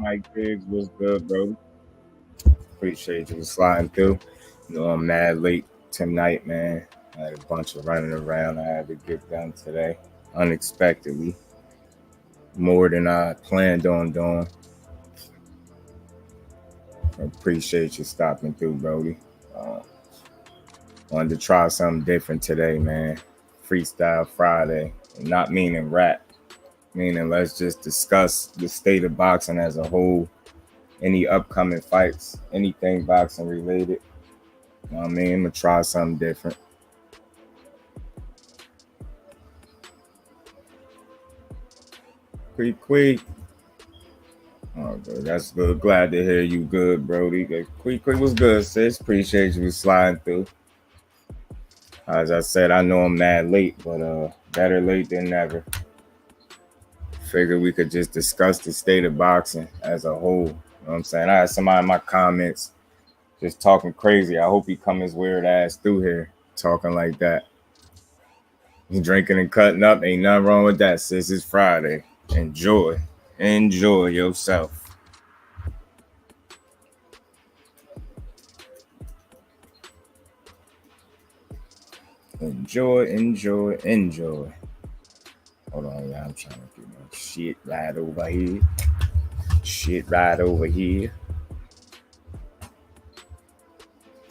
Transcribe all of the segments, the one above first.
Mike Biggs, what's good, bro? Appreciate you sliding through. You know, I'm mad late tonight, man. I had a bunch of running around I had to get done today, unexpectedly, more than I planned on doing. I appreciate you stopping through, Brody. Wanted to try something different today, man. Freestyle Friday, not meaning rap, meaning let's just discuss the state of boxing as a whole, any upcoming fights, anything boxing related. You know what I mean? I'm gonna try something different. Quick. Oh, good. That's good. Glad to hear you good, Brody. Quick was good, sis. Appreciate you sliding through. As I said, I know I'm mad late, but better late than never. Figured we could just discuss the state of boxing as a whole. You know what I'm saying? I had somebody in my comments just talking crazy. I hope he come his weird ass through here talking like that. He's drinking and cutting up. Ain't nothing wrong with that, sis. It's Friday. Enjoy yourself. Enjoy. Hold on, y'all. I'm trying to get my shit right over here.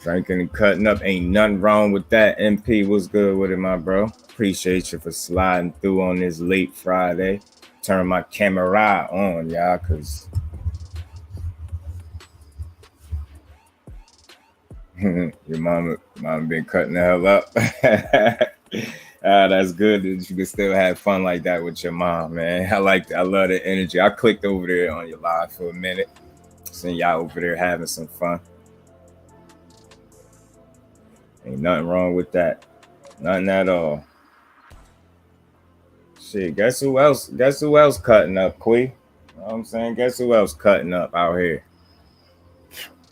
Drinking and cutting up. Ain't nothing wrong with that. MP, what's good with it, my bro? Appreciate you for sliding through on this late Friday. Turn my camera on, y'all, because your mama been cutting the hell up. That's good that you can still have fun like that with your mom, man. I love the energy. I clicked over there on your live for a minute. Seeing y'all over there having some fun. Ain't nothing wrong with that. Nothing at all. Shit, guess who else cutting up, Quee? You know what I'm saying? Guess who else cutting up out here?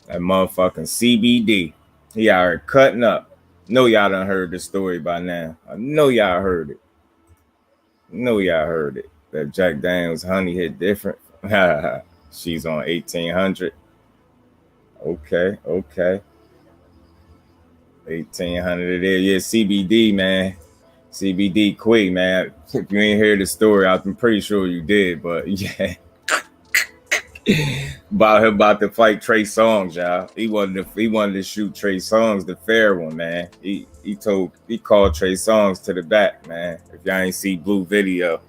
That motherfucking CBD. He out here cutting up. Know y'all done heard the story by now. I know y'all heard it. That Jack Daniels honey hit different. She's on 1800. Okay. 1800 it is. Yeah, CBD, man. CBD Quee, man. If you ain't hear the story, I'm pretty sure you did, but yeah. about to fight Trey Songz, y'all. He wanted to shoot Trey Songz, the fair one, man. He called Trey Songz to the back, man. If y'all ain't see Blue video,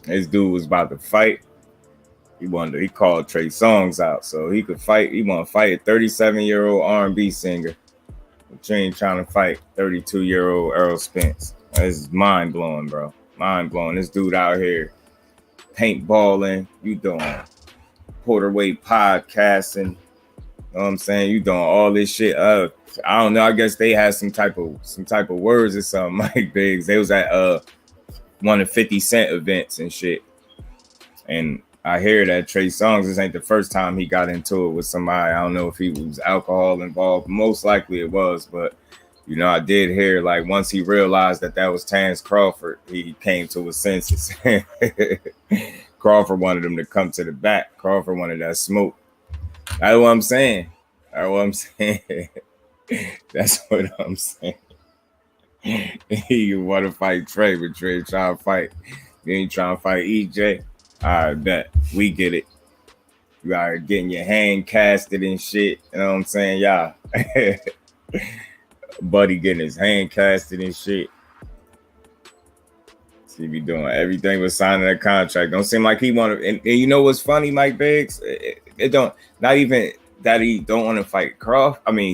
this dude was about to fight. He called Trey Songz out so he could fight. He want to fight a 37-year-old R&B singer. But you ain't trying to fight 32-year-old Earl Spence. It's mind blowing, bro. Mind blowing. This dude out here paintballing. You doing Porterweight podcasting. You know what I'm saying? You doing all this shit. I don't know. I guess they had some type of words or something like Biggs. They was at one of 50 Cent events and shit. And I hear that Trey Songz, this ain't the first time he got into it with somebody. I don't know if he was alcohol involved. Most likely it was, but you know, I did hear like once he realized that was Terrence Crawford, he came to his senses. Crawford wanted him to come to the back. Crawford wanted that smoke. That's what I'm saying. That's what I'm saying. That's what I'm saying. You want to fight Trey, but Trey trying to fight. You ain't trying to fight EJ. I bet. We get it. You are getting your hand casted and shit. You know what I'm saying? Yeah. Buddy getting his hand casted and shit. He be doing everything but signing a contract. Don't seem like he want to. And you know what's funny, Mike Biggs? It don't. Not even that he don't want to fight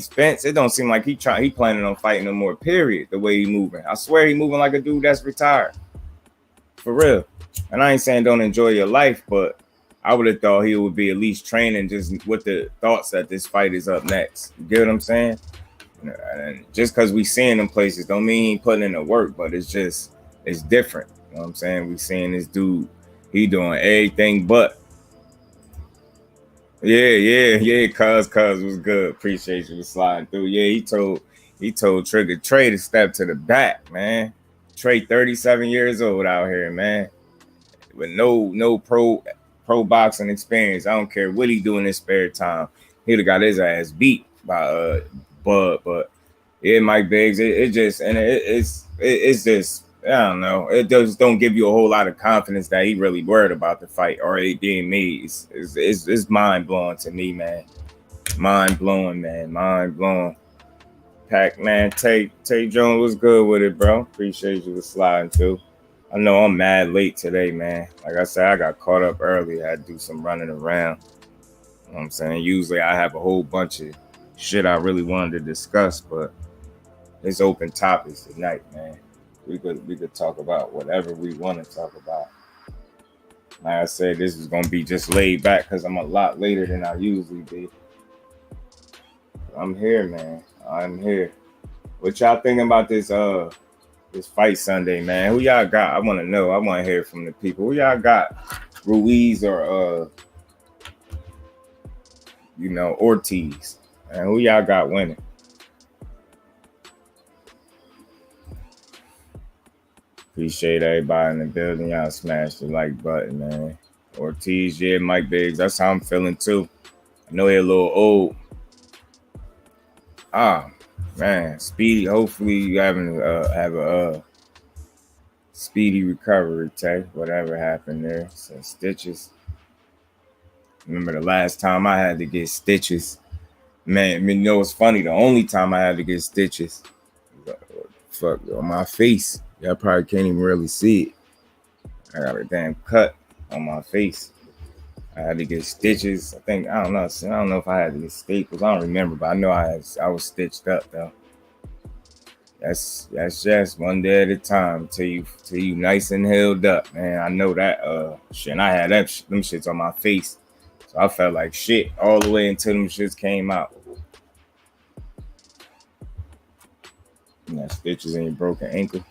Spence. It don't seem like he planning on fighting no more. Period. The way he moving, I swear he moving like a dude that's retired. For real. And I ain't saying don't enjoy your life, but I would have thought he would be at least training just with the thoughts that this fight is up next. You get what I'm saying? And just because we seeing them places don't mean he ain't putting in the work, but it's different. You know what I'm saying? We seeing this dude, he doing everything but. Yeah. Cuz was good. Appreciate you for sliding through. Yeah, he told Trigger Trey to step to the back, man. Trey 37 years old out here, man. With no pro boxing experience. I don't care what he do in his spare time. He'd have got his ass beat by Bud, but yeah, Mike Biggs, it's just I don't know. It just don't give you a whole lot of confidence that he really worried about the fight or it being made. It's mind blowing to me, man. Mind blowing, man. Mind blowing. Pac-Man, Tay Jones was good with it, bro. Appreciate you for sliding too. I know I'm mad late today, man. Like I said, I got caught up early. I had to do some running around. You know what I'm saying? Usually I have a whole bunch of shit I really wanted to discuss, but it's open topics tonight, man. We could talk about whatever we want to talk about. Like I said, this is gonna be just laid back because I'm a lot later than I usually be. I'm here, man. I'm here. What y'all thinking about this fight Sunday, man? Who y'all got? I want to know. I want to hear from the people. Who y'all got? Ruiz or Ortiz? And who y'all got winning? Appreciate everybody in the building. Y'all smash the like button, man. Ortiz, yeah, Mike Biggs. That's how I'm feeling too. I know he's a little old. Man, Speedy. Hopefully you have a speedy recovery, Tay. Whatever happened there, some stitches. Remember the last time I had to get stitches, man. You know what's funny? The only time I had to get stitches, fuck on my face. Y'all probably can't even really see it. I got a damn cut on my face. I had to get stitches. I don't know if I had to get staples. I don't remember, but I know I was stitched up though. That's just one day at a time till you nice and held up, man. I know that shit. And I had them shits on my face, so I felt like shit all the way until them shits came out. You got stitches in your broken ankle.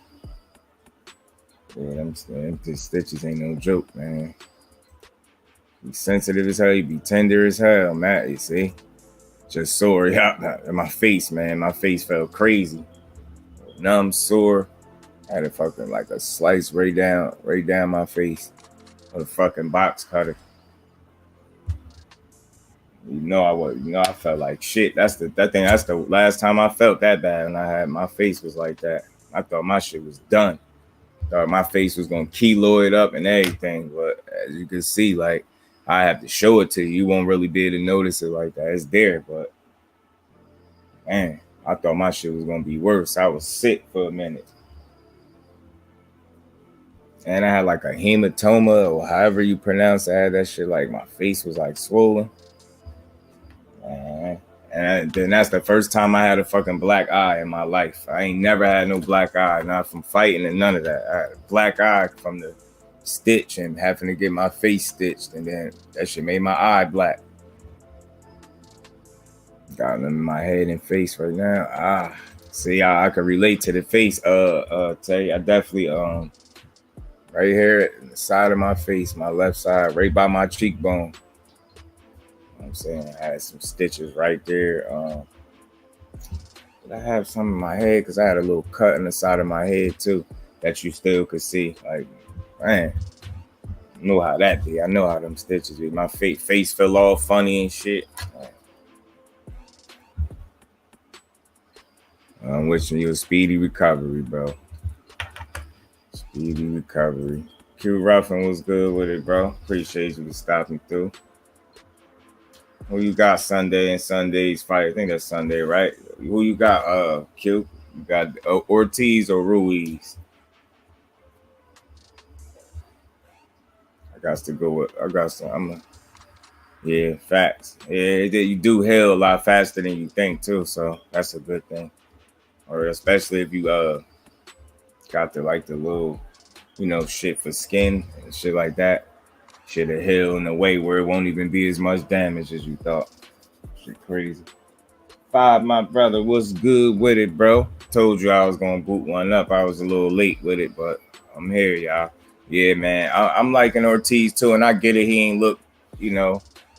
Yeah, them stitches ain't no joke, man. Be sensitive as hell. You be tender as hell, man. You see, just sore out in my face, man. My face felt crazy, numb, sore. I had a fucking like a slice right down my face with a fucking box cutter. I felt like shit. That's the last time I felt that bad, and my face was like that. I thought my shit was done. Thought my face was gonna keloid up and everything, but as you can see, like I have to show it to you. You won't really be able to notice it like that. It's there, but man, I thought my shit was gonna be worse. I was sick for a minute. And I had like a hematoma, or however you pronounce it. I had that shit, like my face was like swollen. And then that's the first time I had a fucking black eye in my life. I ain't never had no black eye, not from fighting and none of that. I had a black eye from the stitch and having to get my face stitched, and then that shit made my eye black. Got them in my head and face right now. See, I can relate to the face. Tay, I definitely right here in the side of my face, my left side, right by my cheekbone. You know what I'm saying, I had some stitches right there. Did I have some in my head? Because I had a little cut in the side of my head too that you still could see. Like, man, I know how that be. I know how them stitches be. My face fell all funny and shit. I'm wishing you a speedy recovery, bro. Speedy recovery. Q Ruffin was good with it, bro. Appreciate you for stopping through. Who you got Sunday and Sunday's fight? I think that's Sunday, right? Who you got, Q? You got Ortiz or Ruiz? I got to go with, yeah, facts. Yeah, you do heal a lot faster than you think too, so that's a good thing. Or especially if you got the little, shit for skin and shit like that. Shit will heal in a way where it won't even be as much damage as you thought. Shit crazy. Five, my brother, what's good with it, bro? Told you I was gonna boot one up. I was a little late with it, but I'm here, y'all. Yeah, man. I'm liking Ortiz too, and I get it. He ain't look, he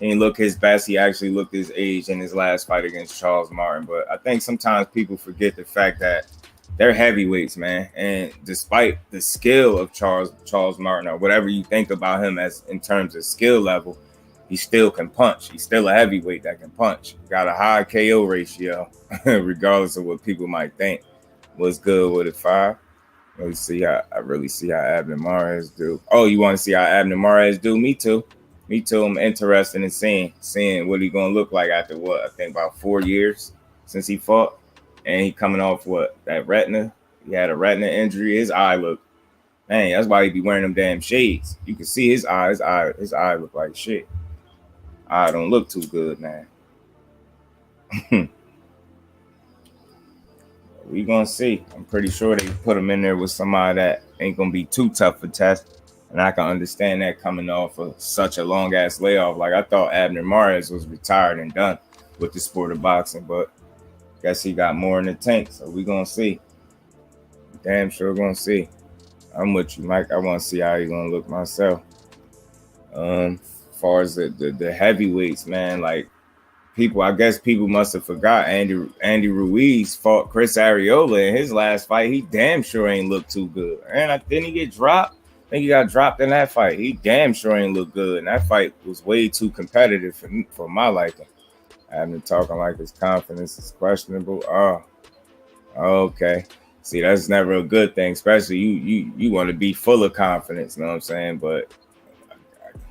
ain't look his best. He actually looked his age in his last fight against Charles Martin. But I think sometimes people forget the fact that they're heavyweights, man. And despite the skill of Charles Martin, or whatever you think about him as in terms of skill level, he still can punch. He's still a heavyweight that can punch. Got a high KO ratio, regardless of what people might think. What's good with it, 5? I really see how Abner Mares do. Oh, you want to see how Abner Mares do? Me too. I'm interested in seeing what he's gonna look like after what I think about 4 years since he fought, and he coming off that retina. He had a retina injury. His eye look, man. That's why he be wearing them damn shades. You can see his eye. His eye look like shit. Eye don't look too good, man. We gonna see. I'm pretty sure they put him in there with somebody that ain't gonna be too tough for test, and I can understand that coming off of such a long ass layoff. Like I thought Abner Mares was retired and done with the sport of boxing, but guess he got more in the tank. So we gonna see. Damn sure gonna see. I'm with you, Mike. I want to see how he gonna look myself. As far as the heavyweights, man, like. I guess people must have forgot Andy Ruiz fought Chris Arreola in his last fight. He damn sure ain't look too good. And didn't he get dropped? I think he got dropped in that fight. He damn sure ain't look good. And that fight was way too competitive for my liking. I've been talking like his confidence is questionable. Oh, okay. See, that's never a good thing, especially you want to be full of confidence, you know what I'm saying? But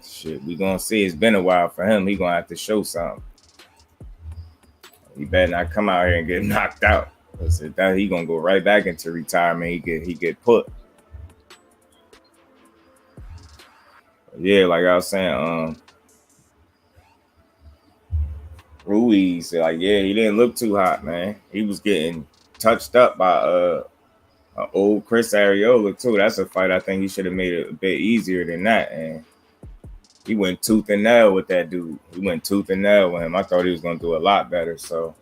shit, we gonna see. It's been a while for him. He gonna have to show something. He better not come out here and get knocked out. That he gonna go right back into retirement. He get put. Yeah, like I was saying, Ruiz, like, yeah, he didn't look too hot, man. He was getting touched up by old Chris Arreola too. That's a fight I think he should have made it a bit easier than that. And he went tooth and nail with that dude. He went tooth and nail with him. I thought he was gonna do a lot better. So,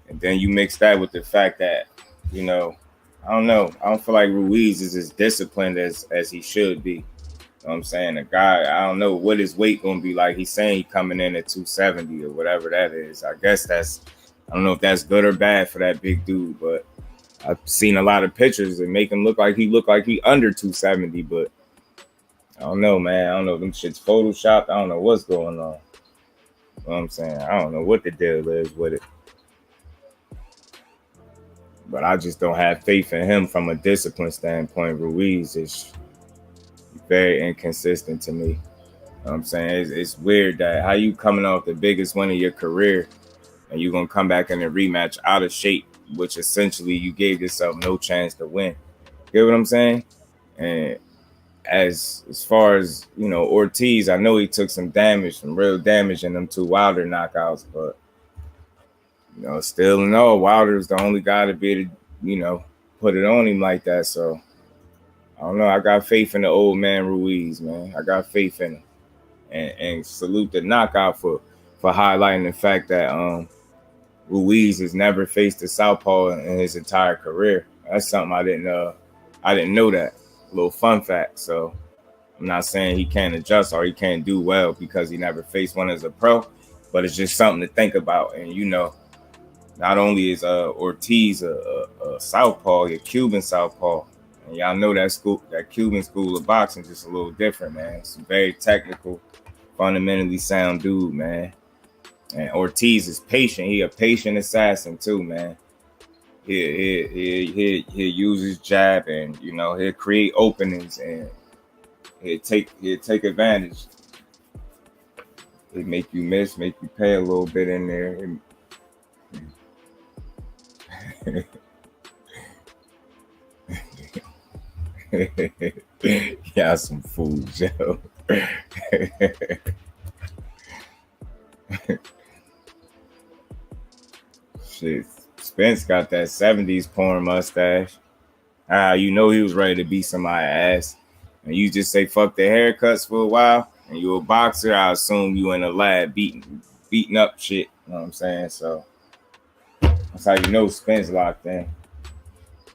and then you mix that with the fact that, I don't know. I don't feel like Ruiz is as disciplined as he should be. You know what I'm saying? The guy, I don't know what his weight gonna be like. He's saying he's coming in at 270 or whatever that is. I guess I don't know if that's good or bad for that big dude, but I've seen a lot of pictures that make him look like he under 270, but I don't know, man. I don't know. Them shit's photoshopped. I don't know what's going on. You know what I'm saying? I don't know what the deal is with it. But I just don't have faith in him from a discipline standpoint. Ruiz is very inconsistent to me. You know what I'm saying? It's weird that how you coming off the biggest win of your career and you're going to come back in a rematch out of shape, which essentially you gave yourself no chance to win. You get what I'm saying? And as far as Ortiz, I know he took some damage, some real damage in them two Wilder knockouts, but still in all, Wilder's the only guy to be able to put it on him like that. So I don't know. I got faith in the old man Ruiz, man. I got faith in him, and salute the knockout for highlighting the fact that Ruiz has never faced a southpaw in his entire career. That's something I didn't know that. A little fun fact. So I'm not saying he can't adjust or he can't do well because he never faced one as a pro, but it's just something to think about. And not only is Ortiz a southpaw, a Cuban southpaw, and y'all know that Cuban school of boxing is just a little different, man. It's a very technical, fundamentally sound dude, man. And Ortiz is patient. He a patient assassin too, man. He'll use his jab, and he'll create openings, and he'll take advantage. It make you miss, make you pay a little bit in there. Yeah, some food, Joe. Shit, Spence got that 70s porn mustache. He was ready to beat somebody's ass. And you just say fuck the haircuts for a while, and you a boxer, I assume you in a lab beating up shit. You know what I'm saying? So that's how Spence locked in.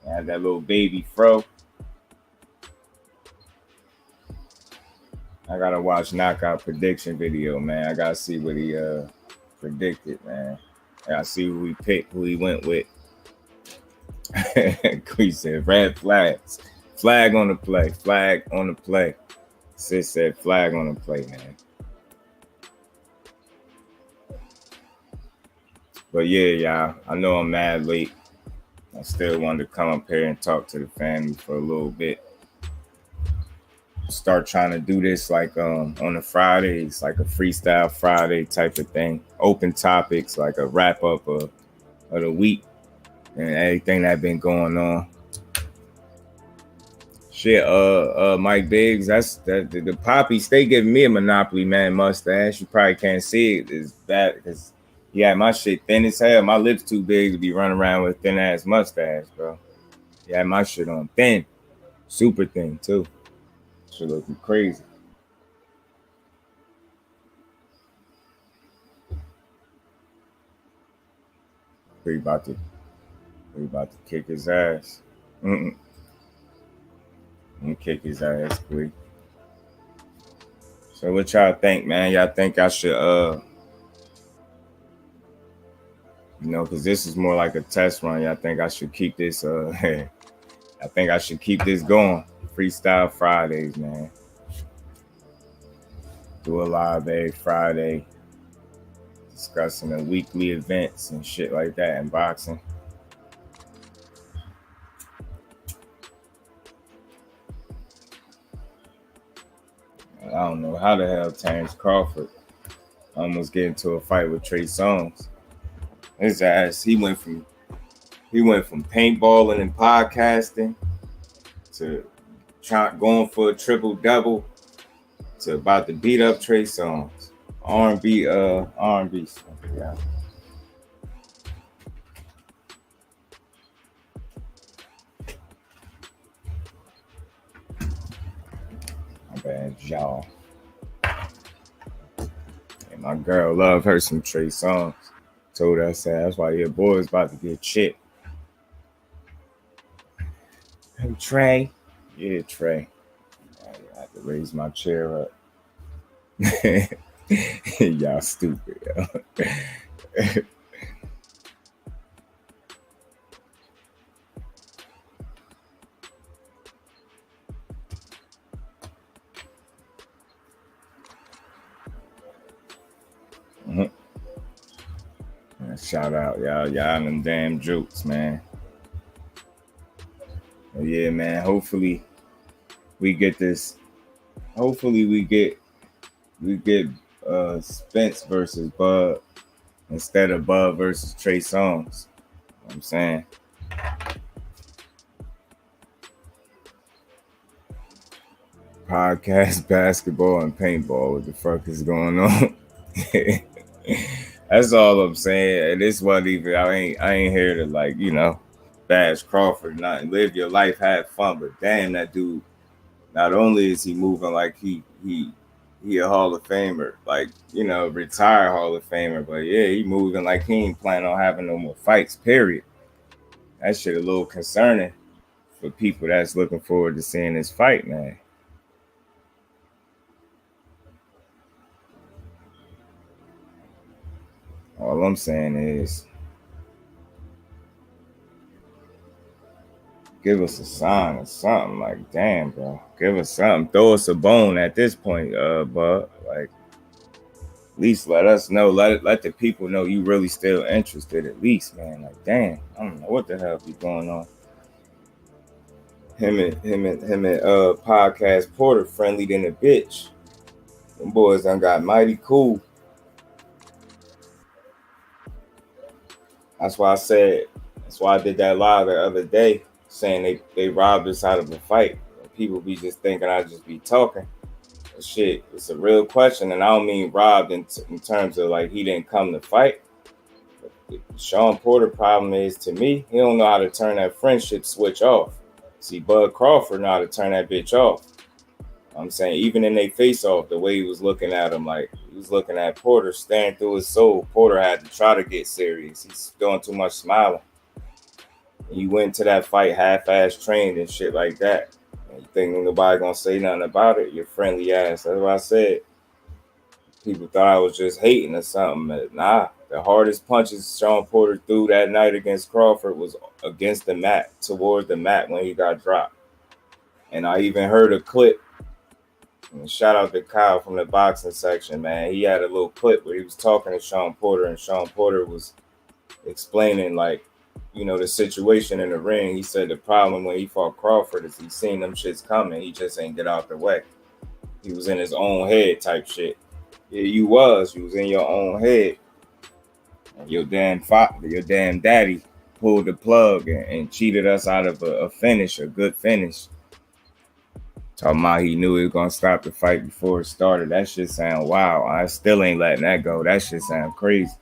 Had that little baby fro. I gotta watch knockout prediction video, man. I gotta see what he predicted, man. I gotta see who he picked, who he went with. He said red flags. Flag on the play. Flag on the play. Sis said flag on the play, man. But yeah, y'all. I know I'm mad late. I still wanted to come up here and talk to the family for a little bit. Start trying to do this like on the Fridays, like a freestyle Friday type of thing. Open topics, like a wrap up of the week and everything that been going on. Shit, Mike Biggs, that's the Poppies. They giving me a Monopoly Man mustache. You probably can't see it. It's bad because he had my shit thin as hell. My lips too big to be running around with thin ass mustache, bro. He had my shit on thin, super thin too. Shit looking crazy. We about to kick his ass. I'm kick his ass quick. So what y'all think, man? Y'all think I should because this is more like a test run. Y'all think I should keep this I think I should keep this going. Freestyle Fridays, man. Do a live every Friday, discussing the weekly events and shit like that in boxing. I don't know how the hell Terrence Crawford almost get into a fight with Trey Songz. His ass, he went from paintballing and podcasting to going for a triple double to about to beat up Trey Songz. R&B. Yeah. My bad, y'all. And my girl love her some Trey Songz. Told her, I said, that's why your boy's about to get shit. Hey, Trey. Yeah, Trey. I have to raise my chair up. Y'all stupid, yo. Shout out, y'all them damn jokes, man. But yeah, man. Hopefully we get this. Hopefully we get Spence versus Bud instead of Bud versus Trey Songz. You know what I'm saying? Podcast, basketball, and paintball. What the fuck is going on? That's all I'm saying. And this wasn't even. I ain't here to like bash Crawford. Nothing. Live your life, have fun. But damn, that dude. Not only is he moving like he a Hall of Famer, like retired Hall of Famer, but yeah, he moving like he ain't planning on having no more fights. Period. That shit a little concerning for people that's looking forward to seeing this fight, man. All I'm saying is, give us a sign or something. Like, damn, bro, give us something. Throw us a bone at this point, bud. Like, at least let us know. Let the people know you really still interested. At least, man. Like, damn, I don't know what the hell be going on. Him and podcast Porter friendly than a bitch. Them boys done got mighty cool. That's why I said. That's why I did that live the other day, saying they robbed us out of a fight. People be just thinking I just be talking. But shit, it's a real question, and I don't mean robbed in terms of like he didn't come to fight. Sean Porter problem is, to me, he don't know how to turn that friendship switch off. See, Bud Crawford know how to turn that bitch off. I'm saying, even in they face off, the way he was looking at him, like he was looking at Porter, staring through his soul. Porter had to try to get serious. He's doing too much smiling. And you went to that fight half-ass trained and shit like that. And you think nobody gonna say nothing about it? Your friendly ass. That's what I said. People thought I was just hating or something. But nah, the hardest punches Sean Porter threw that night against Crawford was against the mat, towards the mat when he got dropped. And I even heard a clip. And shout out to Kyle from the boxing section, man. He had a little clip where he was talking to Sean Porter, and Sean Porter was explaining, like, the situation in the ring. He said the problem when he fought Crawford is he seen them shits coming. He just ain't get out the way. He was in his own head type shit. Yeah, you was in your own head. And your damn daddy pulled the plug and cheated us out of a finish, a good finish. Talking about he knew he was gonna stop the fight before it started. That shit sound wild. I still ain't letting that go. That shit sound crazy.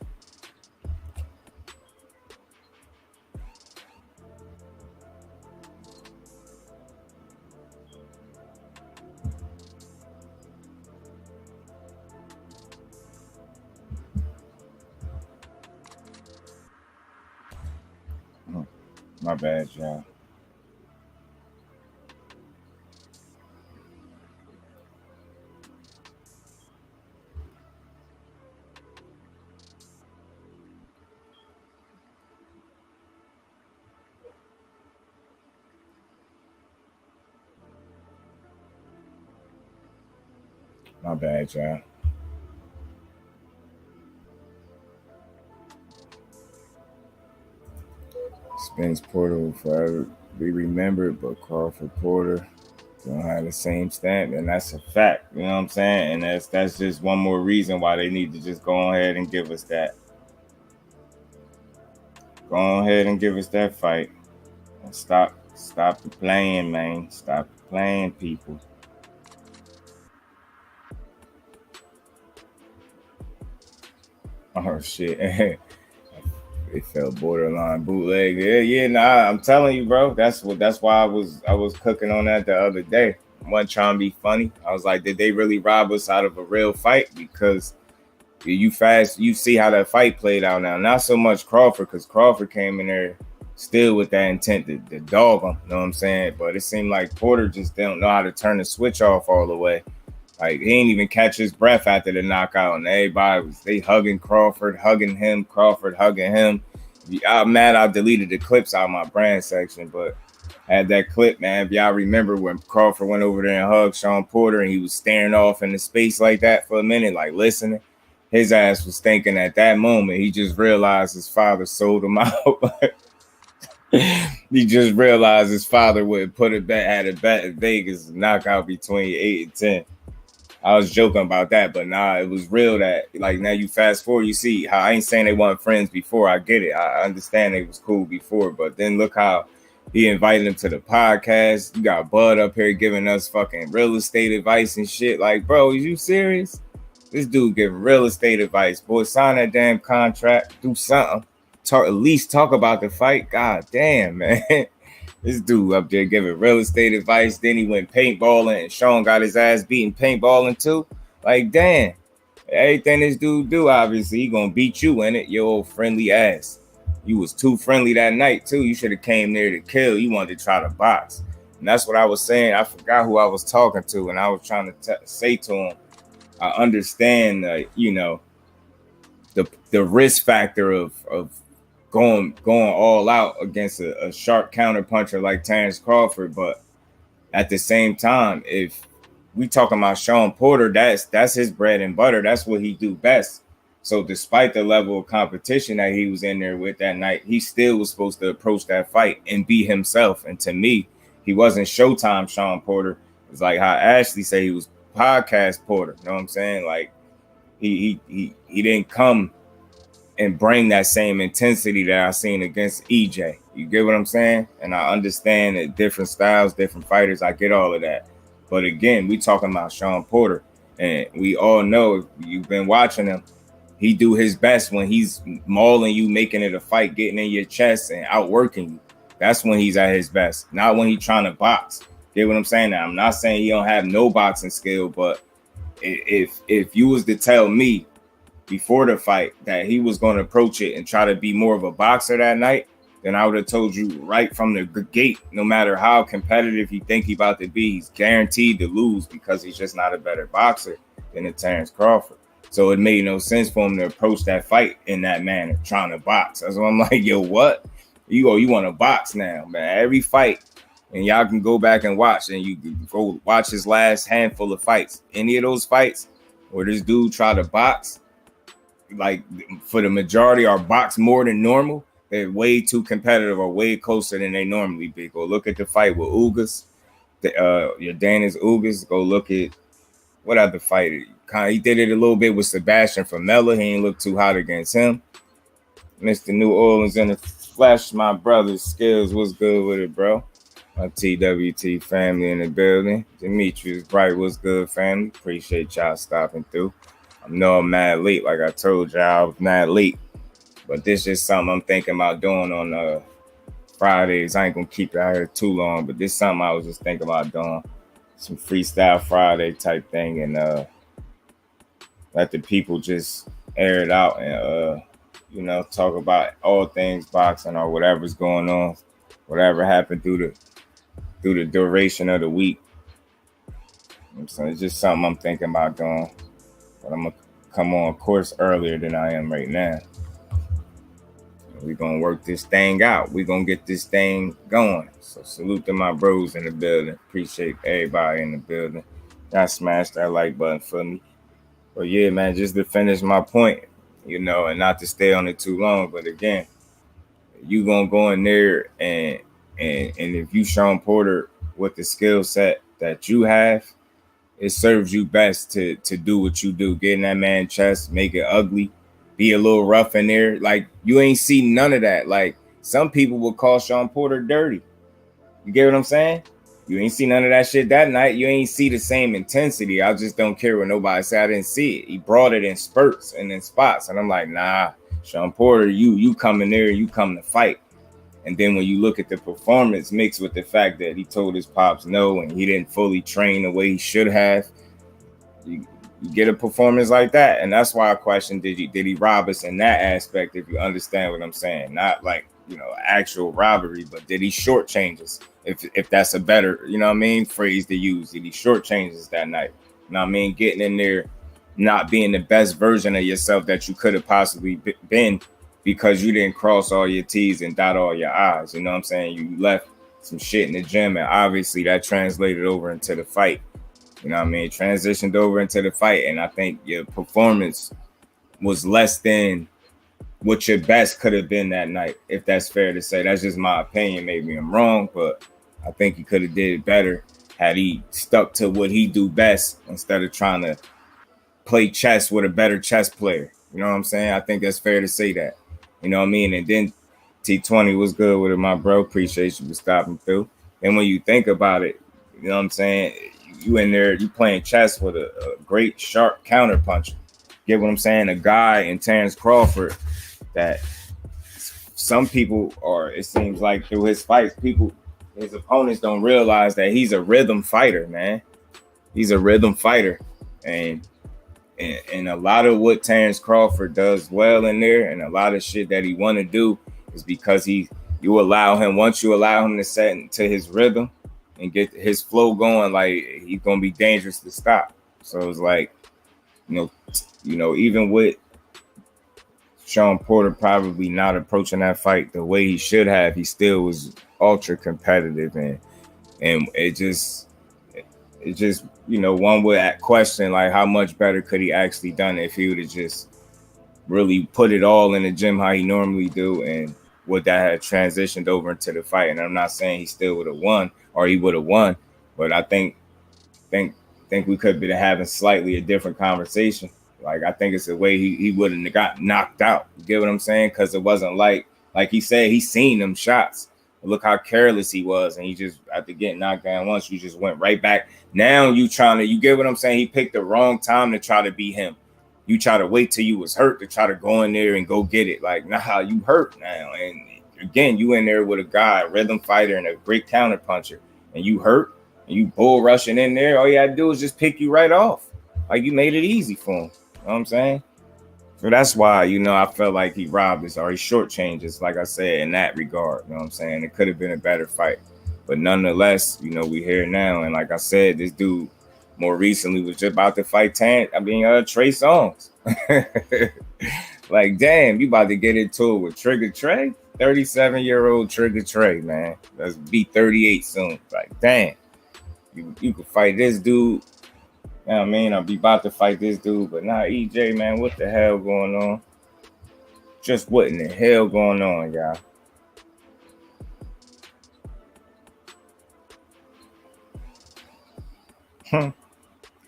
My bad, y'all. My bad, y'all. Spence Porter will forever be remembered, but Crawford Porter don't have the same stamp, and that's a fact. You know what I'm saying? And that's just one more reason why they need to just go ahead and give us that. Go ahead and give us that fight. And stop the playing, man. Stop playing, people. Oh shit. It felt borderline bootleg. Yeah, nah. I'm telling you, bro. That's why I was cooking on that the other day. I wasn't trying to be funny. I was like, did they really rob us out of a real fight? Because you see how that fight played out now. Not so much Crawford, because Crawford came in there still with that intent to dog him. You know what I'm saying? But it seemed like Porter just don't know how to turn the switch off all the way. Like, he ain't even catch his breath after the knockout, and they hugging Crawford, hugging him, Crawford hugging him. I'm mad I deleted the clips out of my brand section, but I had that clip, man. If y'all remember when Crawford went over there and hugged Sean Porter, and he was staring off into space like that for a minute, like listening, his ass was thinking at that moment, he just realized his father sold him out. He just realized his father would had a bet in Vegas, knockout between 8 and 10. I was joking about that, but nah, it was real that, like, now you fast forward, you see how I ain't saying they weren't friends before. I get it. I understand they was cool before, but then look how He invited him to the podcast. You got Bud up here giving us fucking real estate advice and shit. Like, bro, are you serious? This dude giving real estate advice. Boy, sign that damn contract. Do something. At least talk about the fight. God damn, man. This dude up there giving real estate advice. Then he went paintballing and Sean got his ass beaten paintballing too. Like, damn. Everything this dude do, obviously, he gonna beat you in it, your old friendly ass. You was too friendly that night, too. You should have came there to kill. You wanted to try to box. And that's what I was saying. I forgot who I was talking to, and I was trying to say to him, I understand, the risk factor of going all out against a sharp counter puncher like Terrence Crawford, but at the same time, if we talking about Sean Porter, that's his bread and butter. That's what he do best. So despite the level of competition that he was in there with that night, he still was supposed to approach that fight and be himself. And to me, he wasn't Showtime Sean Porter. It's like how Ashley said he was podcast Porter. You know what I'm saying? Like he didn't come and bring that same intensity that I seen against EJ. You get what I'm saying? And I understand that different styles, different fighters. I get all of that. But again, we talking about Sean Porter, and we all know if you've been watching him, he do his best when he's mauling you, making it a fight, getting in your chest and outworking you. That's when he's at his best, not when he's trying to box. Get what I'm saying? Now, I'm not saying he don't have no boxing skill, but if you was to tell me before the fight that he was going to approach it and try to be more of a boxer that night, then I would have told you right from the gate, no matter how competitive you think he about to be, he's guaranteed to lose because he's just not a better boxer than a Terrence Crawford. So it made no sense for him to approach that fight in that manner, trying to box. That's why I'm like, yo, what? You want to box now, man. Every fight, and y'all can go back and watch, and you go watch his last handful of fights. Any of those fights where this dude tried to box, like for the majority are box more than normal, they're way too competitive or way closer than they normally be. Go look at the fight with Ugas, your Danis Ugas. Go look at what other fight. He did it a little bit with Sebastian Famella. He ain't look too hot against him. Mr. New Orleans in the flesh, my brother Skills. What's good with it, bro? My TWT family in the building. Demetrius Bright, what's good, family? Appreciate y'all stopping through. I know I'm mad late, like I told y'all, I was mad late. But this is something I'm thinking about doing on Fridays. I ain't gonna keep it out here too long, but this is something I was just thinking about doing. Some Freestyle Friday type thing, and let the people just air it out and talk about all things boxing or whatever's going on, whatever happened through the duration of the week. So it's just something I'm thinking about doing. But I'm gonna come on course earlier than I am right now. We're gonna work this thing out. We're gonna get this thing going. So salute to my bros in the building. Appreciate everybody in the building. Y'all smash that like button for me. But yeah, man, just to finish my point, and not to stay on it too long. But again, you gonna go in there and if you Sean Porter with the skill set that you have, it serves you best to do what you do. Get in that man's chest, make it ugly, be a little rough in there. Like, you ain't see none of that. Like, some people would call Sean Porter dirty. You get what I'm saying? You ain't see none of that shit that night. You ain't see the same intensity. I just don't care what nobody say. I didn't see it. He brought it in spurts and in spots. And I'm like, nah, Sean Porter, you come in there, you come to fight. And then when you look at the performance mixed with the fact that he told his pops no and he didn't fully train the way he should have, you get a performance like that. And that's why I question, did he rob us in that aspect, if you understand what I'm saying? Not like, actual robbery, but did he shortchange us? If that's a better, phrase to use. Did he shortchange us that night? Getting in there, not being the best version of yourself that you could have possibly been because you didn't cross all your T's and dot all your I's. You know what I'm saying? You left some shit in the gym, and obviously that translated over into the fight. Transitioned over into the fight, and I think your performance was less than what your best could have been that night, if that's fair to say. That's just my opinion. Maybe I'm wrong, but I think he could have did better had he stuck to what he do best instead of trying to play chess with a better chess player. You know what I'm saying? I think that's fair to say that. You know what I mean? And then T20 was good with it, my bro. Appreciate you for stopping through. And when you think about it, you know what I'm saying? You in there, you playing chess with a great sharp counter puncher. Get what I'm saying? A guy in Terrence Crawford that some people, or it seems like through his fights, his opponents don't realize that he's a rhythm fighter, man. He's a rhythm fighter. And a lot of what Terrence Crawford does well in there, and a lot of shit that he want to do, is because once you allow him to set into his rhythm and get his flow going, like, he's gonna be dangerous to stop. So it's like, you know, even with Sean Porter probably not approaching that fight the way he should have, he still was ultra competitive, and it just, you know, one would question like how much better could he actually done if he would have just really put it all in the gym how he normally do, and would that have transitioned over into the fight. And I'm not saying he still would have won or he would have won, but I think we could be having slightly a different conversation. Like, I think it's the way he wouldn't have got knocked out. You get what I'm saying? Because it wasn't like he said, he seen them shots. Look how careless he was, and he just, after getting knocked down once, you just went right back. Now you get what I'm saying? He picked the wrong time to try to be him. You try to wait till you was hurt to try to go in there and go get it. Like, nah, you hurt now. And again, you in there with a guy, a rhythm fighter, and a great counter puncher, and you hurt, and you bull rushing in there. All you had to do is just pick you right off. Like, you made it easy for him. You know what I'm saying? So that's why, you know, I felt like he robbed us, or he shortchanged us, like I said, in that regard. You know what I'm saying? It could have been a better fight. But nonetheless, you know, we here now. And like I said, this dude more recently was just about to fight Trey Songz. Like, damn, you about to get into it with Trigger Trey? 37-year-old Trigger Trey, man. Let's be 38 soon. Like, damn. You could fight this dude. You know what I mean? I'll be about to fight this dude, but nah, EJ, man, what the hell going on? Just what in the hell going on, y'all?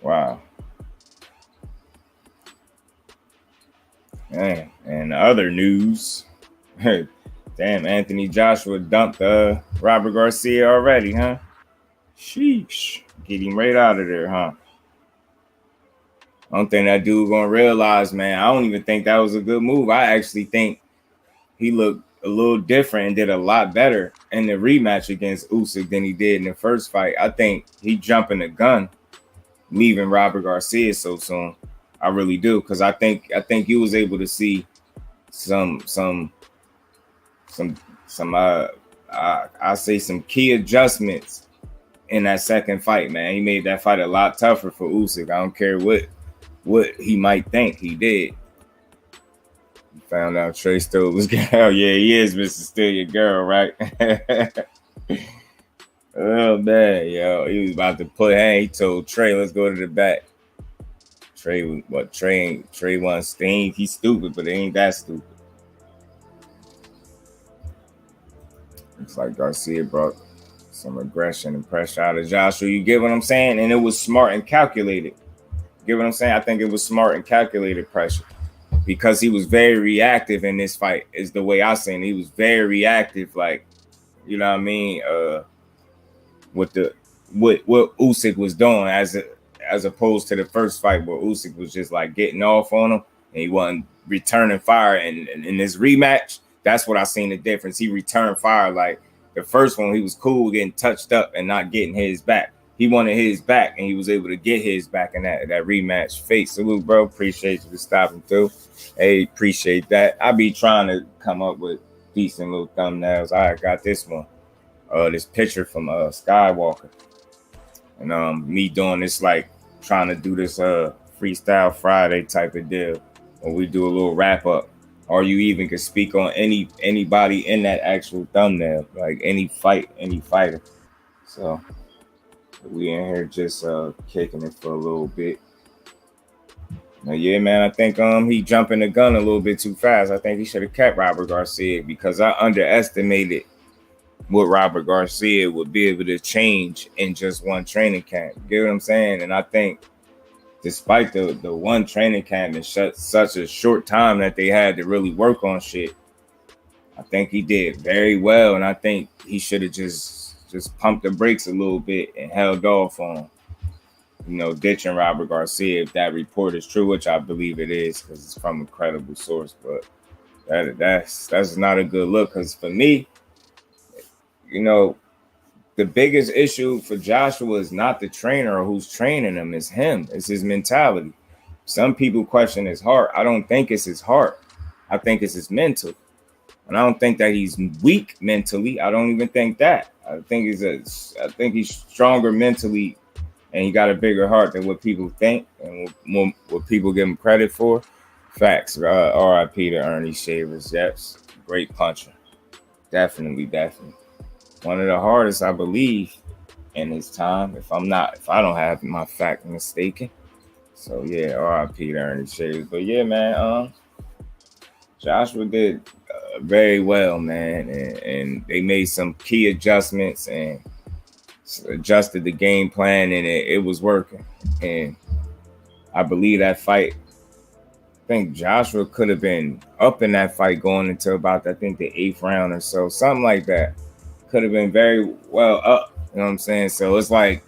Wow. Man, and other news. Damn, Anthony Joshua dumped Robert Garcia already, huh? Sheesh. Get him right out of there, huh? I don't think that dude gonna realize, man. I don't even think that was a good move. I actually think he looked a little different and did a lot better in the rematch against Usyk than he did in the first fight. I think he jumping the gun, leaving Robert Garcia so soon. I really do, because I think he was able to see some key adjustments in that second fight, man. He made that fight a lot tougher for Usyk. I don't care what he might think, he did. He found out Trey stole his girl. Yeah, he is Mr. Steal Your Girl, right? Oh, man, yo. He was about to he told Trey, let's go to the back. Trey wants Sting. He's stupid, but it ain't that stupid. Looks like Garcia brought some aggression and pressure out of Joshua. You get what I'm saying? And it was smart and calculated. You get what I'm saying? I think it was smart and calculated pressure, because he was very reactive in this fight, is the way I seen it. He was very reactive, like, you know what I mean? With what Usyk was doing, as opposed to the first fight where Usyk was just like getting off on him and he wasn't returning fire. And in this rematch, that's what I seen the difference. He returned fire. Like, the first one, he was cool getting touched up and not getting his back. He wanted his back, and he was able to get his back in that rematch. Face salute, bro. Appreciate you for stopping through. Hey, appreciate that. I be trying to come up with decent little thumbnails. I got this one. This picture from Skywalker. And me doing this, like, trying to do this Freestyle Friday type of deal, where we do a little wrap up. Or you even can speak on anybody in that actual thumbnail, like any fighter. So we in here just kicking it for a little bit. Now, yeah, man, I think he jumping the gun a little bit too fast. I think he should have kept Robert Garcia, because I underestimated what Robert Garcia would be able to change in just one training camp. You get what I'm saying? And I think, despite the one training camp in such a short time that they had to really work on shit, I think he did very well, and I think he should have just pumped the brakes a little bit and held off on, ditching Robert Garcia if that report is true, which I believe it is because it's from a credible source. But that's not a good look, because for me, the biggest issue for Joshua is not the trainer or who's training him, it's him. It's his mentality. Some people question his heart. I don't think it's his heart. I think it's his mental. And I don't think that he's weak mentally. I don't even think that. I think he's stronger mentally, and he got a bigger heart than what people think and what people give him credit for. Facts. R.I.P. to Ernie Shavers. Yes, great puncher. Definitely. One of the hardest, I believe, in his time. If I don't have my fact mistaken. So yeah, R.I.P. to Ernie Shavers. But yeah, man, Joshua did very well, man, and they made some key adjustments and adjusted the game plan, and it was working. And I believe that fight, I think Joshua could have been up in that fight going into about, I think, the 8th round or so, something like that. Could have been very well up, you know what I'm saying? So it's like,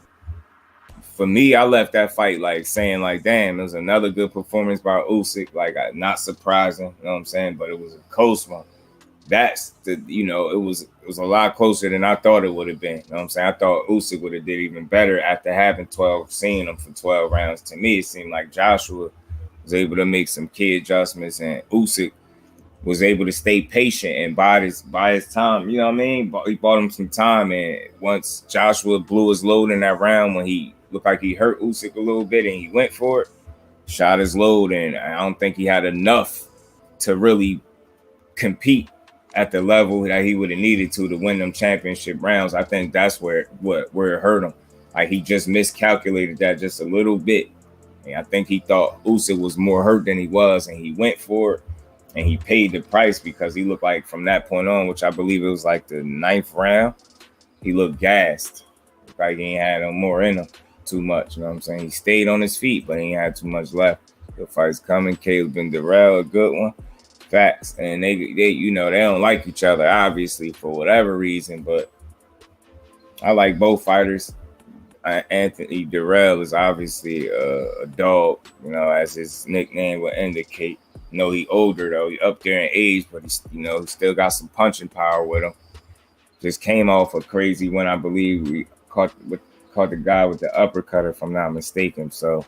for me, I left that fight like saying like, damn, it was another good performance by Usyk. Like, not surprising, you know what I'm saying? But it was a close one. That's it was a lot closer than I thought it would have been. You know what I'm saying? I thought Usyk would have did even better after having seeing him for 12 rounds. To me, it seemed like Joshua was able to make some key adjustments, and Usyk was able to stay patient and buy his time. You know what I mean? He bought him some time, and once Joshua blew his load in that round when he looked like he hurt Usyk a little bit and he went for it, shot his load, and I don't think he had enough to really compete at the level that he would have needed to win them championship rounds. I think that's where it hurt him. Like, he just miscalculated that just a little bit. And I think he thought Usyk was more hurt than he was, and he went for it, and he paid the price, because he looked like from that point on, which I believe it was like the 9th round, he looked gassed. Looked like he ain't had no more in him too much. You know what I'm saying? He stayed on his feet, but he ain't had too much left. The fight's coming. Caleb and Darrell, a good one. Facts. And they don't like each other, obviously, for whatever reason, but I like both fighters. Anthony Darrell is obviously a dog, as his nickname would indicate. He older though. He up there in age, but he's he still got some punching power with him. Just came off a crazy win, I believe. We caught the guy with the uppercut, if I'm not mistaken. So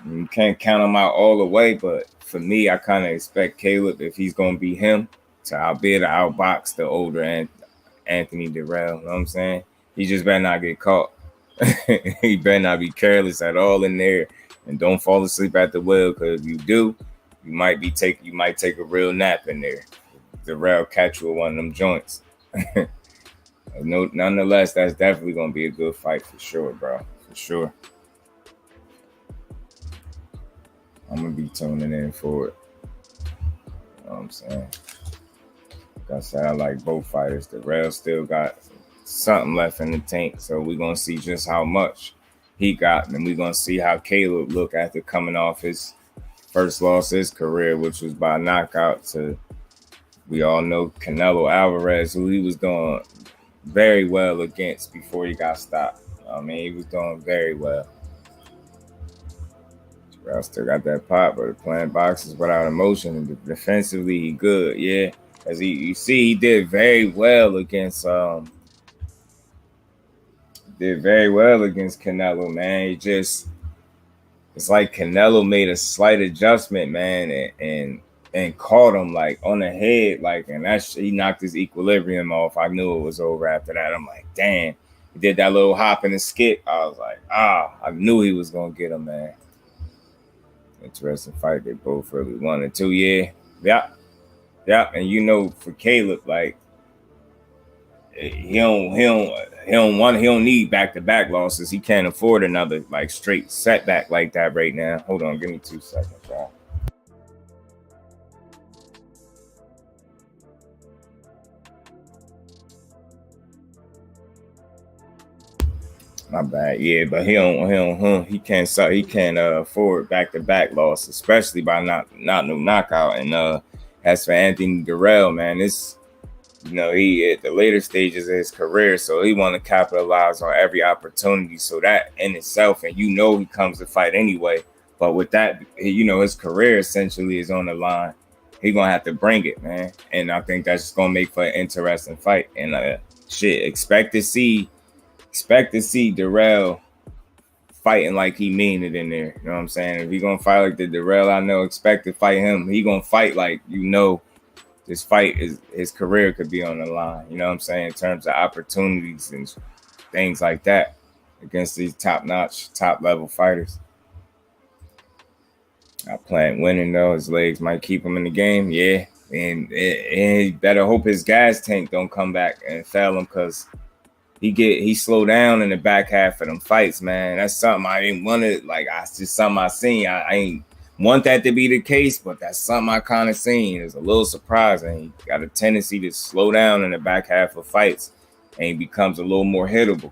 you can't count him out all the way, but for me, I kind of expect Caleb, if he's going to be him, to be able to outbox the older Anthony Darrell. You know what I'm saying? He just better not get caught. He better not be careless at all in there, and don't fall asleep at the wheel, because if you do, you might take a real nap in there. Darrell catch you with one of them joints. Nonetheless, that's definitely going to be a good fight for sure, bro. For sure. I'm going to be tuning in for it. You know what I'm saying? Like I said, I like both fighters. Darrell still got something left in the tank, so we're going to see just how much he got, and we're going to see how Caleb look after coming off his first loss of his career, which was by knockout to, we all know, Canelo Alvarez, who he was doing very well against before he got stopped. I mean, he was doing very well. I still got that pop, but playing boxes without emotion, and defensively he good, yeah. As you see, he did very well against Canelo, man. It's like Canelo made a slight adjustment, man, and caught him like on the head, like, and he knocked his equilibrium off. I knew it was over after that. I'm like, damn. He did that little hop and a skip. I was like, I knew he was gonna get him, man. Interesting fight. They both really wanted to, yeah. And for Caleb, like, he don't need back-to-back losses. He can't afford another like straight setback like that right now. Hold on, give me 2 seconds, y'all. My bad. Yeah, but he can't afford back-to-back loss, especially by not no knockout. And As for Anthony Durrell, man, it's, he at the later stages of his career, so he want to capitalize on every opportunity. So that in itself, and he comes to fight anyway. But with that, his career essentially is on the line. He gonna have to bring it, man, and I think that's just gonna make for an interesting fight. And expect to see Durrell fighting like he mean it in there. You know what I'm saying? If he gonna fight like the Durrell I know, expect to fight him. He gonna fight like this fight is his career could be on the line. You know what I'm saying? In terms of opportunities and things like that against these top-notch, top-level fighters. I plan winning though. His legs might keep him in the game. Yeah. And he better hope his gas tank don't come back and fail him, because he slow down in the back half of them fights, man. That's something I ain't wanted. Like, it's just something I seen. I ain't want that to be the case, but that's something I kind of seen. It's a little surprising. He got a tendency to slow down in the back half of fights, and he becomes a little more hittable.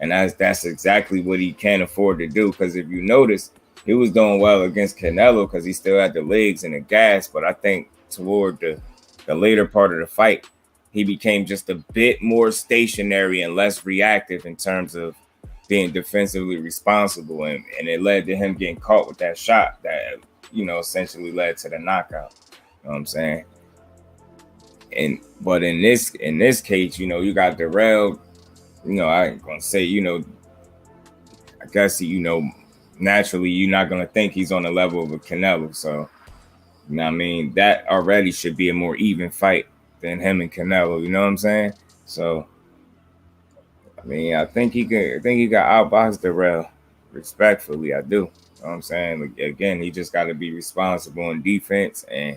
And that's exactly what he can't afford to do, because if you notice, he was doing well against Canelo because he still had the legs and the gas, but I think toward the later part of the fight, he became just a bit more stationary and less reactive in terms of being defensively responsible. And it led to him getting caught with that shot that, essentially led to the knockout. You know what I'm saying? But in this case, you got Durrell, I ain't going to say, I guess, naturally you're not going to think he's on the level of a Canelo. So, I mean, that already should be a more even fight than him and Canelo, you know what I'm saying? So, I mean, I think he got outboxed Durrell, respectfully, I do. You know what I'm saying? Like, again, he just got to be responsible in defense, and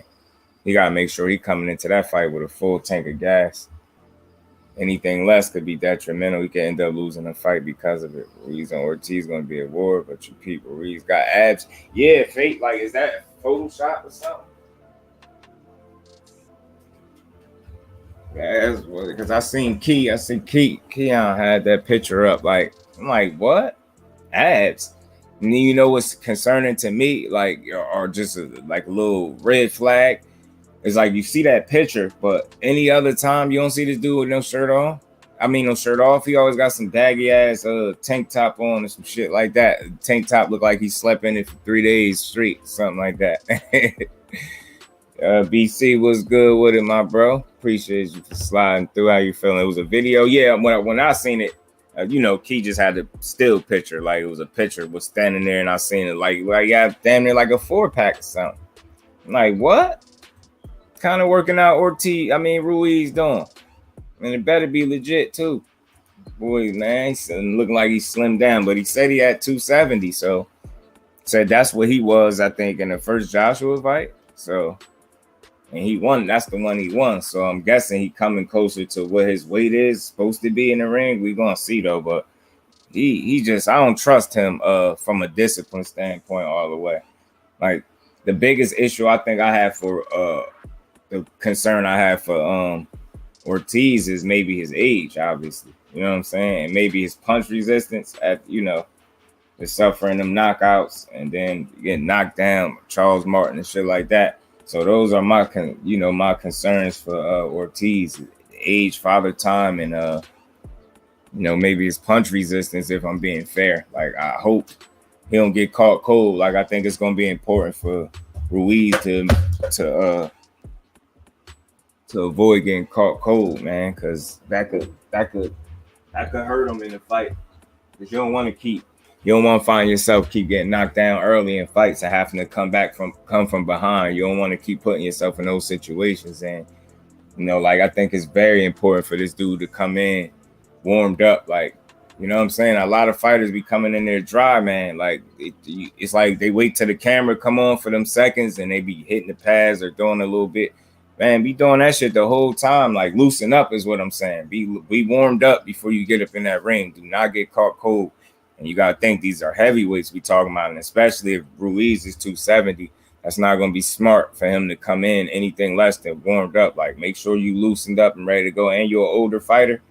he got to make sure he coming into that fight with a full tank of gas. Anything less could be detrimental. He could end up losing the fight because of it. Ruiz and Ortiz going to be a war, but you people, Ruiz got abs. Yeah, fake, like, is that Photoshop or something? Yeah, because I seen Keon had that picture up. Like, I'm like, what? Abs? And then what's concerning to me, like, or just like a little red flag, is like you see that picture, but any other time you don't see this dude with no shirt on. I mean, no shirt off. He always got some baggy ass tank top on and some shit like that. Tank top look like he slept in it for 3 days straight, something like that. BC was good with it, my bro. Appreciate you for sliding through. How you feeling? It was a video. Yeah, when I seen it, Key just had a still picture. Like, it was a picture was standing there, and I seen it like yeah, damn near like a 4-pack or something. I'm like, what kind of working out Ruiz doing? And it better be legit too. Boy, man, he's looking like he slimmed down, but he said he had 270. So said that's what he was, I think, in the first Joshua fight. So. And he won. That's the one he won. So I'm guessing he coming closer to what his weight is supposed to be in the ring. We're gonna see though. But he just, I don't trust him from a discipline standpoint all the way. Like, the biggest issue I think I have for the concern I have for Ortiz is maybe his age, obviously. You know what I'm saying? And maybe his punch resistance at the suffering them knockouts and then getting knocked down, Charles Martin and shit like that. So those are my concerns for Ortiz: age, father time, and maybe his punch resistance. If I'm being fair, like, I hope he don't get caught cold. Like, I think it's gonna be important for Ruiz to avoid getting caught cold, man, because that could hurt him in the fight. Because you don't want to find yourself keep getting knocked down early in fights and having to come from behind. You don't want to keep putting yourself in those situations. And, like, I think it's very important for this dude to come in warmed up. Like, you know what I'm saying? A lot of fighters be coming in there dry, man. Like, it's like they wait till the camera come on for them seconds and they be hitting the pads or doing a little bit. Man, be doing that shit the whole time. Like, loosen up is what I'm saying. Be warmed up before you get up in that ring. Do not get caught cold. And you got to think these are heavyweights we talking about, and especially if Ruiz is 270, that's not going to be smart for him to come in anything less than warmed up. Like, make sure you loosened up and ready to go, and you're an older fighter.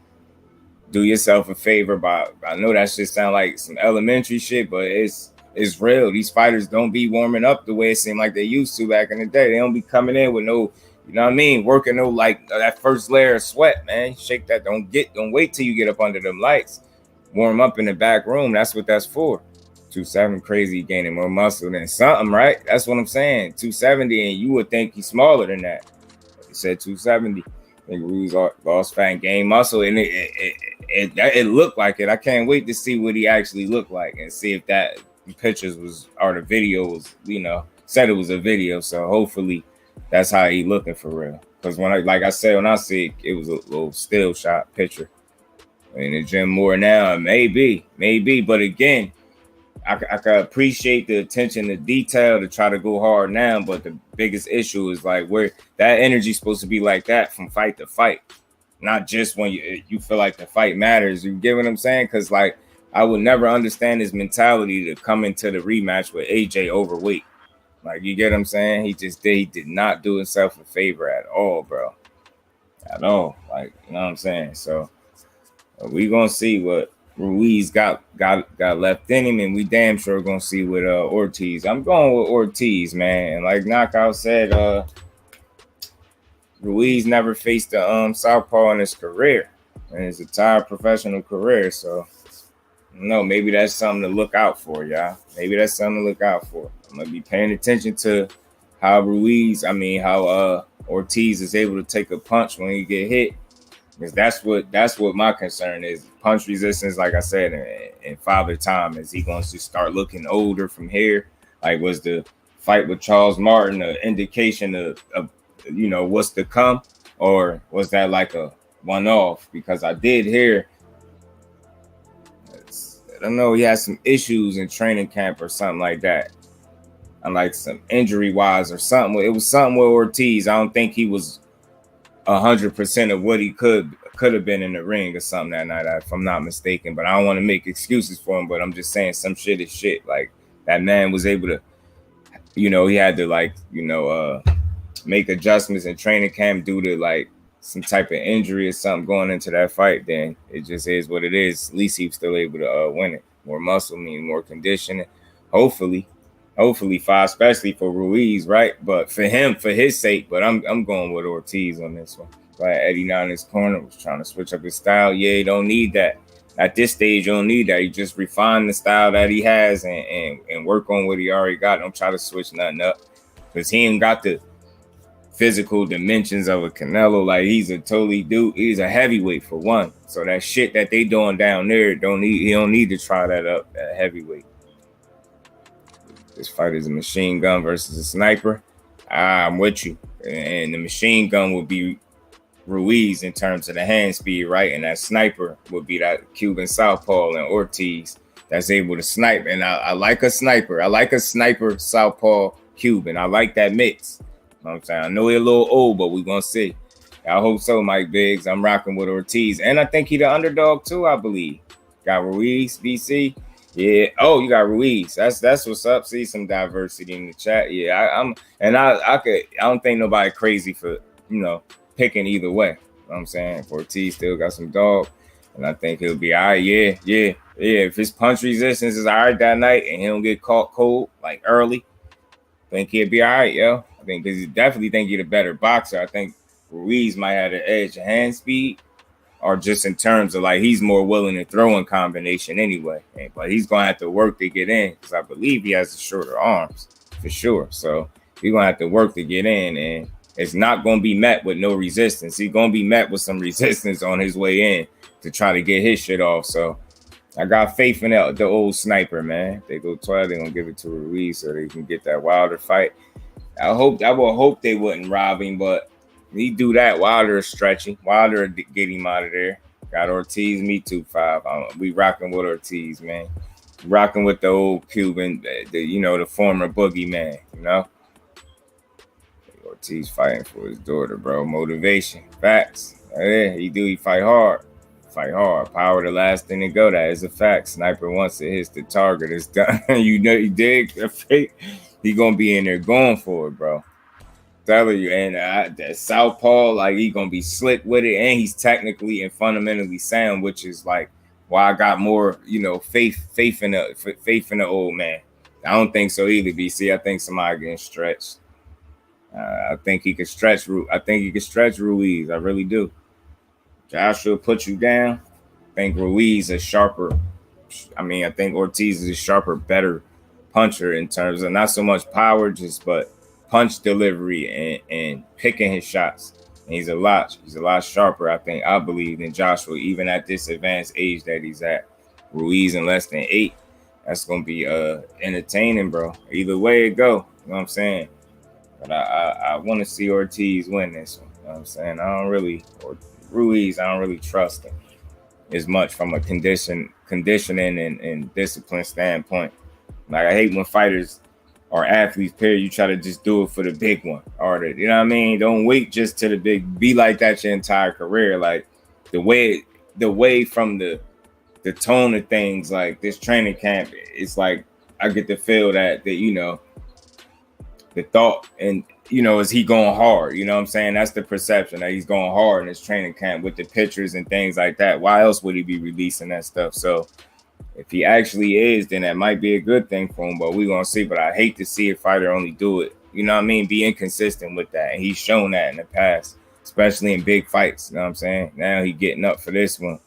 Do yourself a favor by, I know that shit sound like some elementary shit, but it's real. These fighters don't be warming up the way it seemed like they used to back in the day. They don't be coming in with no You know what I mean? Working though, like that first layer of sweat, man. Shake that. Don't wait till you get up under them lights. Warm up in the back room. That's what that's for. 270 crazy, gaining more muscle than something, right? That's what I'm saying. 270, and you would think he's smaller than that. He said 270. I think Ruiz lost fat and gained muscle, and it looked like it. I can't wait to see what he actually looked like and see if that pictures was or the video was, said it was a video. So hopefully that's how he looking for real. Because when I said, when I see it was a little still shot picture. In the gym more now, maybe. But again, I can appreciate the attention to detail to try to go hard now. But the biggest issue is like where that energy is supposed to be like that from fight to fight. Not just when you feel like the fight matters. You get what I'm saying? Because like I would never understand his mentality to come into the rematch with AJ overweight. Like, you get what I'm saying? He did not do himself a favor at all, bro. At all. Like, you know what I'm saying? So we gonna see what Ruiz got left in him, and we damn sure gonna see with Ortiz. I'm going with Ortiz, man. And like Knockout said, Ruiz never faced a southpaw in his career, in his entire professional career. So no, maybe that's something to look out for, y'all. Maybe that's something to look out for. I'm gonna be paying attention to how Ortiz is able to take a punch when he get hit. Because that's what my concern is. Punch resistance, like I said, in Father Time, is he going to start looking older from here? Like, was the fight with Charles Martin an indication of what's to come, or was that like a one-off? Because I did hear, I don't know, he had some issues in training camp or something like that, and like some injury-wise or something. It was something with Ortiz. I don't think he was 100% of what he could have been in the ring or something that night, if I'm not mistaken. But I don't want to make excuses for him, but I'm just saying some shit is shit. Like, that man was able to, he had to make adjustments in training camp due to like some type of injury or something going into that fight. Then it just is what it is. At least he was still able to win it. More muscle means more conditioning. Hopefully, especially for Ruiz, right? But for him, for his sake, but I'm going with Ortiz on this one. Glad Eddie now in his corner was trying to switch up his style. Yeah, you don't need that. At this stage, you don't need that. You just refine the style that he has and work on what he already got. Don't try to switch nothing up. Because he ain't got the physical dimensions of a Canelo. Like, he's a heavyweight for one. So that shit that they doing down there, he don't need to try that up at heavyweight. This fight is a machine gun versus a sniper. I'm with you. And the machine gun would be Ruiz in terms of the hand speed, right? And that sniper would be that Cuban southpaw and Ortiz that's able to snipe. And I like a sniper. I like a sniper southpaw Cuban. I like that mix. You know what I'm saying? I know he's a little old, but we're going to see. I hope so, Mike Biggs. I'm rocking with Ortiz. And I think he's the underdog too, I believe. Got Ruiz, BC. Yeah. Oh, you got Ruiz. That's what's up. See some diversity in the chat. Yeah, I don't think nobody crazy for, picking either way. You know what I'm saying? Ortiz still got some dog. And I think he'll be all right. Yeah. If his punch resistance is all right that night and he don't get caught cold, like early, I think he'll be all right, yo. I think because he definitely think he's a better boxer. I think Ruiz might have the edge of hand speed, or just in terms of like he's more willing to throw in combination anyway. But he's going to have to work to get in because I believe he has the shorter arms for sure. So he's going to have to work to get in, and it's not going to be met with no resistance. He's going to be met with some resistance on his way in to try to get his shit off. So I got faith in the old sniper, man. If they go 12, they're going to give it to Ruiz so they can get that Wilder fight. I will hope they wouldn't rob him, but he do that. Wilder is stretchy. Wilder get him out of there. Got Ortiz, me too, 5. We rocking with Ortiz, man. Rocking with the old Cuban, the former boogeyman, Ortiz fighting for his daughter, bro. Motivation. Facts. Yeah, he fight hard. Power the last thing to go. That is a fact. Sniper, once it hits the target, it's done. You dig? He gonna be in there going for it, bro. Telling you, and that southpaw, like, he gonna be slick with it, and he's technically and fundamentally sound, which is like why I got more, faith in the old man. I don't think so either, BC. I think somebody getting stretched. I think he could stretch. I think he could stretch Ruiz. I really do. Joshua put you down. I think Ruiz is sharper. I mean, I think Ortiz is a sharper, better puncher in terms of not so much power, but punch delivery and picking his shots. And he's a lot sharper, I believe, than Joshua, even at this advanced age that he's at. Ruiz in less than 8. That's gonna be entertaining, bro. Either way it go. You know what I'm saying? But I want to see Ortiz win this one. You know what I'm saying? Ruiz, I don't really trust him as much from a conditioning and discipline standpoint. Like, I hate when fighters or athletes, period, you try to just do it for the big one. You know what I mean? Don't wait just to the big. Be like that your entire career. Like, the way from the tone of things, like this training camp, it's like I get the feel that the thought and is he going hard? You know what I'm saying? That's the perception, that he's going hard in his training camp with the pictures and things like that. Why else would he be releasing that stuff? So if he actually is, then that might be a good thing for him, but we're going to see. But I hate to see a fighter only do it, you know what I mean, be inconsistent with that. And he's shown that in the past, especially in big fights. You know what I'm saying? Now he getting up for this one.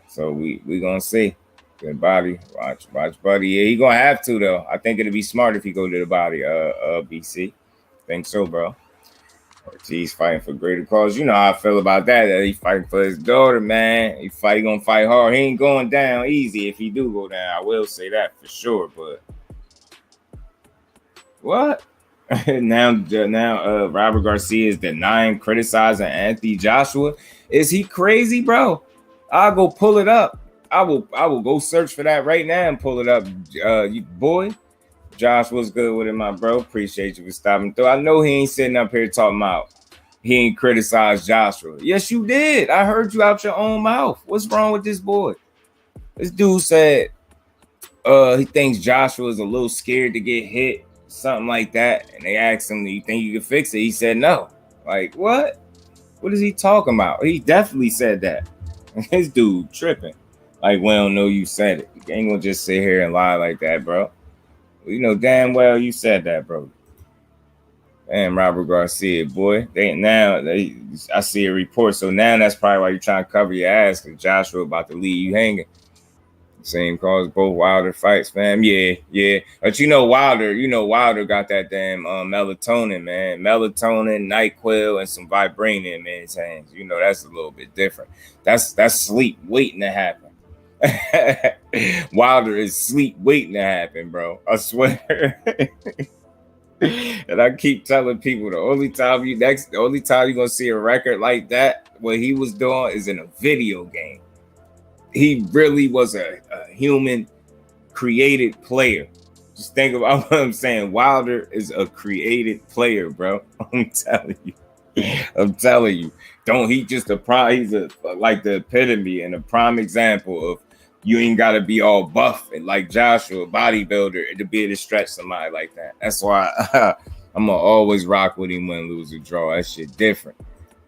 So we going to see. Good body. Watch, buddy. Yeah, he going to have to, though. I think it'll be smart if he go to the body, BC. Think so, bro. Ortiz fighting for greater cause. You know how I feel about that. He's fighting for his daughter, man. He gonna fight hard. He ain't going down easy if he do go down. I will say that for sure. But what? now Robert Garcia is denying, criticizing Anthony Joshua. Is he crazy, bro? I'll go pull it up. I will go search for that right now and pull it up. You boy. Josh, what's good with it, my bro? Appreciate you for stopping through. I know he ain't sitting up here talking about he ain't criticized Joshua. Yes, you did. I heard you out your own mouth. What's wrong with this boy? This dude said he thinks Joshua is a little scared to get hit, something like that. And they asked him, do you think you can fix it? He said no. Like, what? What is he talking about? He definitely said that. This dude tripping. Like, we don't know you said it. You ain't gonna just sit here and lie like that, bro. You know damn well you said that, bro. Damn, Robert Garcia, boy. I see a report. So now that's probably why you're trying to cover your ass, because Joshua about to leave you hanging. Same cause both Wilder fights, fam. Yeah. But Wilder got that damn melatonin, man. Melatonin, NyQuil, and some vibranium in his hands. You know, that's a little bit different. That's sleep waiting to happen. Wilder is sleep waiting to happen, bro. I swear. And I keep telling people the only time you're gonna see a record like that, what he was doing, is in a video game. He really was a human created player. Just think about what I'm saying. Wilder is a created player, bro. I'm telling you. Don't he just he's like the epitome and a prime example of you ain't gotta be all buff and like Joshua, bodybuilder, to be able to stretch somebody like that. That's why I'm gonna always rock with him, win, lose, or draw. That shit different.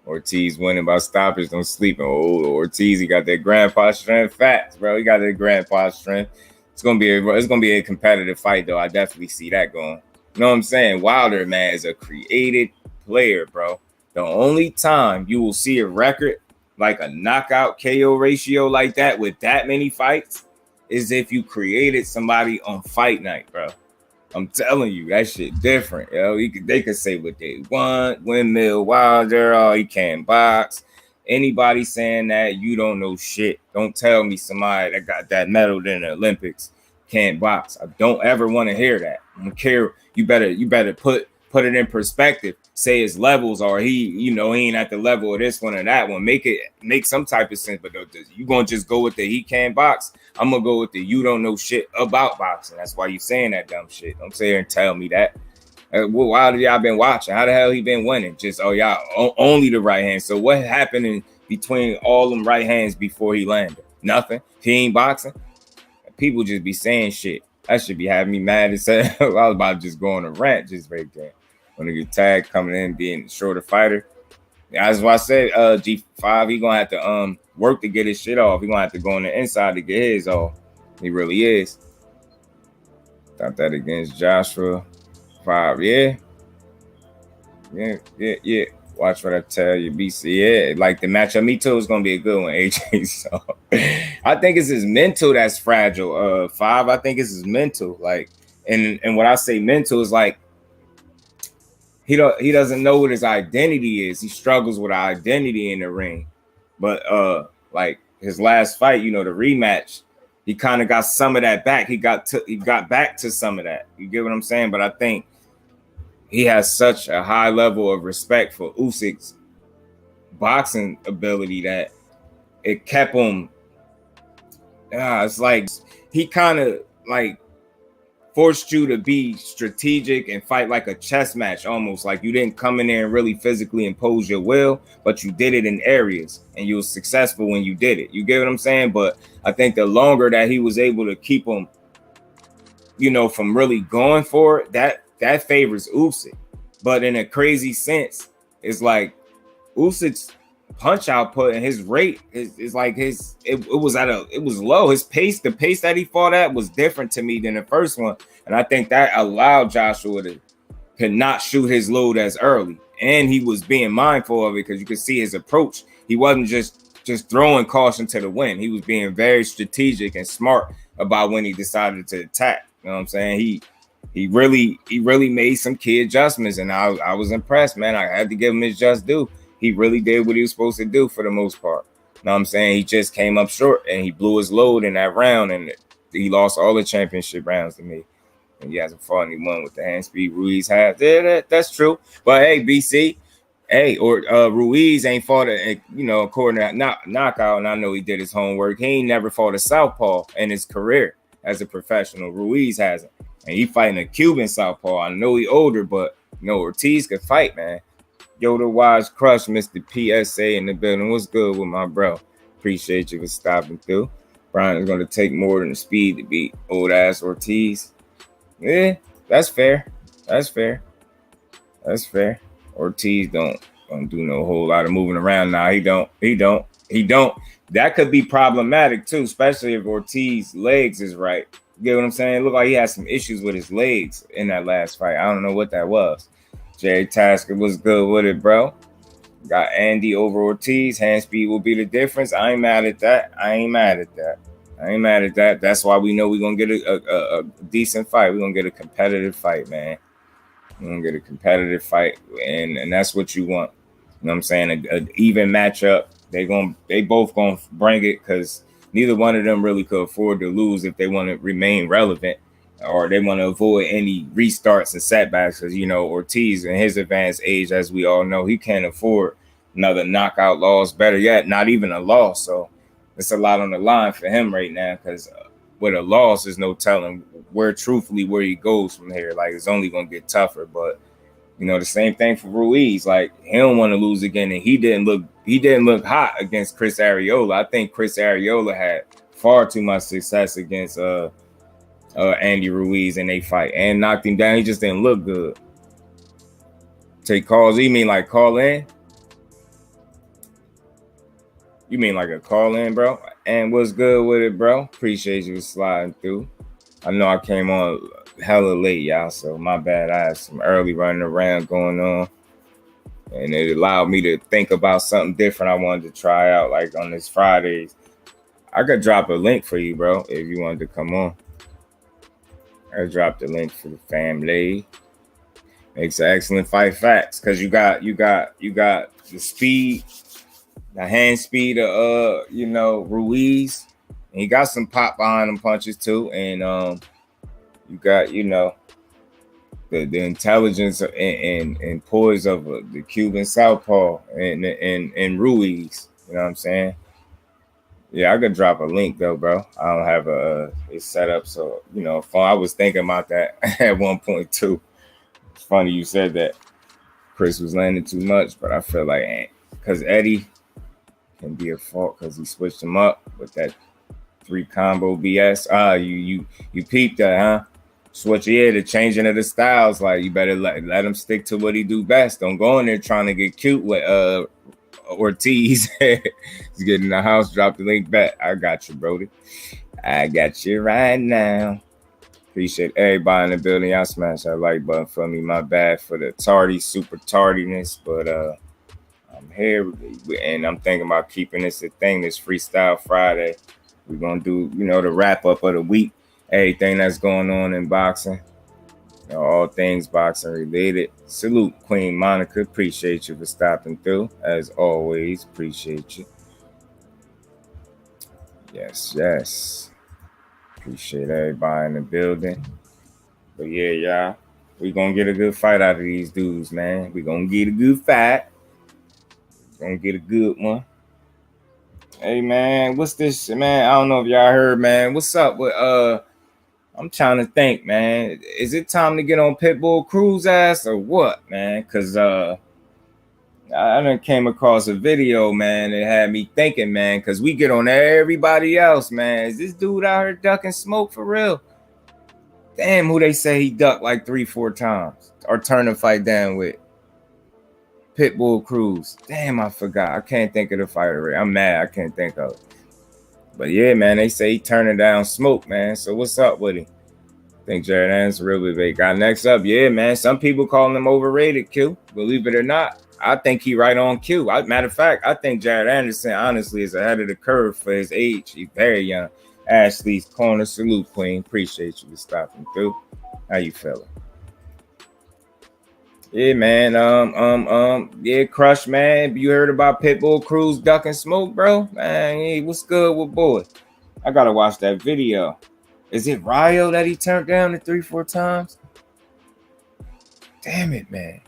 Ortiz winning by stoppage, don't sleep. Oh, Ortiz, he got that grandpa strength. Facts, bro. He got that grandpa strength. It's gonna be a competitive fight, though. I definitely see that going. You know what I'm saying? Wilder, man, is a created player, bro. The only time you will see a record like a knockout KO ratio like that with that many fights is if you created somebody on fight night, bro. I'm telling you, that shit different, yo. They could say what they want. Windmill Wilder, oh, he can't box. Anybody saying that, you don't know shit. Don't tell me somebody that got that medal in the Olympics can't box. I don't ever want to hear that. I don't care. You better put it in perspective. Say his levels, or he ain't at the level of this one or that one. Make some type of sense. But you gonna just go with the he can't box? I'm gonna go with the you don't know shit about boxing. That's why you saying that dumb shit. Don't sit here and tell me that. Why have y'all been watching? How the hell he been winning? Just y'all only the right hand. So what happened in between all them right hands before he landed? Nothing. He ain't boxing. People just be saying shit. That should be having me mad as hell. I was about to just go on a rant just right there. When he get tagged coming in being a shorter fighter. That's why I said G5, he gonna have to work to get his shit off. He gonna have to go on the inside to get his off. He really is. Got that against Joshua 5, yeah. Yeah. Watch what I tell you, BC. Yeah, like the matchup. Me too is gonna be a good one, AJ. So I think it's his mental that's fragile. 5. I think it's his mental. Like, and what I say mental is like he doesn't know what his identity is. He struggles with identity in the ring. But like his last fight, the rematch, he kind of got some of that back. He got back to some of that. You get what I'm saying? But I think he has such a high level of respect for Usyk's boxing ability that it kept him. It's like he kind of like forced you to be strategic and fight like a chess match, almost like you didn't come in there and really physically impose your will, but you did it in areas and you were successful when you did it. You get what I'm saying? But I think the longer that he was able to keep him, from really going for it, that favors Usyk. But in a crazy sense, it's like Usyk's punch output and his rate is like it was low. His pace, the pace that he fought at was different to me than the first one. And I think that allowed Joshua to not shoot his load as early. And he was being mindful of it because you could see his approach. He wasn't just throwing caution to the wind. He was being very strategic and smart about when he decided to attack. You know what I'm saying? He really made some key adjustments, and I was impressed, man. I had to give him his just due. He really did what he was supposed to do for the most part. You know what I'm saying? He just came up short, and he blew his load in that round, and he lost all the championship rounds to me. And he hasn't fought anyone with the hand speed Ruiz has. Yeah, that's true. But hey, BC, Ruiz ain't fought according to knockout, and I know he did his homework. He ain't never fought a southpaw in his career as a professional. Ruiz hasn't. And he fighting a Cuban southpaw. I know he older, but Ortiz could fight, man. Yoda Wise Crush, Mr. PSA in the building. What's good with my bro? Appreciate you for stopping through. Brian is going to take more than the speed to beat old ass Ortiz. Yeah, that's fair. That's fair. Ortiz don't do no whole lot of moving around now. He don't. That could be problematic too, especially if Ortiz's legs is right. You get what I'm saying? It looked like he had some issues with his legs in that last fight. I don't know what that was. Jay Tasker was good with it, bro. Got Andy over Ortiz. Hand speed will be the difference. I ain't mad at that. That's why we know we're going to get a decent fight. We're going to get a competitive fight, man. We're going to get a competitive fight, and that's what you want. You know what I'm saying? An even matchup. They both going to bring it because neither one of them really could afford to lose if they want to remain relevant or they want to avoid any restarts and setbacks because, Ortiz in his advanced age, as we all know, he can't afford another knockout loss. Better yet, not even a loss. So it's a lot on the line for him right now because with a loss, there's no telling where he goes from here. Like, it's only going to get tougher. But, the same thing for Ruiz. Like, he don't want to lose again, and he didn't look hot against Chris Arreola. I think Chris Arreola had far too much success against Andy Ruiz in they fight and knocked him down. He just didn't look good. Take calls. You mean like call in? You mean like a call in, bro? And what's good with it, bro? Appreciate you sliding through. I know I came on hella late, y'all, so my bad. I had some early running around going on, and it allowed me to think about something different I wanted to try out, like on this Fridays. I could drop a link for you, bro, if you wanted to come on. I dropped the link for the family. Makes an excellent fight facts because you got the speed, the hand speed of Ruiz, and he got some pop behind them punches too, and you got the intelligence and poise of the Cuban southpaw and Ruiz. You know what I'm saying? Yeah, I could drop a link though, bro. I don't have it set up, so I was thinking about that at one point too. It's funny you said that. Chris was landing too much, but I feel like because Eddie can be a fault because he switched him up with that 3 combo BS. You peeped that, huh? Switch the changing of the styles. Like, you better let him stick to what he do best. Don't go in there trying to get cute with Ortiz. He's getting in the house. Drop the link back. I got you, Brody. I got you right now. Appreciate everybody in the building. Y'all smash that like button for me. My bad for the super tardiness, but I'm here and I'm thinking about keeping this a thing. This Freestyle Friday. We're gonna do, the wrap up of the week, everything that's going on in boxing. All things boxing related. Salute, Queen Monica. Appreciate you for stopping through. As always, appreciate you. Yes. Appreciate everybody in the building. But yeah, y'all, we gonna get a good fight out of these dudes, man. We gonna get a good fight. Gonna get a good one. Hey, man, what's this, man? I don't know if y'all heard, man. What's up with I'm trying to think, man. Is it time to get on Pitbull Cruz ass or what, man? Cause I done came across a video, man, that had me thinking, man, cause we get on everybody else, man. Is this dude out here ducking smoke for real? Damn, who they say he ducked like 3-4 times or turned the fight down with? Pitbull Cruz. Damn, I forgot. I can't think of the fighter. I'm mad. I can't think of it. But yeah, man, they say he turning down smoke, man. So what's up with him? I think Jared Anderson really big guy. Next up, yeah, man. Some people calling him overrated, Q. Believe it or not, I think he right on Q. Matter of fact, I think Jared Anderson, honestly, is ahead of the curve for his age. He's very young. Ashley's corner, salute, Queen. Appreciate you for stopping through. How you feeling? Yeah, man. Yeah, Crush, man. You heard about Pitbull Cruz ducking smoke, bro? Man, hey, what's good with boy? I gotta watch that video. Is it Ryo that he turned down the 3-4 times? Damn it, man.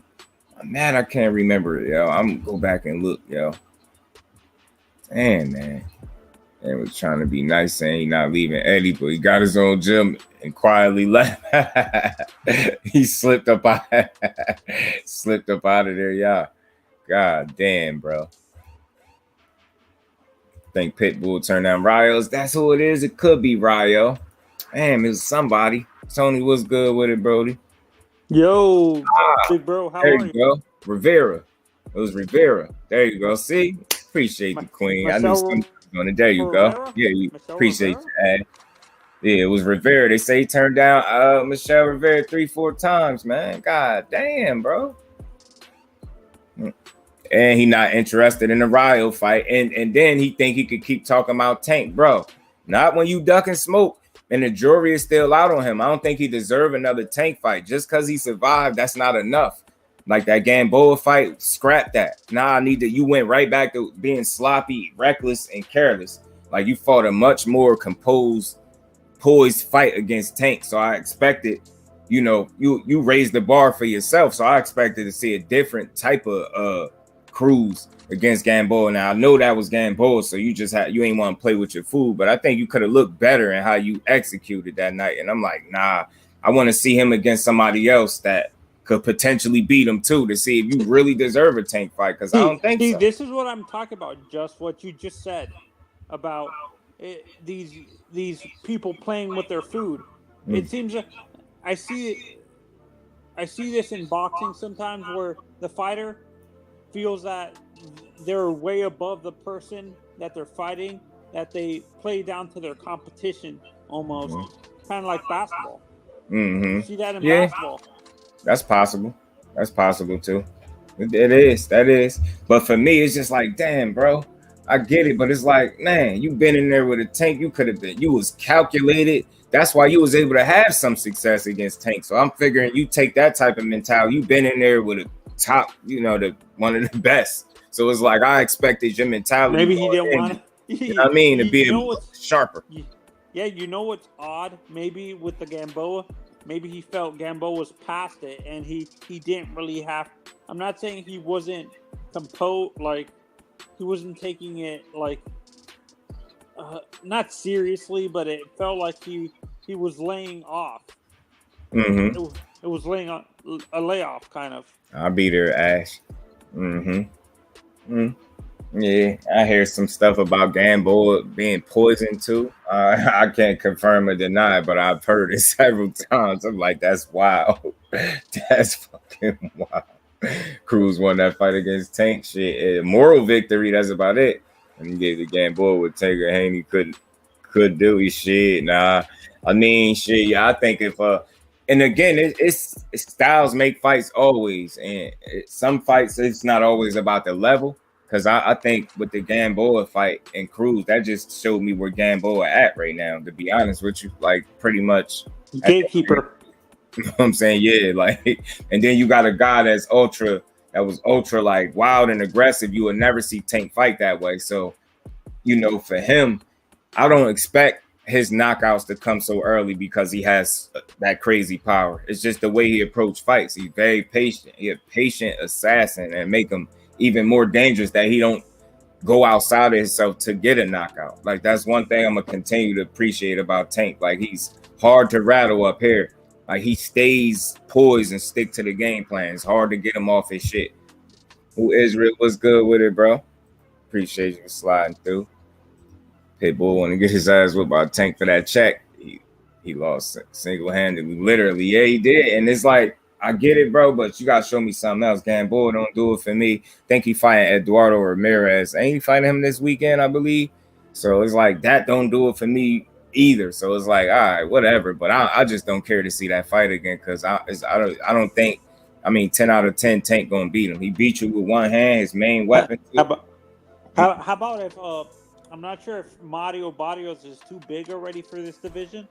I'm mad I can't remember it, yo. I'm gonna go back and look, yo. Damn, man. And was trying to be nice saying he not leaving Eddie, but he got his own gym and quietly left. He slipped up out of there, y'all. God damn, bro. Think Pitbull turned down Ryo's. That's who it is. It could be Ryo. Damn, it was somebody. Tony, what's good with it, Brody? Yo, big bro, how there are you go. Rivera. It was Rivera. There you go. See? Appreciate the Queen. I knew something on it. There you go. Yeah, you appreciate you. Yeah, it was Rivera. They say he turned down Michelle Rivera 3-4 times, man. God damn, bro. And he not interested in the Ryo fight. And then he think he could keep talking about Tank, bro. Not when you duck and smoke and the jury is still out on him. I don't think he deserve another Tank fight. Just because he survived, that's not enough. Like that Gamboa fight, scrap that. Nah, you went right back to being sloppy, reckless, and careless. Like you fought a much more composed, poised fight against Tank. So I expected, you raised the bar for yourself. So I expected to see a different type of Cruz against Gamboa. Now I know that was Gamboa, so you ain't want to play with your food, but I think you could have looked better in how you executed that night. And I'm like, nah, I want to see him against somebody else that could potentially beat him too, to see if you really deserve a Tank fight, because I don't think so. This is what I'm talking about, just what you just said about these people playing with their food. It seems I see this in boxing sometimes, where the fighter feels that they're way above the person that they're fighting, that they play down to their competition almost, kind of like basketball. You see that in basketball? That's possible. That's possible too. It is. That is. But for me, it's just like, damn, bro. I get it, but it's like, man, you've been in there with a Tank. You could have been. You was calculated. That's why you was able to have some success against Tank. So I'm figuring you take that type of mentality. You've been in there with a top, the one of the best. So it's like I expected your mentality. Maybe he didn't want to. You know what I mean? To be sharper. Yeah, you know what's odd? Maybe with the Gamboa, maybe he felt Gamboa was past it, and he didn't really have. I'm not saying he wasn't composed, like he wasn't taking it like not seriously, but it felt like he was laying off. It was laying on a layoff, kind of. I'll be there, Ash. Yeah, I hear some stuff about Gamboa being poisoned too. I can't confirm or deny, but I've heard it several times. I'm like, that's wild. That's fucking wild. Cruz won that fight against Tank. Shit, moral victory. That's about it. And the Gamboa with Taker Haney couldn't could do his shit. Nah, I mean, shit. Yeah, I think if and again, it's styles make fights always, and some fights it's not always about the level. Because I think with the Gamboa fight and Cruz, that just showed me where Gamboa at right now. To be honest with you, like pretty much at the end. Gatekeeper. You know what I'm saying? Yeah, like, and then you got a guy that was ultra like wild and aggressive. You would never see Tank fight that way. So, for him, I don't expect his knockouts to come so early because he has that crazy power. It's just the way he approached fights. He's very patient. He's a patient assassin and make him even more dangerous that he don't go outside of himself to get a knockout. Like that's one thing I'm gonna continue to appreciate about Tank. Like he's hard to rattle up here. Like he stays poised and stick to the game plan. It's hard to get him off his shit. Who Israel was good with it, bro? Appreciate you for sliding through. Pitbull want to get his ass whipped by Tank for that check. He lost single-handedly, literally. Yeah, he did. And it's like, I get it, bro, but you gotta show me something else. Gamboa don't do it for me. Think he fighting Eduardo Ramirez. Ain't he fighting him this weekend, I believe? So it's like that don't do it for me either. So it's like, all right, whatever. But I just don't care to see that fight again because I don't think. I mean, 10 out of 10, Tank gonna beat him. He beat you with one hand, his main weapon. How about if I'm not sure if Mario Barrios is too big already for this division,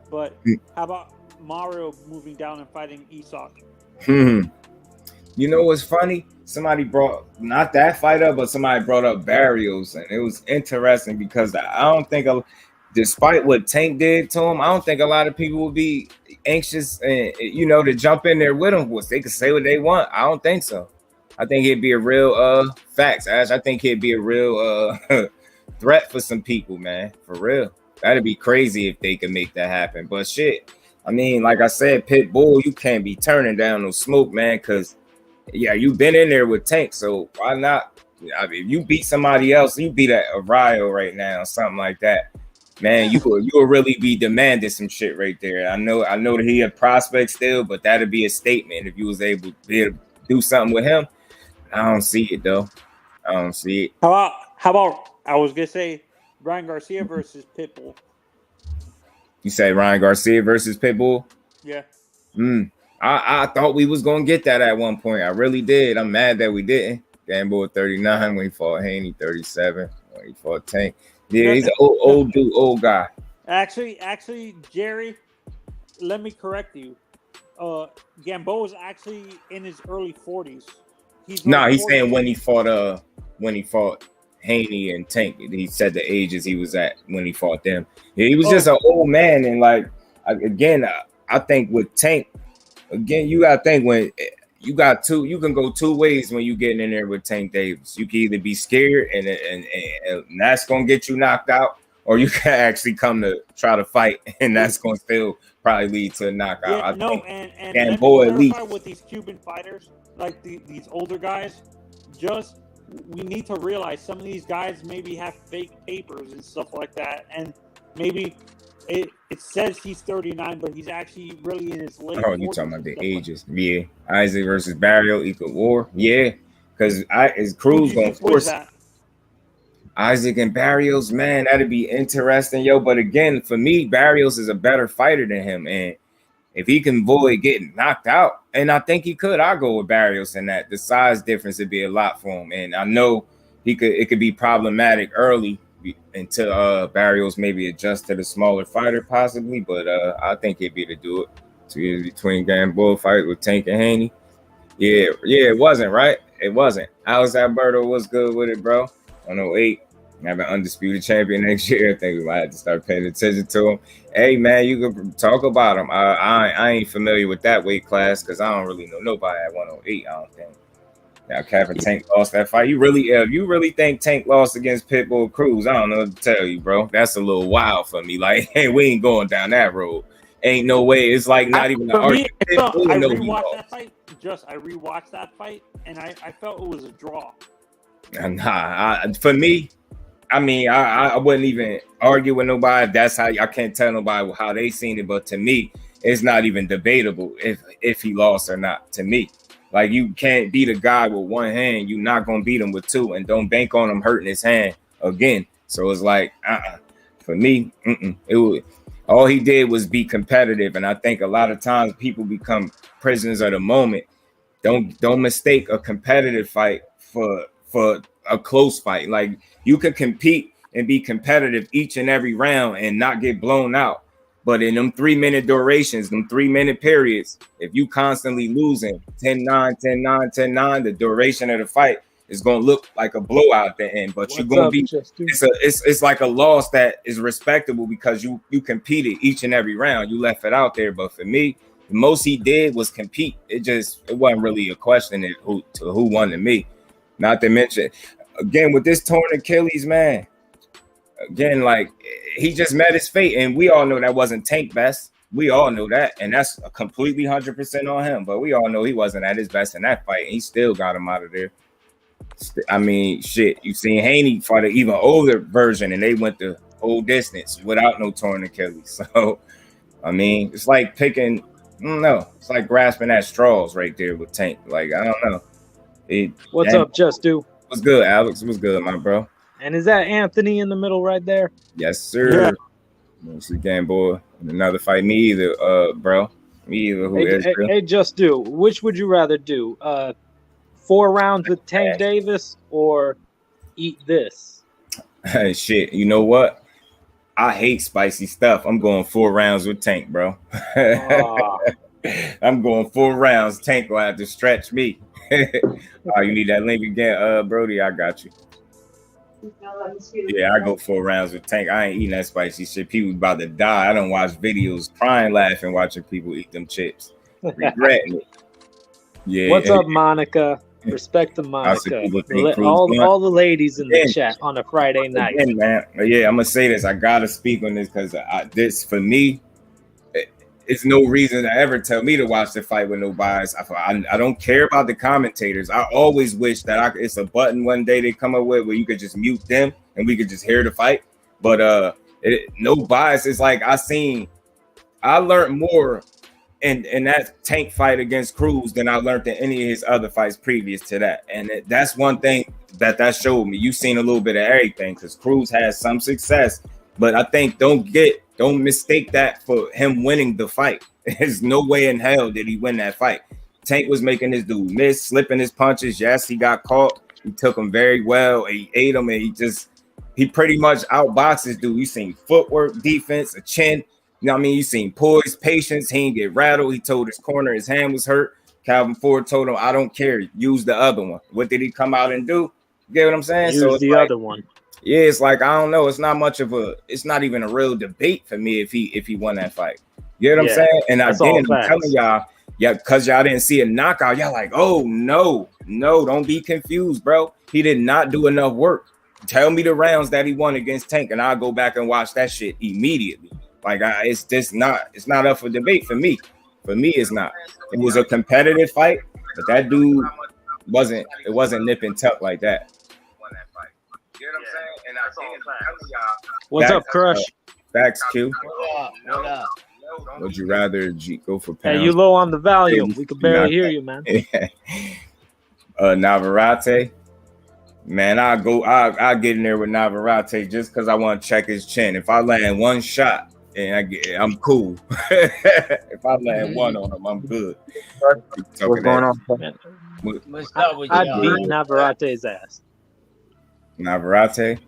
but how about Mario moving down and fighting Isak? You know what's funny? Somebody brought not that fight up, but somebody brought up Barrios, and it was interesting because I don't think, despite what Tank did to him, I don't think a lot of people would be anxious and to jump in there with him. They could say what they want. I don't think so. I think it'd be a real facts, Ash. I think it'd be a real threat for some people, man. For real. That'd be crazy if they could make that happen. But shit, I mean, like I said, Pitbull, you can't be turning down no smoke, man, because you've been in there with Tank, so why not? I mean, if you beat somebody else, you beat a Rio right now, something like that, man, you will really be demanding some shit right there. I know that he a prospect still, but that'd be a statement if you was able to do something with him. I don't see it though. I don't see it. How about I was gonna say Ryan Garcia versus Pitbull. You say Ryan Garcia versus Pitbull? Yeah. I thought we was gonna get that at one point. I really did. I'm mad that we didn't. Gamboa 39 when he fought Haney, 37 when he fought Tank. Yeah, he's an old dude, old guy. Actually, Jerry, let me correct you. Gamboa is actually in his early 40s. He's saying when he fought Haney and Tank. He said the ages he was at when he fought them. Yeah, he was just an old man, and like again, I think with Tank, again, you gotta think when you can go two ways when you getting in there with Tank Davis. You can either be scared and that's gonna get you knocked out, or you can actually come to try to fight, and that's gonna still probably lead to a knockout. And Gamboa at least with these Cuban fighters, like these older guys, we need to realize some of these guys maybe have fake papers and stuff like that, and maybe it says he's 39, but he's actually really in his late. Oh, you talking about the ages? Yeah, Isaac versus Barrio equal war. Yeah, because Cruz gonna force that. Isaac and Barrios, man, that'd be interesting, yo. But again, for me, Barrios is a better fighter than him, and if he can avoid getting knocked out, and I think he could, I'll go with Barrios in that. The size difference would be a lot for him, and I know it could be problematic early until Barrios maybe adjust to the smaller fighter possibly, but I think he'd be to do it. So between Gamboa fight with Tank and Haney. Yeah, it wasn't, right? It wasn't. Alex Alberto was good with it, bro. 108. Have an undisputed champion next year. I think we might have to start paying attention to him. Hey, man, you can talk about him. I ain't familiar with that weight class because I don't really know nobody at 108, I don't think. Now, Captain Tank lost that fight. You really think Tank lost against Pitbull Cruz? I don't know what to tell you, bro. That's a little wild for me. Like, hey, we ain't going down that road. Ain't no way. It's like not even an argument. I rewatched that fight, and I felt it was a draw. Nah, for me, I mean, I wouldn't even argue with nobody. That's how I can't tell nobody how they seen it. But to me, it's not even debatable if he lost or not. To me, like you can't beat a guy with one hand. You're not gonna beat him with two, and don't bank on him hurting his hand again. So it's like, For me, it was, all he did was be competitive, and I think a lot of times people become prisoners of the moment. Don't mistake a competitive fight for a close fight. Like, you can compete and be competitive each and every round and not get blown out. But in them 3-minute durations, them 3-minute periods, if you constantly losing 10-9, 10-9, 10-9, the duration of the fight is going to look like a blowout at the end. But you're going to be, it's like a loss that is respectable because you competed each and every round. You left it out there. But for me, the most he did was compete. It wasn't really a question of who won to me. Not to mention, again, with this torn Achilles, man, again, like, he just met his fate, and we all know that wasn't Tank best. We all know that, and that's completely 100% on him. But we all know he wasn't at his best in that fight, and he still got him out of there. I mean, shit, you seen Haney fight an even older version, and they went the whole distance without no torn Achilles. So, I mean, it's like picking, I don't know, it's like grasping at straws right there with Tank. Like, I don't know. What's up, Just Do? What's good, Alex? What's good, my bro? And is that Anthony in the middle right there? Yes, sir. Yeah. Once again, boy. Another fight. Me either, bro. Me either. Hey, Just Do. Which would you rather do? 4 rounds with Tank Davis or eat this? Hey, shit. You know what? I hate spicy stuff. I'm going 4 rounds with Tank, bro. I'm going 4 rounds. Tank will have to stretch me. Oh, you need that link again, Brody? I got you. Yeah, I go 4 rounds with Tank. I ain't eating that spicy shit. People about to die. I don't watch videos crying, laughing, watching people eat them chips, regretting it. Yeah. What's up, Monica? Respect to Monica. All the ladies in the chat on a Friday night. Again, man. Yeah, I'm gonna say this. I gotta speak on this because this for me, it's no reason to ever tell me to watch the fight with no bias. I don't care about the commentators. I always wish that it's a button one day they come up with where you could just mute them and we could just hear the fight. But no bias. It's like I learned more in that Tank fight against Cruz than I learned in any of his other fights previous to that. And that's one thing that showed me. You've seen a little bit of everything because Cruz has some success, but I think don't mistake that for him winning the fight. There's no way in hell did he win that fight. Tank was making his dude miss, slipping his punches. Yes, he got caught. He took him very well. He ate him, and he pretty much outboxed this dude. You seen footwork, defense, a chin. You know what I mean? You seen poise, patience. He didn't get rattled. He told his corner his hand was hurt. Calvin Ford told him, I don't care. Use the other one. What did he come out and do? You get what I'm saying? Use the other one. Yeah, it's like, I don't know. It's not even a real debate for me if he won that fight. You know what I'm saying? And I'm telling y'all, because y'all didn't see a knockout, y'all like, oh, no, don't be confused, bro. He did not do enough work. Tell me the rounds that he won against Tank, and I'll go back and watch that shit immediately. Like, it's not up for debate for me. For me, it's not. It was a competitive fight, but that dude wasn't nip and tuck like that. You know what I'm saying? And what's up, Crush? Facts, Q. What up? Would you rather go for pounds? Hey, you low on the volume. We could barely hear you, man. Navarrete. Man, I'll get in there with Navarrete just because I want to check his chin. If I land one shot, and I'm cool. If I land one on him, I'm good. What's going on? I'd beat Navarrete's ass. Navarrete?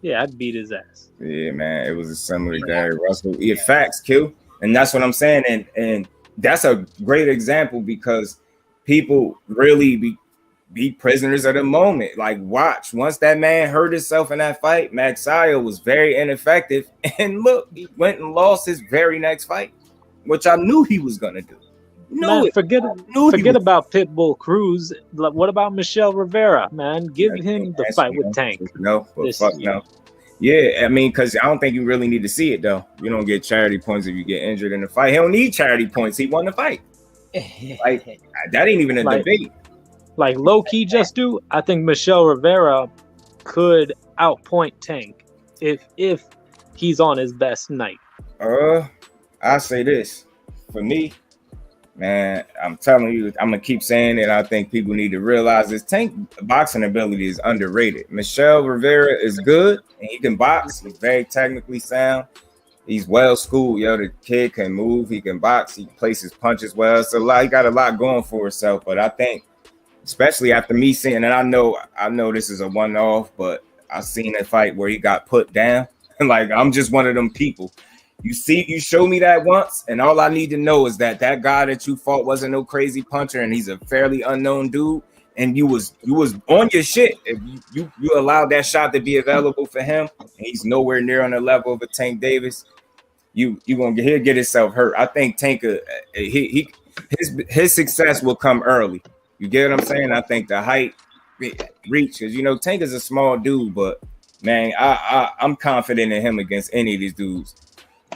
Yeah, I'd beat his ass. Yeah, man. It was a similar Gary Russell. Yeah, facts, Q. And that's what I'm saying. And that's a great example because people really be prisoners of the moment. Like, watch. Once that man hurt himself in that fight, Magsayo was very ineffective. And look, he went and lost his very next fight, which I knew he was going to do. Man, forget about Pitbull Cruz. What about Michelle Rivera, man? Give him the fight with Tank. No. Yeah, I mean, because I don't think you really need to see it, though. You don't get charity points if you get injured in the fight. He don't need charity points. He won the fight. Like, that ain't even a debate. Like, low-key, Just Do, I think Michelle Rivera could outpoint Tank if he's on his best night. I say this. For me, Man, I'm telling you, I'm gonna keep saying it. I think people need to realize this. Tank boxing ability is underrated. Michelle Rivera is good and he can box. He's very technically sound. He's well schooled. Yo, the kid can move. He can box. He places punches well. So he got a lot going for himself. But I think, especially after me seeing, and I know this is a one-off, but I seen a fight where he got put down. Like, I'm just one of them people. You show me that once, and all I need to know is that guy that you fought wasn't no crazy puncher, and he's a fairly unknown dude, and you was on your shit. If you allowed that shot to be available for him, and he's nowhere near on the level of a Tank Davis, he'll get himself hurt. I think Tank his success will come early. You get what I'm saying? I think the height reach, because Tank is a small dude, but man, I'm confident in him against any of these dudes.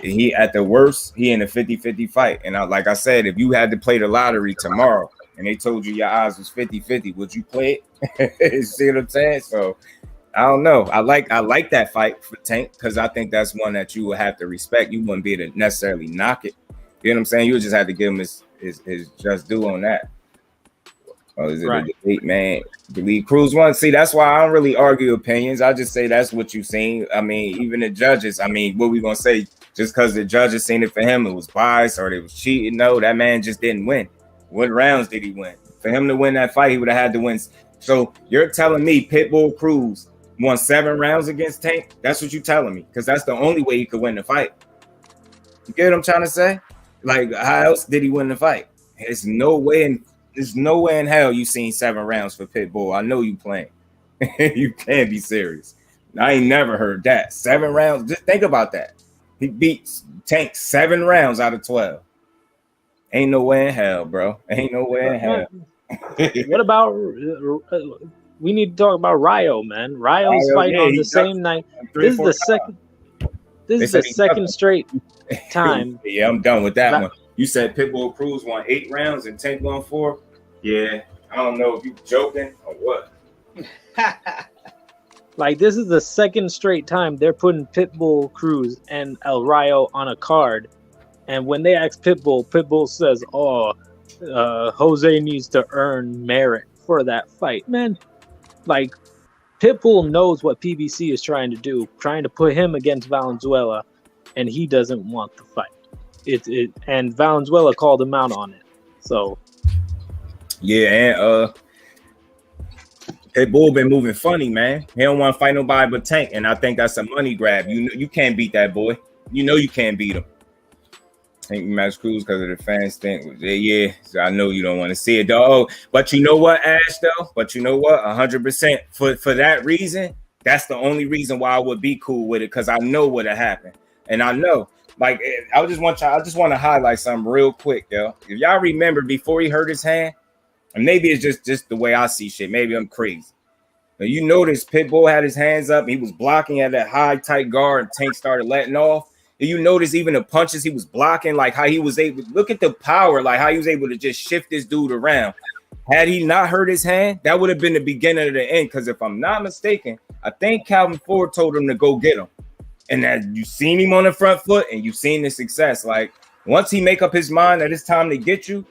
He at the worst, he in a 50-50 fight. And like I said, if you had to play the lottery tomorrow and they told you your odds was 50-50, would you play it? See what I'm saying? So I don't know. I like that fight for Tank because I think that's one that you would have to respect. You wouldn't be able to necessarily knock it. You know what I'm saying? You would just have to give him his just due on that. Oh, is it right? A debate, man? Believe Cruz won. See, that's why I don't really argue opinions. I just say that's what you seen. I mean, even the judges. I mean, what we gonna say? Just because the judges seen it for him, it was biased or they was cheating. No, that man just didn't win. What rounds did he win? For him to win that fight, he would have had to win. So you're telling me Pitbull Cruz won 7 rounds against Tank? That's what you're telling me, because that's the only way he could win the fight. You get what I'm trying to say? Like, how else did he win the fight? There's no way in hell you seen 7 rounds for Pitbull. I know you playing. You can't be serious. I ain't never heard that. 7 rounds. Just think about that. He beats Tank 7 rounds out of 12. Ain't no way in hell, bro. Ain't no way in hell. What about we need to talk about Ryo, man. Ryo's fighting on the same night. This is the second straight time. Yeah, I'm done with that one. You said Pitbull Cruz won 8 rounds and Tank won 4. Yeah, I don't know if you joking or what. Like, this is the second straight time they're putting Pitbull Cruz and El Rayo on a card. And when they ask Pitbull says, Jose needs to earn merit for that fight. Man, like, Pitbull knows what PBC is trying to do, trying to put him against Valenzuela, and he doesn't want the fight. And Valenzuela called him out on it. So, yeah, and Pitbull been moving funny, man. He don't want to fight nobody but Tank, and I think that's a money grab. You can't beat that boy. You know you can't beat him. Tank Max Cruz because of the fans thing. Yeah, so I know you don't want to see it, dog. But you know what, Ash, though? But you know what? 100% for that reason, that's the only reason why I would be cool with it, because I know what had happened. And I know, like, I just want to highlight something real quick, yo. If y'all remember before he hurt his hand, and maybe it's just the way I see shit. Maybe I'm crazy. But you notice Pitbull had his hands up. He was blocking at that high, tight guard, and Tank started letting off. And you notice even the punches he was blocking, like how he was able – look at the power, like how he was able to just shift this dude around. Had he not hurt his hand, that would have been the beginning of the end, because if I'm not mistaken, I think Calvin Ford told him to go get him. And that you seen him on the front foot and you've seen the success. Like, once he make up his mind that it's time to get you,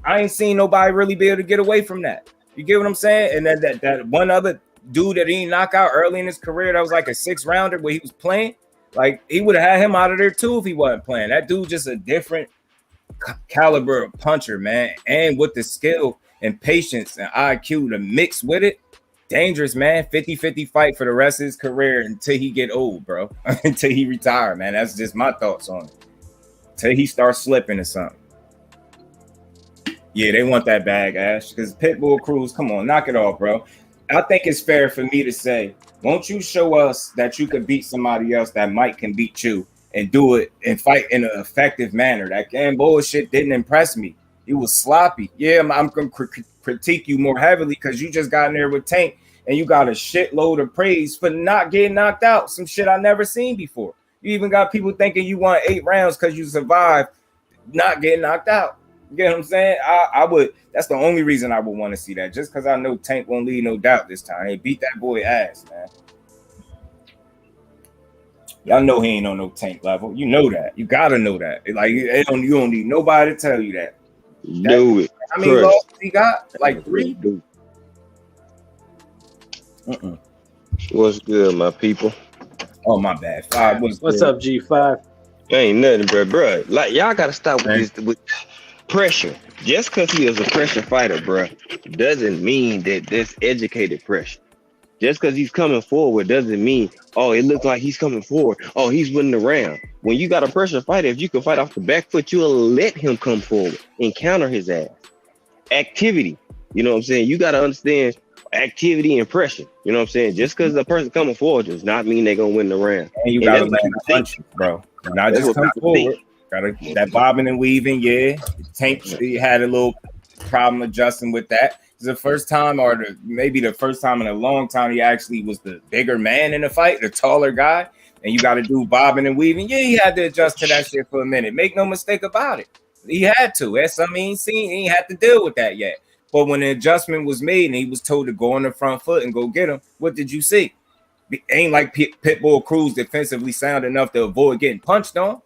I ain't seen nobody really be able to get away from that. You get what I'm saying? And then that one other dude that he didn't knock out early in his career, that was like a 6-rounder where he was playing, like, he would have had him out of there too if he wasn't playing. That dude just a different caliber of puncher, man. And with the skill and patience and IQ to mix with it, dangerous, man. 50-50 fight for the rest of his career until he get old, bro. Until he retire, man. That's just my thoughts on it. Until he starts slipping or something. Yeah, they want that bag, Ash, because Pitbull Cruz, come on, knock it off, bro. I think it's fair for me to say, won't you show us that you can beat somebody else that might can beat you and do it and fight in an effective manner? That damn bullshit didn't impress me. It was sloppy. Yeah, I'm going to critique you more heavily because you just got in there with Tank and you got a shitload of praise for not getting knocked out. Some shit I never seen before. You even got people thinking you won 8 rounds because you survived not getting knocked out. You get what I'm saying? I would. That's the only reason I would want to see that. Just because I know Tank won't leave no doubt this time. He beat that boy ass, man. Y'all know he ain't on no Tank level. You know that. You gotta know that. Like, you don't need nobody to tell you that. Do it. How many Crush. losses he got? Like 3? Do it. What's good, my people? Oh, my bad. 5 was What's good. up, G5? Ain't nothing, bro. Like y'all gotta stop with this with pressure. Just because he is a pressure fighter, bro, doesn't mean that that's educated pressure. Just because he's coming forward doesn't mean, oh, it looks like he's coming forward. Oh, he's winning the round. When you got a pressure fighter, if you can fight off the back foot, you'll let him come forward and counter his ass. Activity. You know what I'm saying? You got to understand activity and pressure. You know what I'm saying? Just because the person coming forward does not mean they're going to win the round. And you got to land punches, bro. Not just come forward. Got that bobbing and weaving, yeah. Tank he had a little problem adjusting with that. It's the first time, or maybe the first time in a long time, he actually was the bigger man in the fight, the taller guy. And you got to do bobbing and weaving. Yeah, he had to adjust to that shit for a minute. Make no mistake about it. He had to. That's something he ain't seen. He ain't had to deal with that yet. But when the adjustment was made and he was told to go on the front foot and go get him, what did you see? It ain't like Pitbull Cruz defensively sound enough to avoid getting punched on.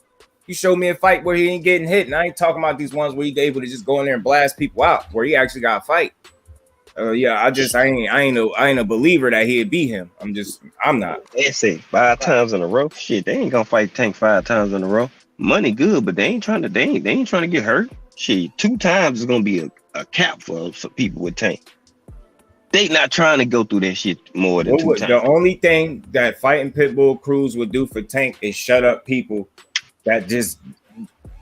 You showed me a fight where he ain't getting hit, and I ain't talking about these ones where he able to just go in there and blast people out, where he actually got a fight. Yeah, I ain't a believer that he'd beat him. I'm not. They say 5 times in a row. Shit, they ain't gonna fight Tank 5 times in a row. Money good, but they ain't trying to get hurt. Shit, 2 times is gonna be a cap for people with Tank. They not trying to go through that shit more than 2 times. The only thing that fighting Pitbull Cruz would do for Tank is shut up people that just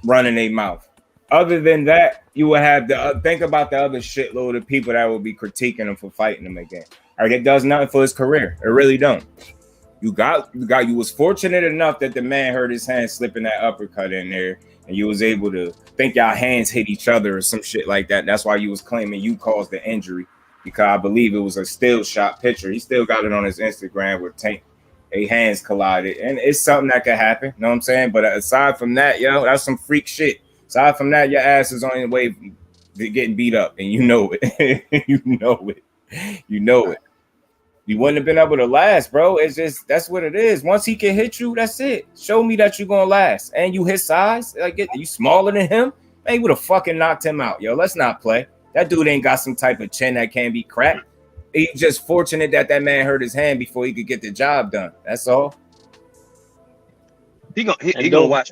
running their mouth. Other than that, you would have to think about the other shitload of people that will be critiquing him for fighting him again. All right, it does nothing for his career. It really don't. You was fortunate enough that the man hurt his hand slipping that uppercut in there, and you was able to think y'all hands hit each other or some shit like that. That's why you was claiming you caused the injury, because I believe it was a still shot picture. He still got it on his Instagram where Tank, their hands collided, and it's something that could happen. You know what I'm saying? But aside from that, yo, that's some freak shit. Aside from that, your ass is on your way to getting beat up, and you know it. You know it. You know it. You wouldn't have been able to last, bro. It's just that's what it is. Once he can hit you, that's it. Show me that you're gonna last. And you his size, like you smaller than him, man, you would have fucking knocked him out, yo. Let's not play. That dude ain't got some type of chin that can't be cracked. He's just fortunate that man hurt his hand before he could get the job done. That's all. He gonna watch.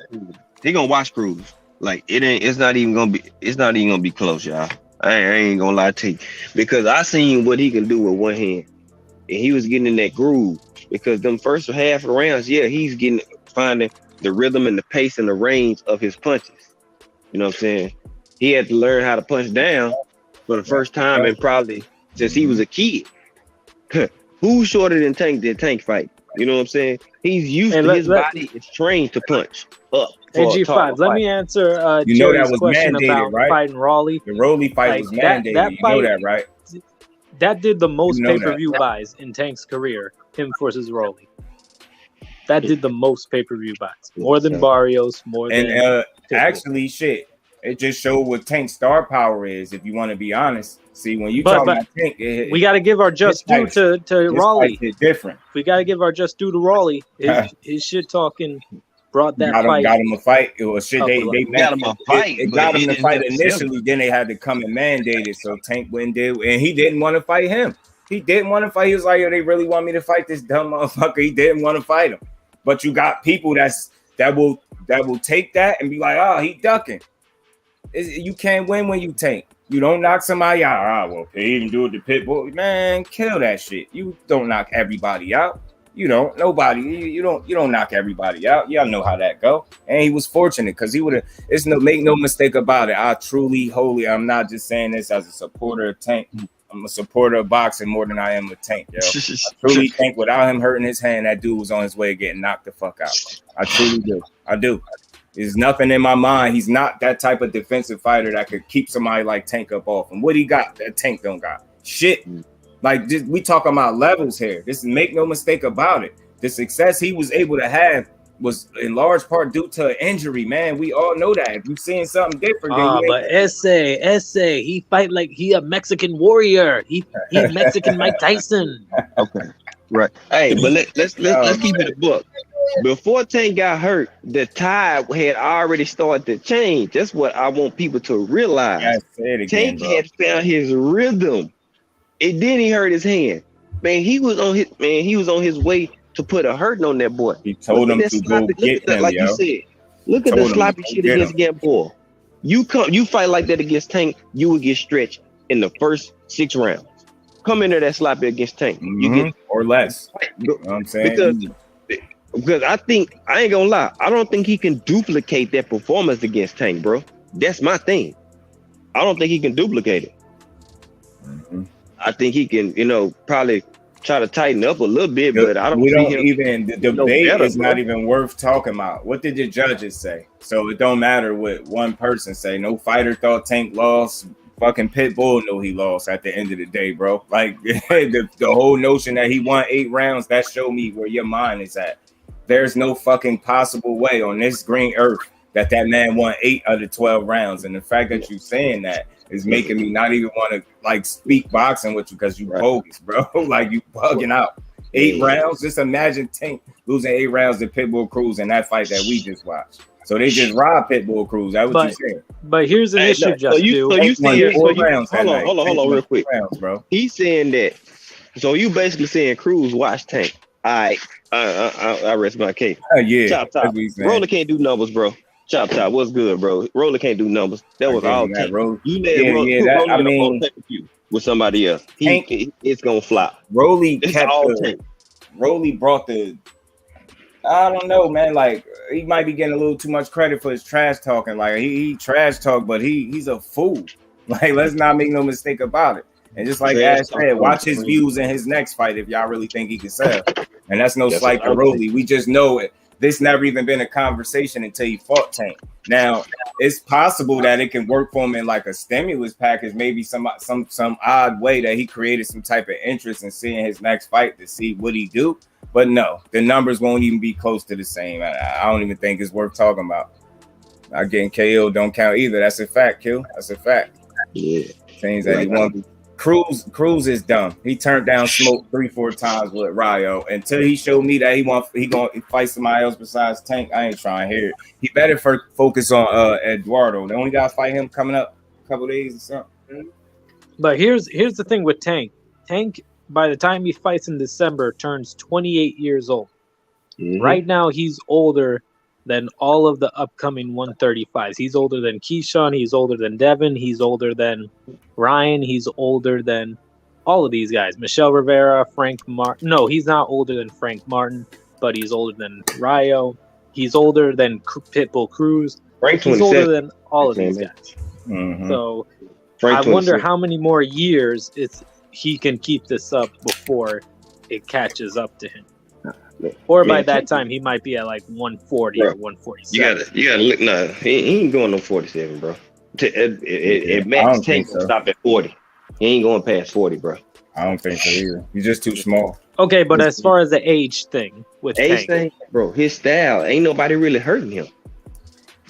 He gonna watch Cruz. Like it's not even gonna be close, y'all. I ain't gonna lie to you, because I seen what he can do with one hand, and he was getting in that groove. Because them first half of the rounds, yeah, he's finding the rhythm and the pace and the range of his punches. You know what I'm saying? He had to learn how to punch down for the first time, and probably since he was a kid. Who's shorter than Tank fight? You know what I'm saying? He's used to his body is trained to punch up. AG5, let me answer Joey's question about fighting Raleigh. The Raleigh fight was mandated. That fight, you know that, right? That did the most pay-per-view buys in Tank's career, him versus Raleigh. That did the most pay-per-view buys. More than Barrios, more than... actually, shit, it just showed what Tank's star power is, if you want to be honest. See, when you talk about Tank... we got to give our just due to Raleigh. Different. We got to give our just due to Raleigh. His shit talking... brought that fight. Got him a fight. It was shit. They got him a fight. It got him to fight initially. Then they had to come and mandate it. So Tank went there, and he didn't want to fight him. He didn't want to fight. He was like, "Yo, they really want me to fight this dumb motherfucker." He didn't want to fight him. But you got people that will take that and be like, "Oh, he ducking." You can't win when you tank. You don't knock somebody out. Well, he didn't do it to Pitbull. Man, kill that shit. You don't knock everybody out. You don't. Nobody. You don't knock everybody out. Y'all know how that go. And he was fortunate because he would have. Make no mistake about it. I truly, wholly. I'm not just saying this as a supporter of Tank. I'm a supporter of boxing more than I am of Tank. Yo. I truly think without him hurting his hand, that dude was on his way to getting knocked the fuck out. I truly do. I do. There's nothing in my mind. He's not that type of defensive fighter that could keep somebody like Tank up off him. What he got that Tank don't got? Shit. Like we talking about levels here. This make no mistake about it. The success he was able to have was in large part due to an injury, man. We all know that. If you seeing something different, but essay, he fight like he a Mexican warrior. He's Mexican Mike Tyson. Okay, right. Hey, but let's keep it a book. before Tank got hurt, the tide had already started to change. That's what I want people to realize. Yeah, say it again, Tank bro. had found his rhythm. And then he hurt his hand. Man, he was on his way to put a hurting on that boy. He told him to go get him, like yo. you said. Look at the sloppy shit against Gamboa. You fight like that against Tank, you will get stretched in the first 6 rounds. Come into that sloppy against Tank, you get or less. You know what I'm saying? Because I ain't gonna lie, I don't think he can duplicate that performance against Tank, bro. That's my thing. I don't think he can duplicate it. I think he can, probably try to tighten up a little bit, but I don't. The debate is not even worth talking about. What did the judges say? So it don't matter what one person say. No fighter thought Tank lost. Fucking Pitbull know he lost at the end of the day, bro. Like the whole notion that he won 8 rounds, that showed me where your mind is at. There's no fucking possible way on this green earth that man won 8 out of 12 rounds. And the fact that you saying that is making me not even want to like speak boxing with you because you bogus, bro. Like you bugging out. 8 rounds. Just imagine Tank losing 8 rounds to Pitbull Cruz in that fight that we just watched. So they just robbed Pitbull Cruz. That what you saying? But here's an issue, Hold on, real quick, rounds, bro. He's saying that. So you basically saying Cruz watched Tank. All right, I rest my case. Yeah, chop top. Roller can't do numbers, bro. Chop top. What's good, bro? Roller can't do numbers. That was all Tank. You let Roller with somebody else. It's gonna flop. Rolly brought the. I don't know, man. Like he might be getting a little too much credit for his trash talking. Like he trash talk, but he's a fool. Like let's not make no mistake about it. And just like Ash said, watch his views in his next fight if y'all really think he can sell. And that's no slight to Rolly. We just know it. This never even been a conversation until he fought Tank. Now it's possible that it can work for him in like a stimulus package, maybe some odd way that he created some type of interest in seeing his next fight to see what he do. But no, the numbers won't even be close to the same. I don't even think it's worth talking about. Not getting KO don't count either. That's a fact, Kill. That's a fact. Yeah. Things that he won. Cruz is dumb. He turned down Smoke 3-4 times with Rayo until he showed me that he gonna fight somebody else besides Tank. I ain't trying to hear it. He better focus on Eduardo. They only got to fight him coming up a couple days or something. But here's the thing with Tank. Tank, by the time he fights in December, turns 28 years old. Right now, he's older than all of the upcoming 135s. He's older than Keyshawn. He's older than Devin. He's older than Ryan. He's older than all of these guys. Michelle Rivera, Frank Martin. No, he's not older than Frank Martin, but he's older than Rayo. He's older than Pitbull Cruz. He's older than all of these guys. So I wonder how many more years he can keep this up before it catches up to him. Or by that time, he might be at like 140 or 147. You gotta look. No, he ain't going no 47, bro. At max, Tank will stop at 40. He ain't going past 40, bro. I don't think so either. He's just too small. Okay, but as far as the age thing with age thing, bro, his style ain't nobody really hurting him.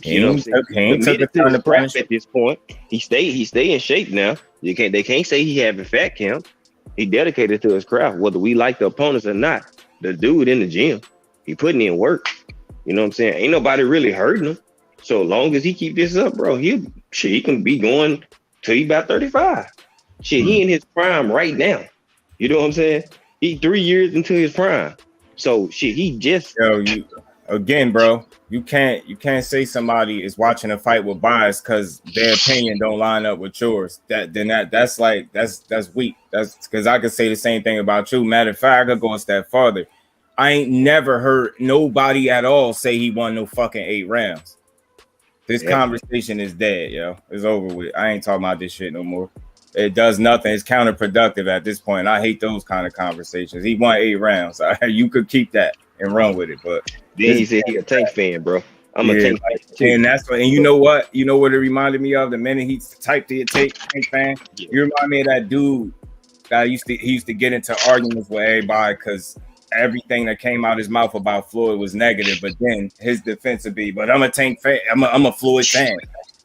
You know what I'm saying? He took the time to practice at this point. He stay in shape now. They can't say he having fat camp. He dedicated to his craft, whether we like the opponents or not. The dude in the gym, he putting in work. You know what I'm saying? Ain't nobody really hurting him. So long as he keep this up, bro, he can be going till he about 35. He in his prime right now. You know what I'm saying? He 3 years into his prime. So he just again, bro. You can't say somebody is watching a fight with bias because their opinion don't line up with yours. That's weak. That's because I could say the same thing about you. Matter of fact, I could go a step farther. I ain't never heard nobody at all say he won no fucking 8 rounds. This conversation is dead, yo. It's over with. I ain't talking about this shit no more. It does nothing. It's counterproductive at this point. I hate those kind of conversations. He won 8 rounds. You could keep that and run with it, but then he said he a Tank fan, bro. I'm a Tank fan too. And that's what. And you know what? You know what it reminded me of? The minute he typed the Tank fan, you remind me of that dude that he used to get into arguments with everybody because everything that came out his mouth about Floyd was negative. But then his defense would be, "But I'm a Tank fan. I'm a Floyd fan."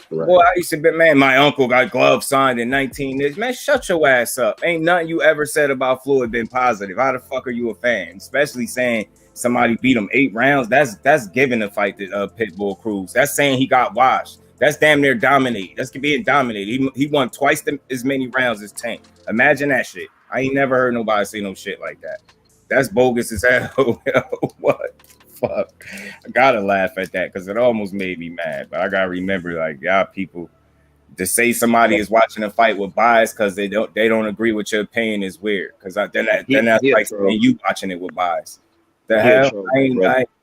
Right. Boy, I used to be, man, my uncle got gloves signed in 19 years. Man, shut your ass up. Ain't nothing you ever said about Floyd been positive. How the fuck are you a fan? Especially saying somebody beat him 8 rounds, that's giving the fight to Pitbull Cruz. That's saying he got washed. That's damn near dominated. That's being dominated. He won twice as many rounds as Tank. Imagine that shit. I ain't never heard nobody say no shit like that. That's bogus as hell. What? Fuck. I gotta laugh at that because it almost made me mad. But I gotta remember, like, y'all people, to say somebody is watching a fight with bias because they don't agree with your opinion is weird. Because then that's like saying you watching it with bias. The hell,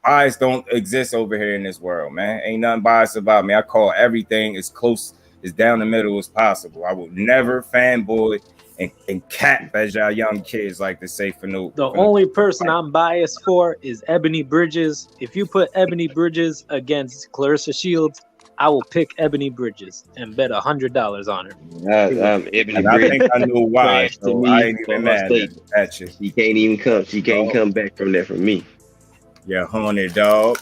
bias don't exist over here in this world, man. Ain't nothing biased about me. I call everything as close as down the middle as possible. I will never fanboy and cap, as y'all young kids like to say, for no. The only person I'm biased for is Ebony Bridges. If you put Ebony Bridges against Clarissa Shields, I will pick Ebony Bridges and bet $100 on her. Ebony and I think I know why. So I ain't even mad at you. She can't even come. She can't come back from that from me. Yeah, haunted dog.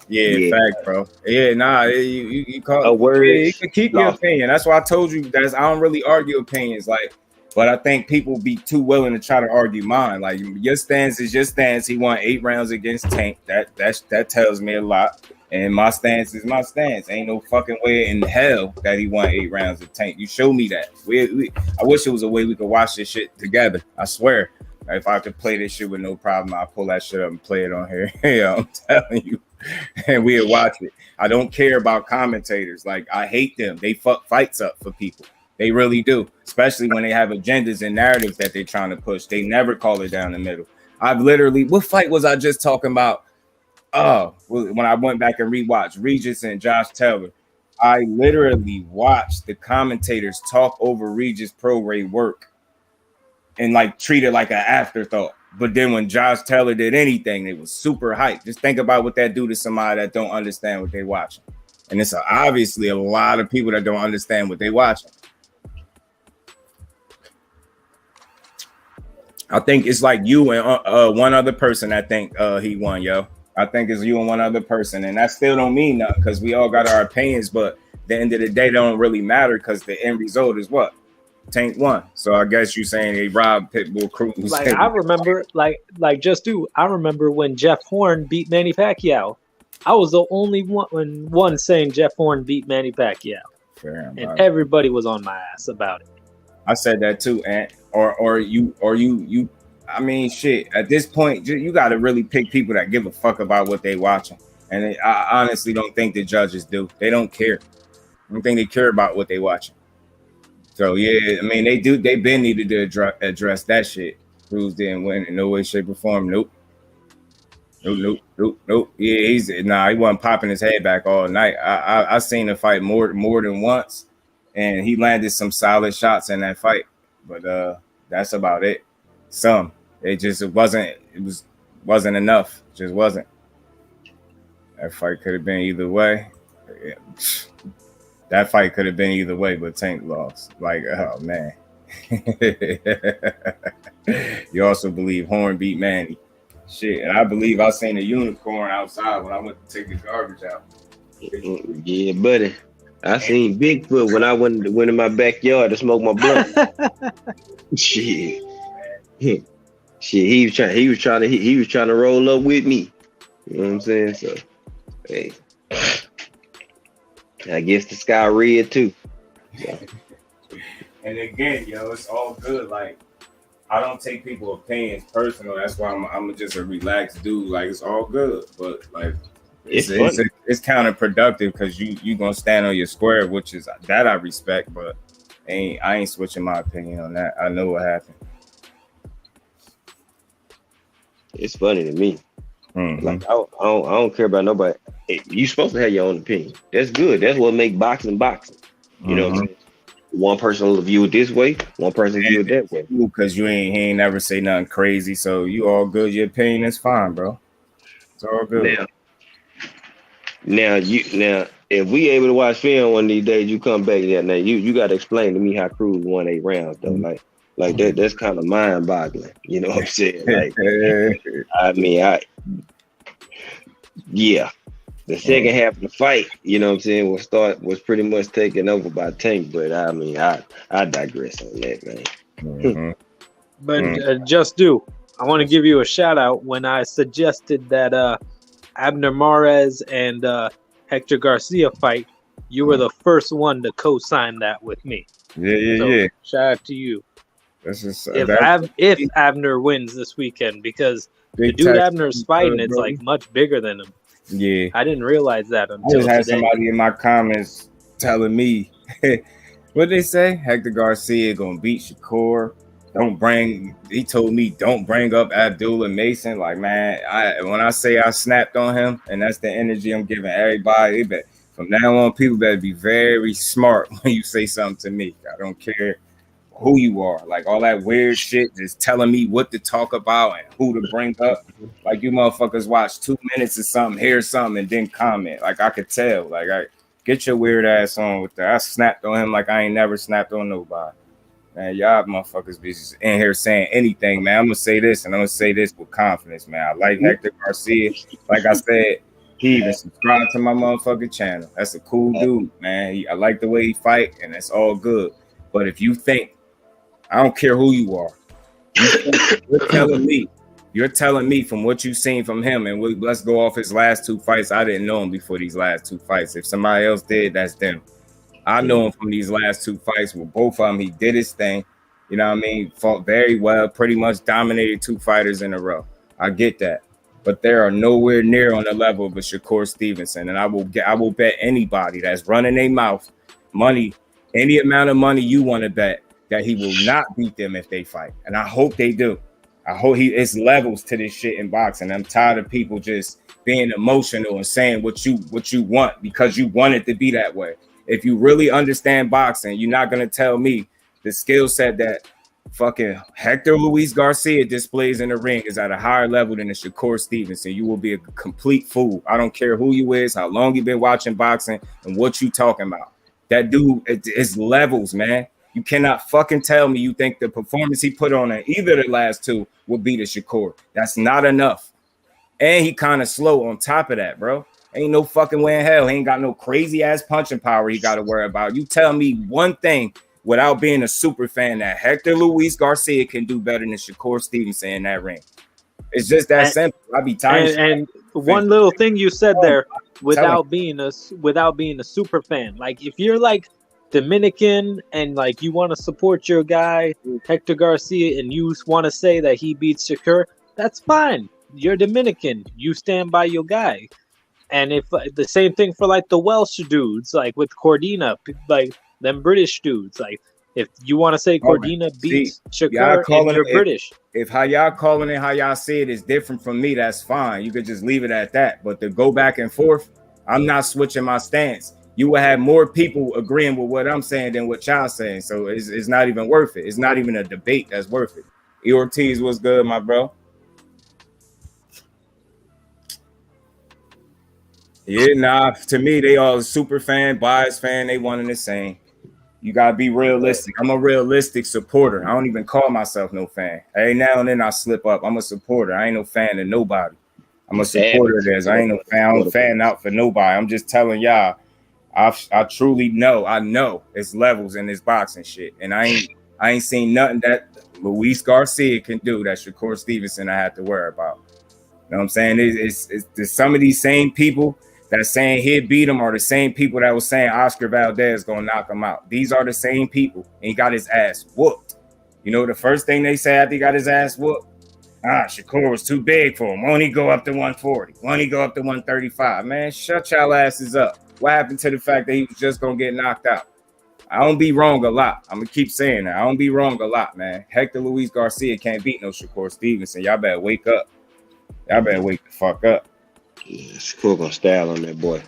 Yeah, fact, bro. Yeah, nah, you call a word. Yeah, you can keep your opinion. That's why I told you that I don't really argue opinions. Like, but I think people be too willing to try to argue mine. Like, your stance is your stance. He won 8 rounds against Tank. That tells me a lot. And my stance is my stance. Ain't no fucking way in hell that he won 8 rounds of Tank. You show me that. I wish it was a way we could watch this shit together. I swear. If I could play this shit with no problem, I'll pull that shit up and play it on here. Yeah, I'm telling you. And we'll watch it. I don't care about commentators. Like, I hate them. They fuck fights up for people. They really do. Especially when they have agendas and narratives that they're trying to push. They never call it down the middle. I've literally, what fight was I just talking about? Oh, when I went back and rewatched Regis and Josh Taylor, I literally watched the commentators talk over Regis Prograis work and like treat it like an afterthought. But then when Josh Taylor did anything, it was super hype. Just think about what that do to somebody that don't understand what they watching. And it's obviously a lot of people that don't understand what they watching. I think it's like you and one other person that think he won, yo. I think it's you and one other person. And that still don't mean nothing because we all got our opinions. But at the end of the day, they don't really matter because the end result is what? Tank won. So I guess you saying they robbed Pitbull Cruz. Like, I remember, like I remember when Jeff Horn beat Manny Pacquiao. I was the only one saying Jeff Horn beat Manny Pacquiao. Fair, and everybody was on my ass about it. I said that too, Ant. Or you. I mean, shit. At this point, you got to really pick people that give a fuck about what they watching. And I honestly don't think the judges do. They don't care. I don't think they care about what they watching. So yeah, I mean, they do. They been needed to address that shit. Cruz didn't win in no way, shape, or form. Nope. Yeah, he wasn't popping his head back all night. I seen the fight more than once, and he landed some solid shots in that fight. But that's about it. It wasn't enough. It just wasn't. That fight could have been either way. Yeah. That fight could have been either way, but Tank lost. Like, oh man. You also believe Horn beat Manny. Shit, and I believe I seen a unicorn outside when I went to take the garbage out. Yeah, buddy. I seen Bigfoot when I went in my backyard to smoke my blunt. Shit. He was trying to roll up with me. You know what I'm saying? So, hey. I guess the sky red too. Yeah. And again, yo, it's all good. Like, I don't take people's opinions personal. That's why I'm just a relaxed dude. Like, it's all good, but like, it's counterproductive because you gonna stand on your square, which is that I respect. But I ain't switching my opinion on that. I know what happened. It's funny to me. Mm-hmm. Like I don't care about nobody. You supposed to have your own opinion. That's good. That's what make boxing. You know what I'm saying? One person will view it this way, one person view it that way. Because he ain't never say nothing crazy, so you all good. Your opinion is fine, bro. It's all good. Now, if we able to watch film one of these days, you come back there. Now, you got to explain to me how Cruz won 8 rounds though. Like that. That's kind of mind-boggling. You know what I'm saying? Like, the second half of the fight, you know what I'm saying, was pretty much taken over by Tank. But I mean, I digress on that, man. But Just Do, I want to give you a shout out when I suggested that Abner Mares and Hector Garcia fight. You were the first one to co-sign that with me. Yeah. Shout out to you. That's just If Abner wins this weekend, because the dude Abner's fighting, it's like much bigger than him. Yeah, I didn't realize that until I just had today. somebody in my comments telling me, what they say? Hector Garcia gonna beat Shakur. He told me don't bring up Abdullah Mason. Like, man, when I say I snapped on him, and that's the energy I'm giving everybody. From now on, people better be very smart when you say something to me. I don't care who you are. Like, all that weird shit, just telling me what to talk about and who to bring up. Like, you motherfuckers watch 2 minutes of something, hear something, and then comment. Like, I could tell. Like, get your weird ass on with that. I snapped on him like I ain't never snapped on nobody. Man, y'all motherfuckers be just in here saying anything, man. I'm gonna say this, and I'm gonna say this with confidence, man. I like Hector Garcia. Like I said, he even subscribed to my motherfucking channel. That's a cool dude, man. I like the way he fight, and it's all good. But if you think, I don't care who you are, you're telling me from what you've seen from him, and let's go off his last 2 fights. I didn't know him before these last 2 fights. If somebody else did, that's them. I know him from these last 2 fights. With both of them, he did his thing. You know what I mean? Fought very well, pretty much dominated 2 fighters in a row. I get that. But they are nowhere near on the level of a Shakur Stevenson. And I will bet anybody that's running their mouth money, any amount of money you want to bet, that he will not beat them if they fight. And I hope they do. I hope it's levels to this shit in boxing. I'm tired of people just being emotional and saying what you want because you want it to be that way. If you really understand boxing, you're not going to tell me the skill set that fucking Hector Luis Garcia displays in the ring is at a higher level than a Shakur Stevenson. You will be a complete fool. I don't care who you is, how long you've been watching boxing, and what you talking about. That dude is levels, man. You cannot fucking tell me you think the performance he put on in either of the last 2 will beat a Shakur. That's not enough. And he kind of slow on top of that, bro. Ain't no fucking way in hell. He ain't got no crazy ass punching power he got to worry about. You tell me one thing without being a super fan that Hector Luis Garcia can do better than Shakur Stevenson in that ring. It's just that simple. I be tired. And one little thing you said there, without being a super fan, like if you're like Dominican and like you want to support your guy Hector Garcia and you want to say that he beats Shakur, that's fine. You're Dominican. You stand by your guy. And if the same thing for like the Welsh dudes, like with Cordina, like them British dudes, like if you want to say Cordina beats Shakur and you're British. If how y'all calling it, how y'all see it is different from me, that's fine. You could just leave it at that. But to go back and forth, I'm not switching my stance. You will have more people agreeing with what I'm saying than what y'all saying. So it's not even worth it. It's not even a debate that's worth it. E. Ortiz, what's good, my bro? Yeah, nah, to me, they all super fan, bias fan, they one and the same. You gotta be realistic. I'm a realistic supporter. I don't even call myself no fan. Hey, now and then I slip up. I'm a supporter. I ain't no fan of nobody. I'm a supporter of theirs. I ain't no fan. I don't fan out for nobody. I'm just telling y'all, I truly know. I know it's levels in this boxing shit. And I ain't seen nothing that Luis Garcia can do that Shakur Stevenson I have to worry about. You know what I'm saying? It's some of these same people that's saying he'd beat him are the same people that was saying Oscar Valdez gonna knock him out. These are the same people, and he got his ass whooped. You know the first thing they say after he got his ass whooped? Shakur was too big for him. Won't he go up to 140? Won't he go up to 135? Man, shut y'all asses up. What happened to the fact that he was just gonna get knocked out? I don't be wrong a lot. I'm gonna keep saying that. I don't be wrong a lot, man. Hector Luis Garcia can't beat no Shakur Stevenson. Y'all better wake up. Y'all better wake the fuck up. Yeah, Shakur gonna style on that boy.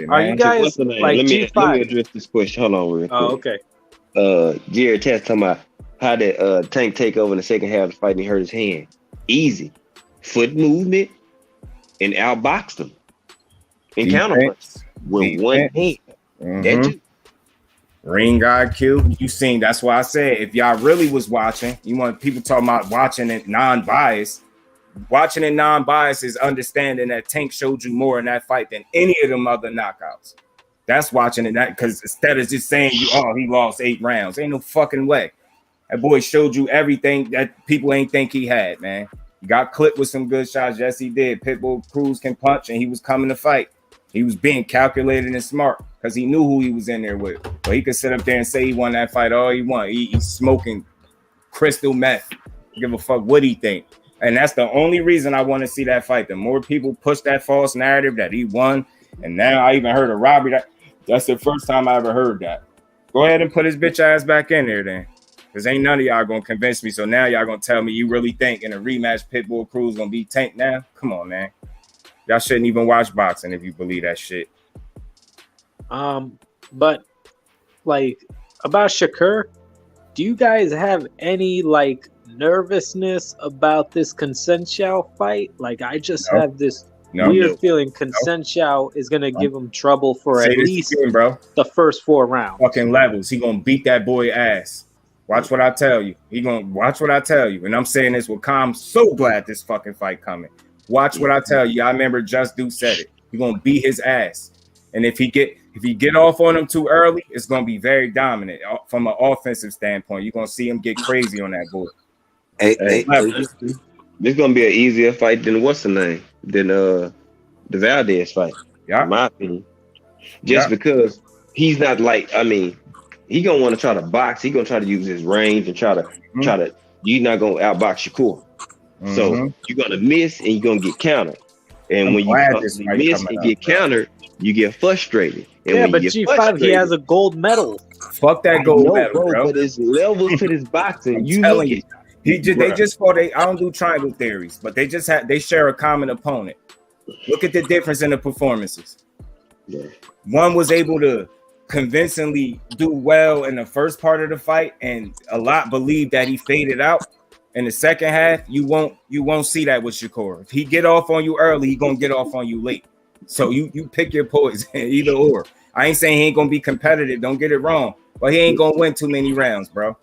Are you guys like G5? Let me address this question. Hold on real quick. Oh, okay. Jared Tess talking about how did Tank take over in the second half of the fight and he hurt his hand. Easy. Foot movement and outboxed him. And counterpunch with one hand. Mm-hmm. That Ring IQ. You seen, that's why I said if y'all really was watching, you want people talking about watching it non-biased. Watching it non-biased is understanding that Tank showed you more in that fight than any of them other knockouts. That's watching it that because instead of just saying he lost 8 rounds. Ain't no fucking way. That boy showed you everything that people ain't think he had, man. He got clipped with some good shots. Yes, he did. Pitbull Cruz can punch, and he was coming to fight. He was being calculated and smart because he knew who he was in there with. But he could sit up there and say he won that fight all he want. He's smoking crystal meth. Give a fuck what he think. And that's the only reason I want to see that fight. The more people push that false narrative that he won, and now I even heard of Robbie. That's the first time I ever heard that. Go ahead and put his bitch ass back in there then. Because ain't none of y'all going to convince me. So now y'all going to tell me you really think in a rematch Pitbull Cruz going to be Tank now? Come on, man. Y'all shouldn't even watch boxing if you believe that shit. But like about Shakur, do you guys have any like nervousness about this Consensual fight? Like I just have this weird feeling Consensual is gonna give him trouble for at least again, bro. The first 4 rounds. Fucking levels. He gonna beat that boy ass. Watch what I tell you. He gonna watch what I tell you. And I'm saying this with calm. So glad this fucking fight coming. Watch what I tell you. I remember Just Dude said it. He gonna beat his ass. And if he get off on him too early, it's gonna be very dominant from an offensive standpoint. You're gonna see him get crazy on that boy. This gonna be an easier fight than what's the name? Than the Valdez fight. Yeah, in my opinion. Just because he's not like, I mean, he gonna want to try to box. He gonna try to use his range and try to. You're not gonna outbox Shakur. So you're gonna miss and you're gonna get countered. And when you miss and get countered, you get frustrated. And yeah, but G5, he has a gold medal. Fuck that gold medal, bro. But it's levels to this boxing. You telling you. They just fought. I don't do triangle theories, but they share a common opponent. Look at the difference in the performances. Yeah. One was able to convincingly do well in the first part of the fight, and a lot believe that he faded out. In the second half, you won't see that with Shakur. If he get off on you early, he gonna get off on you late. So you pick your poison, either or. I ain't saying he ain't gonna be competitive. Don't get it wrong, but he ain't gonna win too many rounds, bro.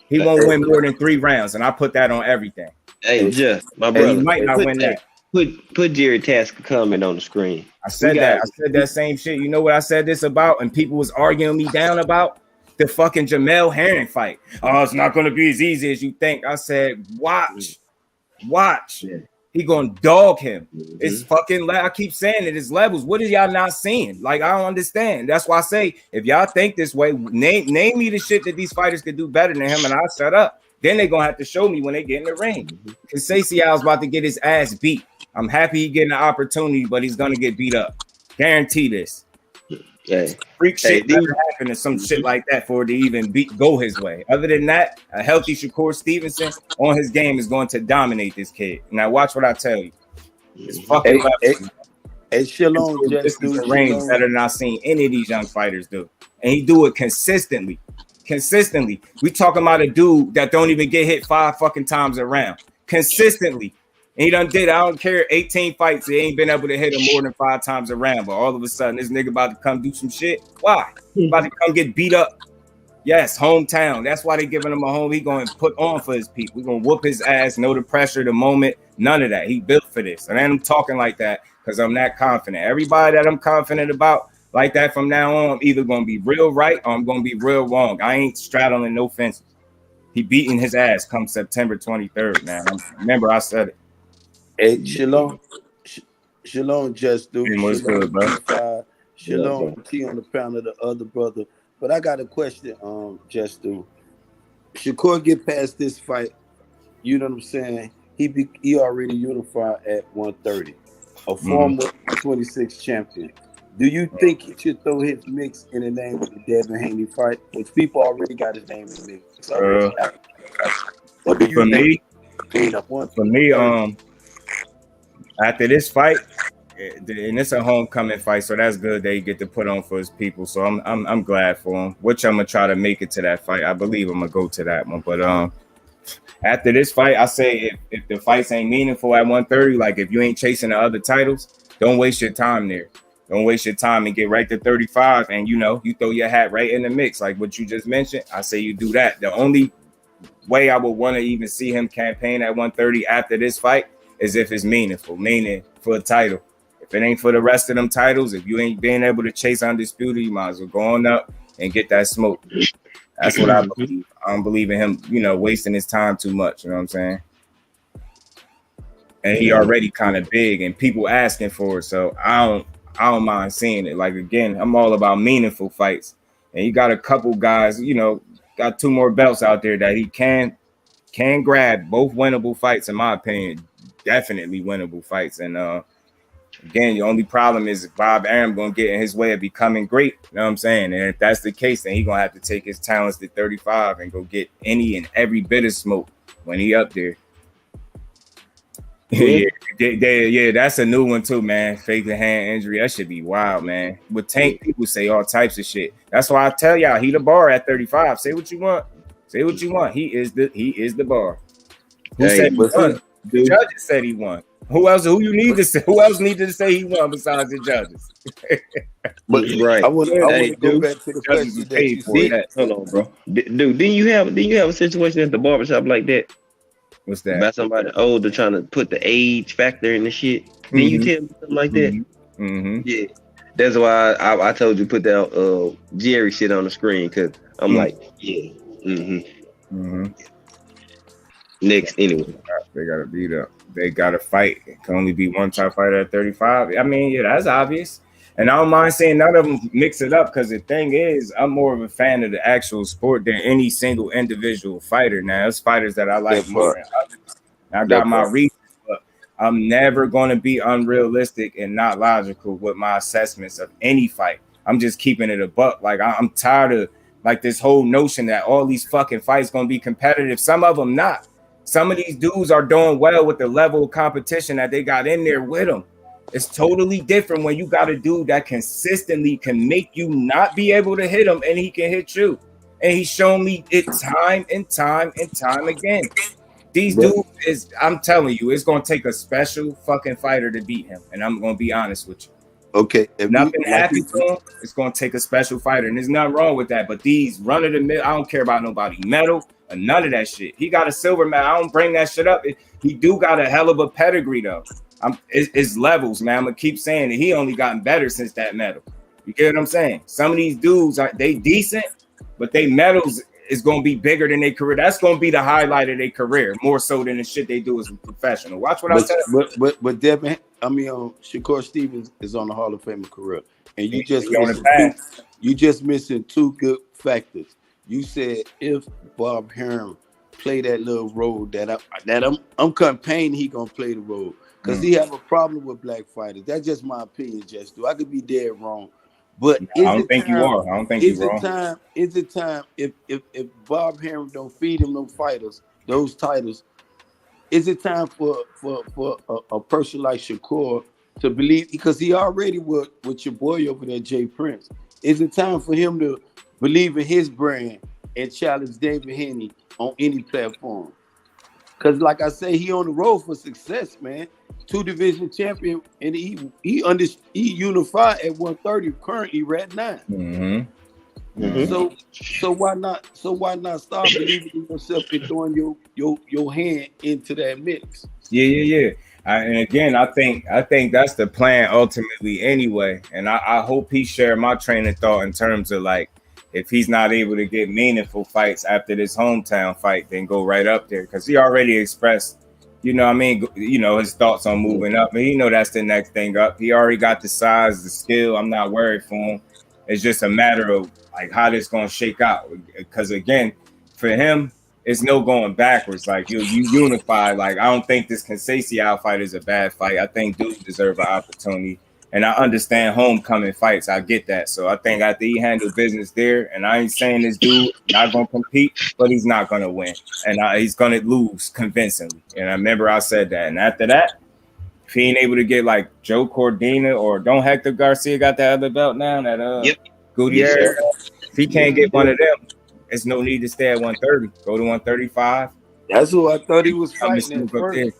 He won't win more than 3 rounds, and I put that on everything. Hey, just my brother, he might not win that. Put Jerry Tasker comment on the screen. I said that same shit. You know what I said this about, and people was arguing me down about the fucking Jamel Herring fight. Oh, it's not going to be as easy as you think. I said, watch. Yeah. He gonna dog him. It's fucking. I keep saying it. It's levels. What are y'all not seeing? Like I don't understand. That's why I say if y'all think this way, name me the shit that these fighters could do better than him, and I'll shut up. Then they're gonna have to show me when they get in the ring. Because Seychelles about to get his ass beat. I'm happy he getting the opportunity, but he's gonna get beat up. Guarantee this. Freak shit never happen to some shit like that for it to even go his way. Other than that, a healthy Shakur Stevenson on his game is going to dominate this kid. Now watch what I tell you. It's fucking Shalom just range better than I've seen any of these young fighters do. And he do it consistently. We talking about a dude that don't even get hit 5 fucking times a round. Consistently. And he done did, I don't care, 18 fights. He ain't been able to hit him more than 5 times a round. But all of a sudden, this nigga about to come do some shit. Why? He about to come get beat up. Yes, hometown. That's why they giving him a home. He going to put on for his people. We going to whoop his ass. Know the pressure, the moment. None of that. He built for this. And I'm talking like that because I'm that confident. Everybody that I'm confident about like that from now on, I'm either going to be real right or I'm going to be real wrong. I ain't straddling no fences. He beating his ass come September 23rd, man. Remember, I said it. Hey, Shalom, Just Dude. What's good, bro? Shalom, T on the pound of the other brother. But I got a question, Just Dude. Shakur get past this fight, you know what I'm saying? He already unified at 130, a former 26 champion. Do you think he should throw his mix in the name of the Devin Haney fight? Which people already got his name in the mix. What do you think? For me, after this fight, and it's a homecoming fight, so that's good that he get to put on for his people. So I'm glad for him. Which I'm gonna try to make it to that fight. I believe I'm gonna go to that one. But after this fight, I say if the fights ain't meaningful at 130, like if you ain't chasing the other titles, don't waste your time there. Don't waste your time and get right to 35, and you throw your hat right in the mix, like what you just mentioned. I say you do that. The only way I would want to even see him campaign at 130 after this fight is if it's meaningful, meaning for a title. If it ain't for the rest of them titles, if you ain't being able to chase undisputed, you might as well go on up and get that smoke. That's what I believe. I don't believe in him, wasting his time too much. You know what I'm saying? And he already kind of big, and people asking for it. So I don't mind seeing it. Like, again, I'm all about meaningful fights. And you got a couple guys, got 2 more belts out there that he can grab, both winnable fights, in my opinion. Definitely winnable fights. And again, the only problem is Bob Arum gonna get in his way of becoming great. You know what I'm saying? And if that's the case, then he's gonna have to take his talents to 35 and go get any and every bit of smoke when he up there. Yeah, that's a new one too, man. Fake the hand injury, that should be wild, man. With Tank, people say all types of shit. That's why I tell y'all, he the bar at 35. Say what you want. Say what you want. He is the bar. Who said he won? The judges said he won. Who else? Who you need to say? Who else needed to say he won besides the judges? But right. I want to go back to the question that you said. Hold on, bro. Dude, didn't you have a situation at the barbershop like that? What's that? About somebody older trying to put the age factor in the shit. Didn't you tell me something like that? Mm-hmm. Yeah. That's why I told you put that Jerry shit on the screen, because I'm like, yeah. Next, anyway. They gotta beat up. They gotta fight. It can only be one top fighter at 35. I mean, yeah, that's obvious. And I don't mind saying none of them mix it up, because the thing is, I'm more of a fan of the actual sport than any single individual fighter. Now, there's fighters that I like more than others. I got my reasons, but I'm never going to be unrealistic and not logical with my assessments of any fight. I'm just keeping it a buck. Like, I'm tired of like this whole notion that all these fucking fights going to be competitive. Some of them not. Some of these dudes are doing well with the level of competition that they got in there with them. It's totally different when you got a dude that consistently can make you not be able to hit him, and he can hit you. And he's shown me it time and time and time again. These dudes I'm telling you, it's going to take a special fucking fighter to beat him. And I'm going to be honest with you. Okay. If nothing happens to him, it's going to take a special fighter. And there's nothing wrong with that. But these run-of-the-mill, I don't care about nobody medal or none of that shit. He got a silver medal. I don't bring that shit up. He do got a hell of a pedigree, though. It's levels, man. I'm gonna keep saying that he only gotten better since that medal. You get what I'm saying? Some of these dudes they decent, but they medals is gonna be bigger than their career. That's gonna be the highlight of their career, more so than the shit they do as a professional. Watch what I tell you. But Devin, Shakur Stevens is on the Hall of Fame career, and you just missing 2 good factors. You said if Bob Arum play that little role that I'm campaigning, he gonna play the role. Because he have a problem with black fighters. That's just my opinion, JusDue. I could be dead wrong. But I don't think you are. I don't think you're wrong. Is it time if Bob Arum don't feed him those titles, is it time for a person like Shakur to believe, because he already with your boy over there, Jay Prince. Is it time for him to believe in his brand and challenge David Haney on any platform? Because like I say, he on the road for success, man. 2 division champion, and he unified at 130 currently right now. So why not start believing in yourself and throwing your hand into that mix? Yeah. And again, I think that's the plan ultimately anyway. And I hope he shared my train of thought in terms of, like, if he's not able to get meaningful fights after this hometown fight, then go right up there, because he already expressed, his thoughts on moving up, and that's the next thing up. He already got the size, the skill. I'm not worried for him. It's just a matter of like how this gonna shake out, because again, for him, it's no going backwards. Like you unify. Like, I don't think this Conceição fight is a bad fight. I think dudes deserve an opportunity. And I understand homecoming fights. I get that. So I think after he handled business there, and I ain't saying this dude not going to compete, but he's not going to win. And he's going to lose convincingly. And I remember I said that. And after that, if he ain't able to get like Joe Cordina, or don't Hector Garcia got that other belt now, that Gutierrez, if he can't get one of them, there's no need to stay at 130. Go to 135. That's who I thought he was fighting at first.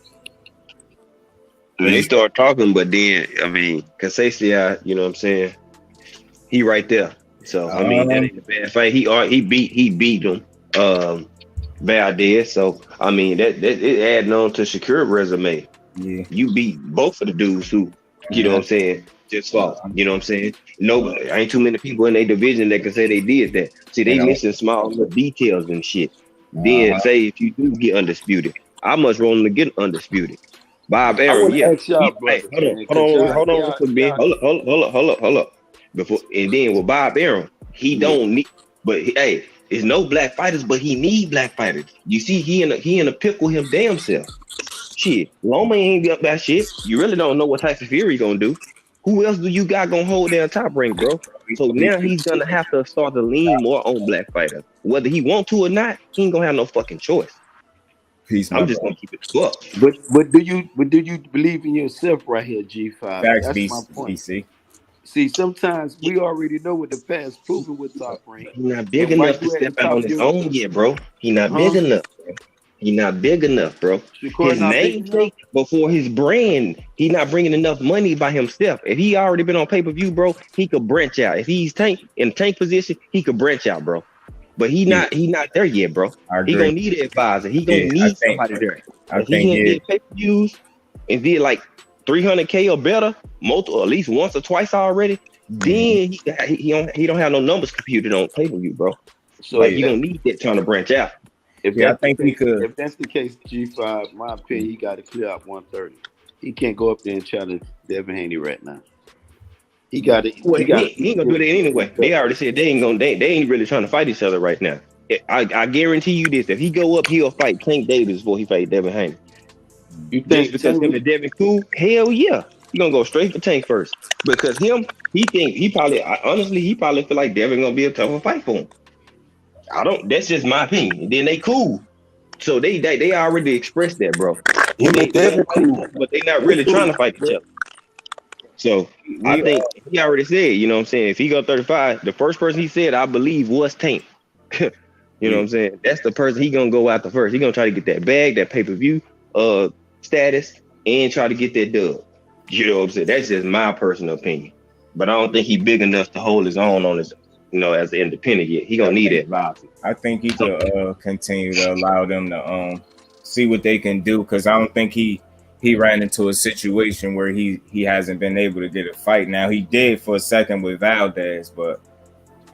They start talking, but then Conceição, you know what I'm saying? He right there. So that ain't a bad fight. He beat him, Valdez. So that it adding on to Shakur's resume. Yeah, you beat both of the dudes who, you know what I'm saying, Just false. You know what I'm saying? No, ain't too many people in their division that can say they did that. See, they missing small little details and shit. Then say if you do get undisputed, I must roll to get undisputed. Bob I Arum, want to yeah. ask y'all, Hey, brothers, hold man, 'cause on, y'all- real quick, Ben. Hold up. Before and then with Bob Arum, he don't need, but hey, there's no black fighters, but he need black fighters. You see, he in a pickle him damn self. Shit, Loma ain't up that shit. You really don't know what type of Fury gonna do. Who else do you got gonna hold down top rank, bro? So now he's gonna have to start to lean more on black fighters. Whether he want to or not, he ain't gonna have no fucking choice. Peace, my I'm just bro. gonna keep it up. But do you believe in yourself right here, G5? Facts, That's my point. BC. See, sometimes we already know what the past proven with top rank. He's not big And while enough to you at the step out top on his of your- own yet, bro. He not big Huh? enough. He not big enough, bro. Shakur His not big name enough? take before his brand, he not bringing enough money by himself. If he already been on pay-per-view, bro, he could branch out. If he's in tank position, he could branch out, bro. But he not there yet, bro. I He agree. gonna need an advisor. He gonna need somebody there. I If he think can yeah. get pay-per-views and did like 300K or better, multiple at least once or twice already, then he don't have no numbers computed on pay-per-view, bro. So Like you don't need that trying to branch out. if Yeah, I that's think the he case, could. if that's the case, G5, my opinion, he got to clear out 130. He can't go up there and challenge Devin Haney right now. He got to. Well, he ain't gonna do that anyway. They already said they ain't really trying to fight each other right now. I guarantee you this: if he go up, he'll fight Tank Davis before he fight Devin Haney. You Just think because him and Devin cool? Hell yeah, he gonna go straight for Tank first. Because he probably feel like Devin gonna be a tougher fight for him. I don't. That's just my opinion. Then they cool, so they already expressed that, bro. him and Devin cool? But they not really trying to fight each other. So I think he already said, you know what I'm saying? If he go 35, the first person he said, I believe, was Tank. You know what I'm saying? That's the person he gonna go after first. He gonna try to get that bag, that pay-per-view status, and try to get that dub. You know what I'm saying? That's just my personal opinion. But I don't think he big enough to hold his own on his, as an independent yet. He gonna need that advisor. I think he could continue to allow them to see what they can do, because I don't think he ran into a situation where he hasn't been able to get a fight. Now he did for a second with Valdez, but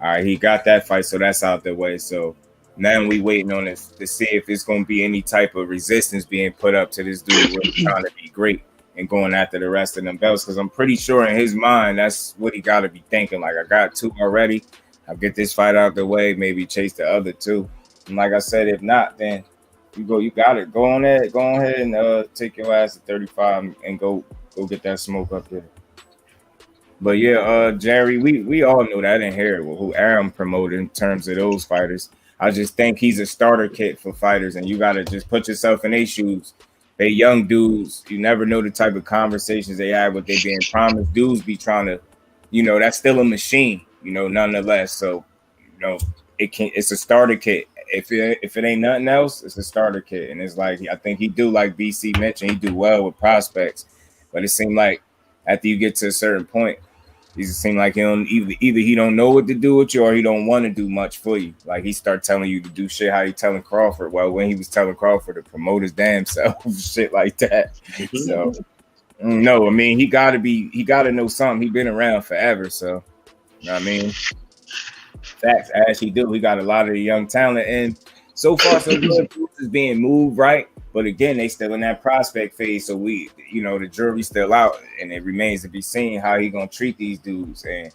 all right, he got that fight, so that's out the way. So now we waiting on this to see if it's going to be any type of resistance being put up to this dude really trying to be great and going after the rest of them belts, because I'm pretty sure in his mind that's what he got to be thinking. Like, I got 2 already, I'll get this fight out the way, maybe chase the other 2. And like I said, if not, then you got it. Go ahead and take your ass to 35 and go get that smoke up there. But yeah, Jerry, we all know that in here who Aram promoted in terms of those fighters. I just think he's a starter kit for fighters, and you gotta just put yourself in their shoes. They young dudes, you never know the type of conversations they have, what they being promised. Dudes be trying to, that's still a machine, nonetheless. So, it's a starter kit. If it ain't nothing else, it's a starter kit. And it's like, I think he do, like BC mentioned, he do well with prospects. But it seemed like after you get to a certain point, it seems like he don't either he don't know what to do with you, or he don't want to do much for you. Like, he start telling you to do shit how he telling Crawford. Well, when he was telling Crawford to promote his damn self, shit like that. So no, I mean, he gotta know something. He been around forever, so you know what I mean. Facts, as he do. He got a lot of the young talent, and so far so good. Is being moved right, but again, they still in that prospect phase. So the jury's still out, and it remains to be seen how he gonna treat these dudes. And as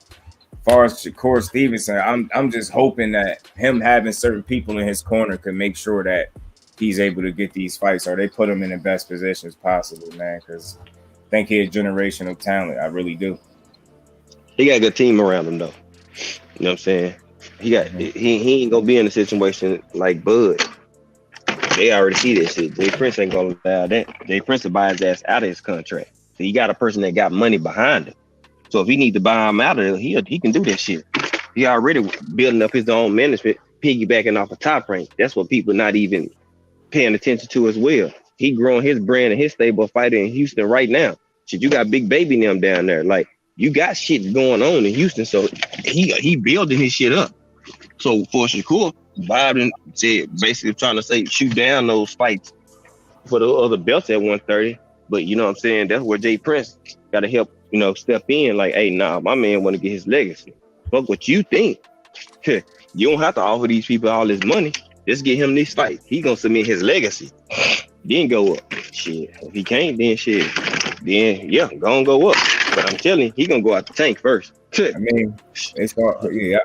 far as Shakur Stevenson, I'm just hoping that him having certain people in his corner can make sure that he's able to get these fights, or they put him in the best positions possible, man. Because I think he's a generational talent. I really do. He got a good team around him, though. You know what I'm saying? He ain't gonna be in a situation like Bud. They already see that shit. Jay Prince ain't gonna allow that. Jay Prince will buy his ass out of his contract. So he got a person that got money behind him. So if he need to buy him out of it, he can do that shit. He already building up his own management, piggybacking off a top rank. That's what people not even paying attention to as well. He growing his brand and his stable fighter in Houston right now. Shit, you got Big Baby and them down there. Like, you got shit going on in Houston, so he building his shit up. So for Shakur, Bob said basically trying to say shoot down those fights for the other belts at 130. But you know what I'm saying? That's where Jay Prince got to help step in like, hey, nah, my man want to get his legacy. Fuck what you think. You don't have to offer these people all this money. Just get him this fight. He gonna submit his legacy. Then go up. Shit. If he can't, then shit. Then yeah, go up. But I'm telling you, he gonna go out the tank first. I mean, it's all yeah.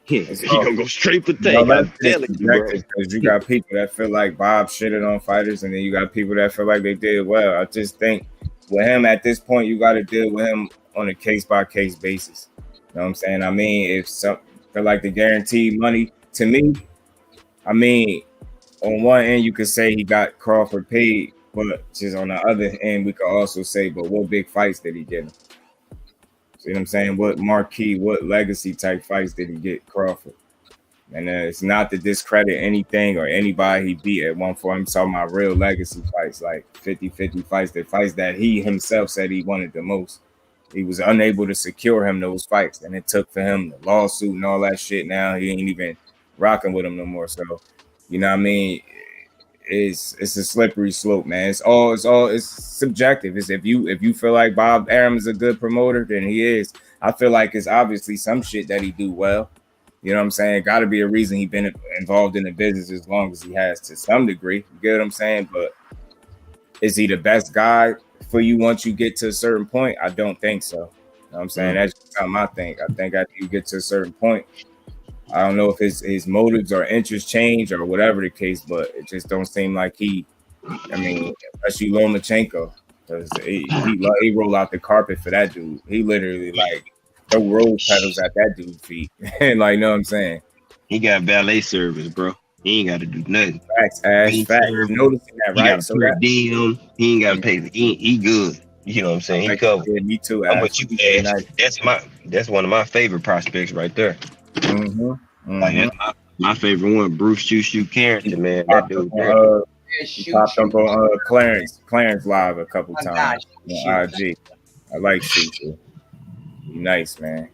He gonna go straight for the tank. I'm telling you, bro. Because you got people that feel like Bob shitted on fighters, and then you got people that feel like they did well. I just think with him at this point, you got to deal with him on a case-by-case basis. You know what I'm saying? I mean, if some feel like the guaranteed money, to me, I mean, on one end, you could say he got Crawford paid, but just on the other end, we could also say, but what big fights did he get him? See what I'm saying? What marquee, what legacy type fights did he get Crawford? And it's not to discredit anything or anybody he beat at 140. I'm talking about real legacy fights, like 50-50 fights that he himself said he wanted the most. He was unable to secure him those fights, and it took for him the lawsuit and all that shit. Now he ain't even rocking with him no more. So, you know what I mean? It's a slippery slope, man. It's subjective. It's if you feel like Bob Arum is a good promoter, then he is. I feel like it's obviously some shit that he do well. You know what I'm saying? Got to be a reason he's been involved in the business as long as he has to some degree. You get what I'm saying? But is he the best guy for you once you get to a certain point? I don't think so. You know what I'm saying? That's just how I think. I think after you get to a certain point, I don't know if his motives or interests change or whatever the case, but it just don't seem like especially Lomachenko, because he roll out the carpet for that dude. He literally like throw rose petals at that dude's feet. And like, know what I'm saying? He got valet service, bro. He ain't got to do nothing. Facts, Ash. Facts. You're noticing that, right? So that DM, he ain't got to pay. He good. You know what I'm saying? He covered. Yeah, me too, Ash. How about you, Ash? That's one of my favorite prospects right there. Like that's my favorite one, Bruce Shoo character, man. That dude. He popped up on Clarence live a couple times on IG. I like Shoo. Nice, man.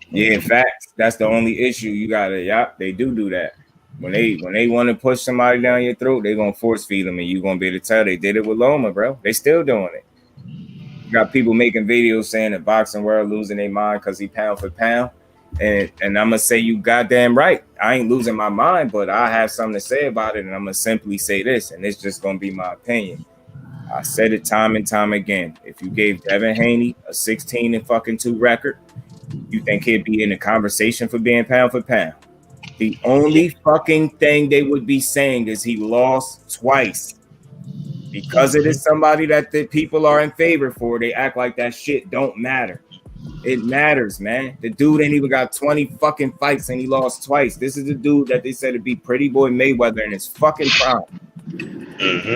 Yeah, in fact, that's the only issue. You gotta, they do that. When they want to push somebody down your throat, they gonna force feed them, and you gonna be able to tell they did it with Loma, bro. They still doing it. You got people making videos saying that boxing world losing their mind because he pound for pound. And I'm gonna say you goddamn right. I ain't losing my mind, but I have something to say about it, and I'm gonna simply say this, and it's just gonna be my opinion. I said it time and time again. If you gave Devin Haney a 16-2 record, you think he'd be in the conversation for being pound for pound? The only fucking thing they would be saying is he lost twice. Because it is somebody that the people are in favor for, they act like that shit don't matter. It matters, man. The dude ain't even got 20 fucking fights and he lost twice. This is the dude that they said would be Pretty Boy Mayweather in his fucking prime.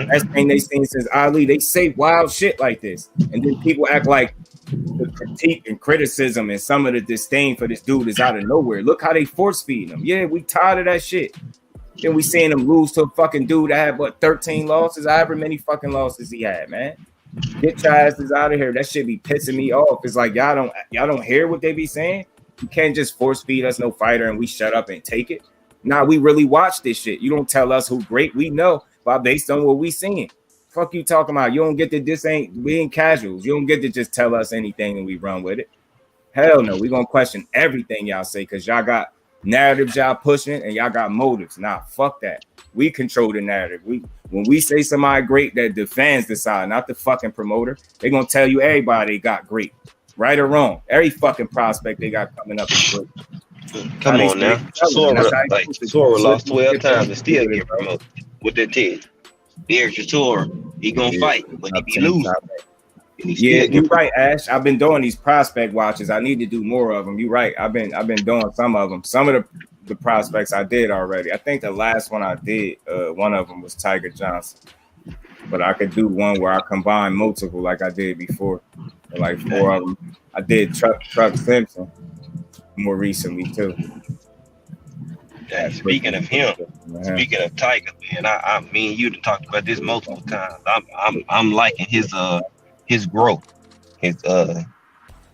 Best thing they seen since Ali. They say wild shit like this. And then people act like the critique and criticism and some of the disdain for this dude is out of nowhere. Look how they force feeding him. Yeah, we tired of that shit. Then we seeing him lose to a fucking dude that had 13 losses, however many fucking losses he had, man. Get your asses out of here. That shit be pissing me off. It's like y'all don't hear what they be saying. You can't just force feed us no fighter and we shut up and take it. Nah, we really watch this shit. You don't tell us who great we know, but based on what we seeing. Fuck you talking about. You don't get to we ain't casuals. You don't get to just tell us anything and we run with it. Hell no, we gonna question everything y'all say because y'all got narratives y'all pushing and y'all got motives. Nah, fuck that. We control the narrative. When we say somebody great, that the fans decide, not the fucking promoter. They gonna tell you everybody they got great, right or wrong. Every fucking prospect they got coming up is great. Come on now, Sora lost 12 times and still get promoted. What that tell you? There's Chisora. He gonna fight, but he be losing. Yeah, you're right, Ash. I've been doing these prospect watches. I need to do more of them. You're right. I've been doing some of them. Some of the prospects I did already. I think the last one I did, one of them was Tiger Johnson. But I could do one where I combine multiple like I did before. Like 4 of them. I did Truck Simpson more recently too. Speaking of him, speaking of Tiger, man, I mean you talked about this multiple times. I'm liking his growth. His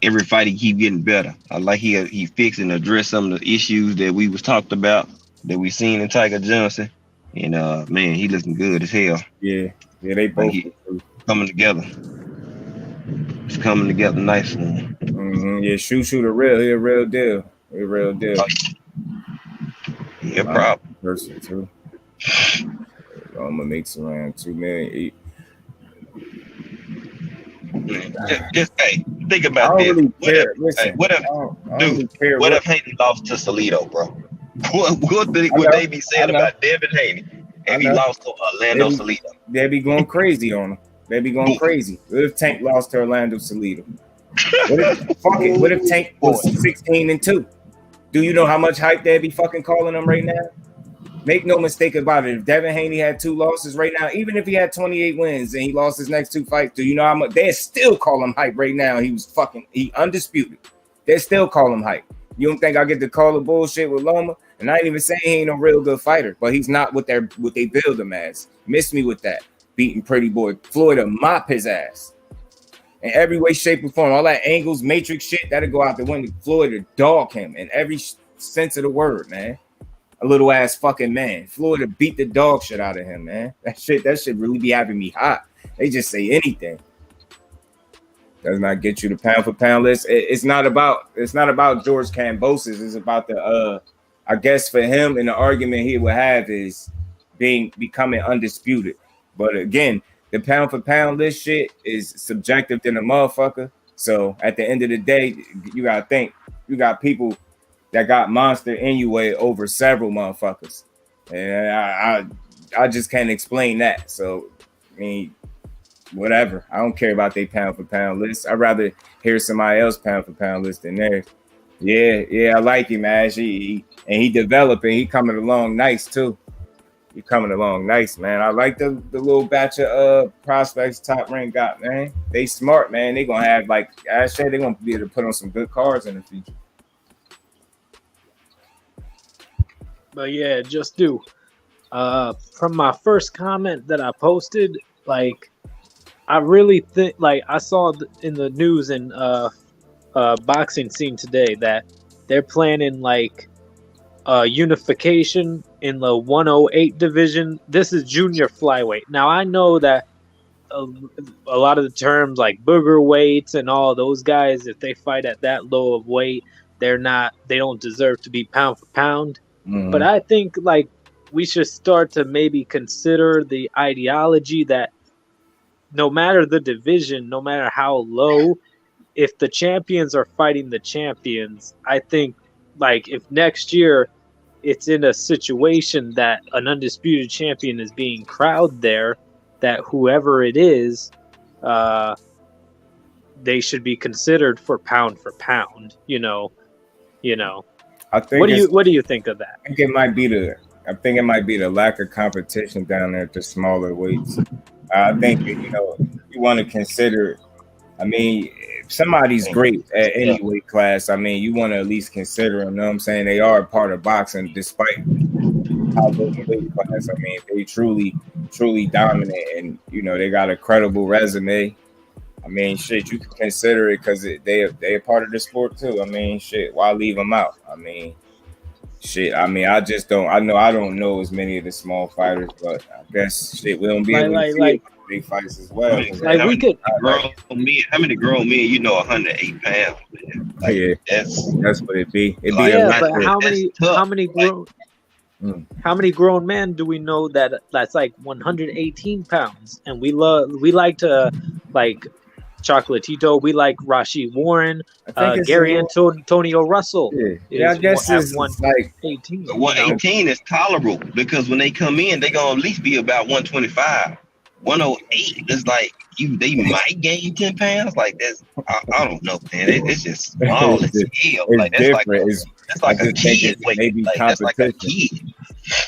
every fight he keep getting better. I like he fixed and addressed some of the issues that we was talked about that we seen in Tiger Johnson. And man, he looking good as hell. Yeah, they both coming together. It's coming together nicely. Yeah, he a real deal. A real deal. Yeah, problem. Person too. I'm gonna make around 2 million. Just hey, think about this. Really care. Listen, what if, really care what if Haney lost to Salido, bro? What they be saying about Devin Haney if he lost to Orlando Salido? They be going crazy on him. They be going crazy. What if Tank lost to Orlando Salido? What if Tank was 16-2? Do you know how much hype they be fucking calling him right now? Make no mistake about it. If Devin Haney had 2 losses right now, even if he had 28 wins and he lost his next 2 fights, do you know how much they still call him hype right now? He undisputed. They still call him hype. You don't think I get to call the bullshit with Loma? And I ain't even saying he ain't no real good fighter, but he's not what they build him as. Miss me with that. Beating Pretty Boy Floyd to mop his ass. In every way, shape, and form. All that angles, matrix shit, that'll go out the window. Floyd to dog him in every sense of the word, man. A little ass fucking man. Floyd to beat the dog shit out of him, man. That shit really be having me hot. They just say anything. Does not get you the pound for pound list. It's not about George Kambosos. It's about the I guess for him, and the argument he would have is becoming undisputed. But again, the pound for pound list shit is subjective than a motherfucker. So at the end of the day, you gotta think you got people that got monster Inoue over several motherfuckers, and I just can't explain that. So I mean, whatever. I don't care about their pound for pound list. I'd rather hear somebody else pound for pound list than theirs. Yeah, I like him, Ash. He developing. He coming along nice too. He coming along nice, man. I like the little batch of prospects Top Rank got, man. They smart, man. They gonna have, like Ash said, they gonna be able to put on some good cards in the future. But yeah, just do. From my first comment that I posted, like, I really think, like, I saw in the news and boxing scene today that they're planning like unification in the 108 division. This is junior flyweight. Now I know that a lot of the terms like booger weights and all those guys, if they fight at that low of weight, they don't deserve to be pound for pound. Mm-hmm. But I think like we should start to maybe consider the ideology that no matter the division, no matter how low, if the champions are fighting the champions, I think like if next year it's in a situation that an undisputed champion is being crowded there, that whoever it is, they should be considered for pound, you know. I think what do you think of that? I think it might be the lack of competition down there at the smaller weights. I think you want to consider. I mean, if somebody's great at any weight class, I mean, you want to at least consider them. You know what I'm saying? They are a part of boxing, despite how low the weight class. I mean, they truly dominant, and they got a credible resume. I mean, shit, you can consider it because they a part of the sport too. I mean, shit, why leave them out? I mean, shit. I mean, I don't know as many of the small fighters, but I guess shit, we don't be able to see big fights as well. How many grown men 108 pounds? Man? Like, yeah, that's what it be. But how many grown men do we know that's like 118 pounds? And we like to like Chocolatito. We like Rashid Warren, Gary Antonio Russell. Yeah, I guess it's like 18. 118 is tolerable because when they come in, they gonna at least be about 125. 108 is like they might gain 10 pounds. Like that's I don't know, man. It's just small as hell. Like that's different. That's like a kid. That's like a kid.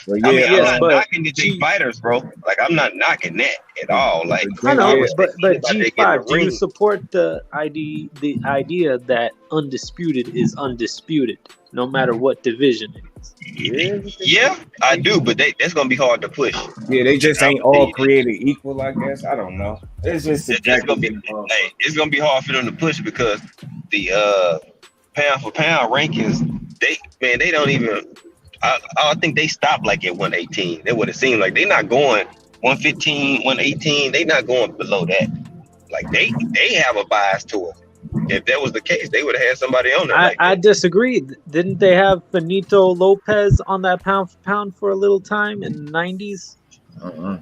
Well, I mean, I'm not knocking the G fighters, bro. Like I'm not knocking that at all. Like I know, but G5, do you support the idea that undisputed is undisputed, no matter what division it is? Yeah, I do, but that's gonna be hard to push. Yeah, they just ain't all created equal, I guess. I don't know. It's just it's gonna be hard for them to push because the pound for pound rankings, they don't even. I think they stopped like at 118. That would have seemed like they're not going 115, 118. They're not going below that. Like they have a bias towards it. If that was the case, they would have had somebody on there. I disagree. Didn't they have Benito Lopez on that pound for pound for a little time in the 90s?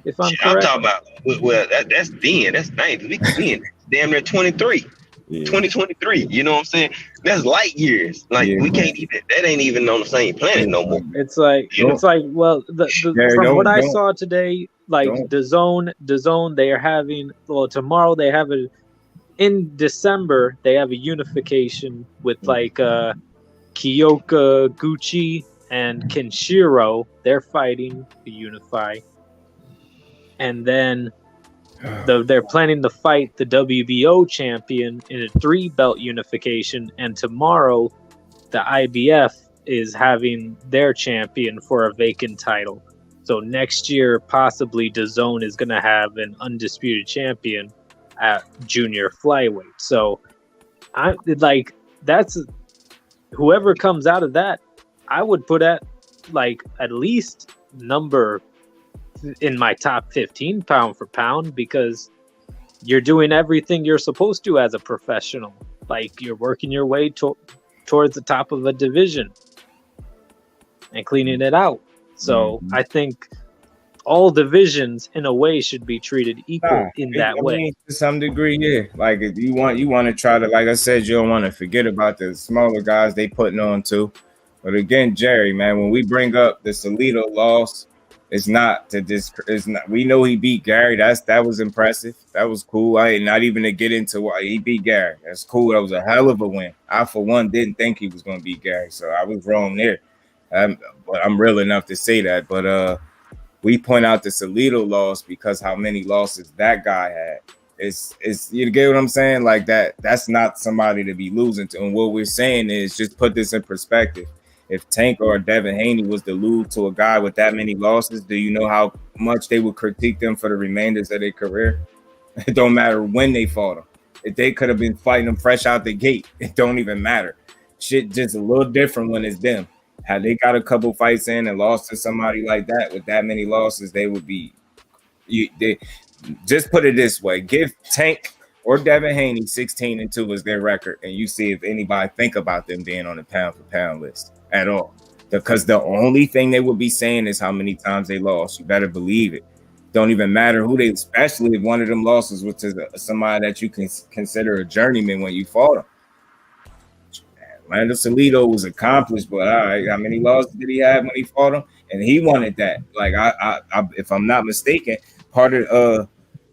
If I'm correct. I'm talking about, well, that's then. That's 90s. We can damn near 23. Yeah. 2023. You know what I'm saying? That's light years. Like we can't even. That ain't even on the same planet no more. It's like well, from what I saw today, like DAZN, they are having. Well, tomorrow they have a. In December, they have a unification with like Kyoka Gucci and Kenshiro. They're fighting to unify, and then they're planning to fight the WBO champion in a 3-belt unification. And tomorrow, the IBF is having their champion for a vacant title. So next year, possibly DAZN is going to have an undisputed champion at junior flyweight. So I like that's whoever comes out of that, I would put at least number in my top 15 pound for pound, because you're doing everything you're supposed to as a professional. Like you're working your way towards the top of a division and cleaning it out. So I think all divisions in a way should be treated equal in that way. Mean, to some degree, yeah. Like if you want to try to, like I said, you don't want to forget about the smaller guys they putting on too. But again, Jerry, man, when we bring up the Salido loss, it's not. We know he beat Gary. That was impressive. That was cool. I ain't not even to get into why he beat Gary. That's cool. That was a hell of a win. I for one didn't think he was going to beat Gary, so I was wrong there. But I'm real enough to say that. But we point out the Salido loss because how many losses that guy had. It's you get what I'm saying? Like that's not somebody to be losing to. And what we're saying is, just put this in perspective. If Tank or Devin Haney was to lose to a guy with that many losses, do you know how much they would critique them for the remainders of their career? It don't matter when they fought them. If they could have been fighting them fresh out the gate, it don't even matter. Shit just a little different when it's them. Had they got a couple fights in and lost to somebody like that with that many losses, they would be. They just put it this way: give Tank or Devin Haney 16-2 as their record, and you see if anybody think about them being on the pound for pound list at all. Because the only thing they would be saying is how many times they lost. You better believe it. Don't even matter who they, especially if one of them losses was to somebody that you can consider a journeyman when you fought him. Lando Salido was accomplished, but all right, how many losses did he have when he fought him? And he wanted that. Like I if I'm not mistaken, part of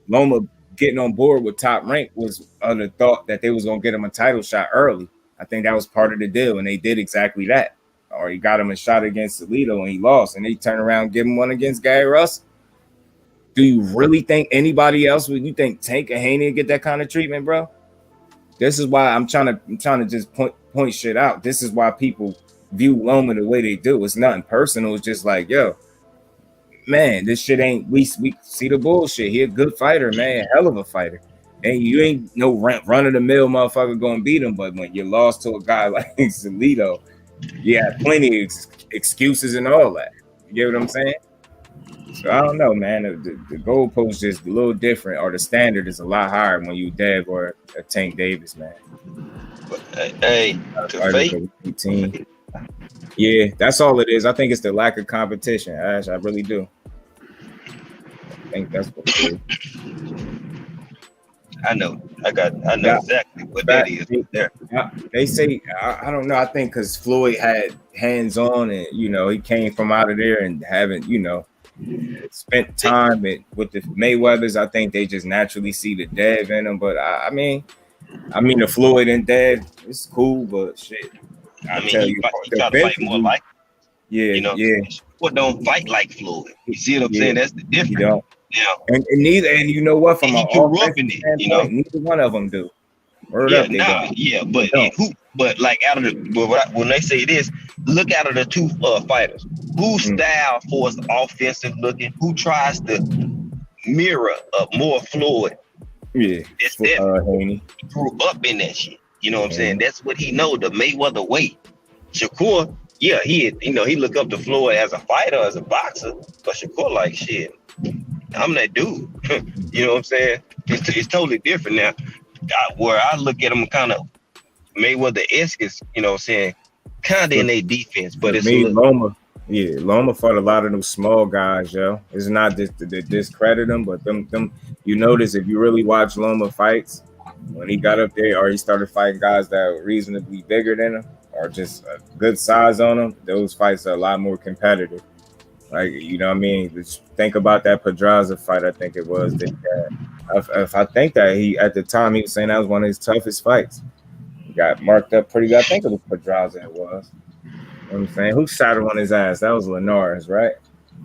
Loma getting on board with Top Rank was under thought that they was gonna get him a title shot early. I think that was part of the deal, and they did exactly that. Or he got him a shot against Salido and he lost, and they turned around and give him one against Gary Russell. Do you really think anybody else would? You think Tank and Haney get that kind of treatment, bro? This is why I'm trying to just point shit out. This is why people view Loma the way they do. It's nothing personal. It's just like, yo, man, this shit ain't. We see the bullshit. He a good fighter, man, hell of a fighter. And you ain't no run of the mill motherfucker gonna beat him. But when you lost to a guy like Salido, you had plenty of excuses and all that. You get what I'm saying? So I don't know, man. The goalpost is just a little different, or the standard is a lot higher when you Dev or a Tank Davis, man. Hey, team. Yeah, that's all it is. I think it's the lack of competition, Ash. I really do. I think that's what it is. I know exactly what that is. They say, I don't know. I think because Floyd had hands on, and he came from out of there and haven't, spent time with the Mayweathers. I think they just naturally see the Dev in them. But I mean, the Floyd and Dev, it's cool, but shit. I tell you, you try to fight more like. Yeah. What don't fight like Floyd? You see what I'm saying? That's the difference. You don't. Yeah. And neither, and you know what? From an offensive standpoint, neither one of them do. But like out of when they say this, look out of the two fighters. Whose style for is offensive looking? Who tries to mirror up more Floyd? Yeah, it's Haney. He grew up in that shit. You know what I'm saying? That's what he know, the Mayweather way. Shakur, he look up to Floyd as a fighter, as a boxer, but Shakur like shit. I'm that dude. You know what I'm saying? It's totally different now. Where I look at them kind of Mayweather-esque is, you know what I'm saying, kind of in their defense, but For it's a me, little. Loma fought a lot of them small guys, yo. It's not just to discredit them, but them. You notice if you really watch Loma fights, when he got up there or he started fighting guys that were reasonably bigger than him or just a good size on him, those fights are a lot more competitive. Like, you know what I mean? Just think about that Pedraza fight, I think it was. If I think that he, at the time, he was saying that was one of his toughest fights. He got marked up pretty good. I think it was Pedraza it was. You know what I'm saying? Who shot him on his ass? That was Linares, right?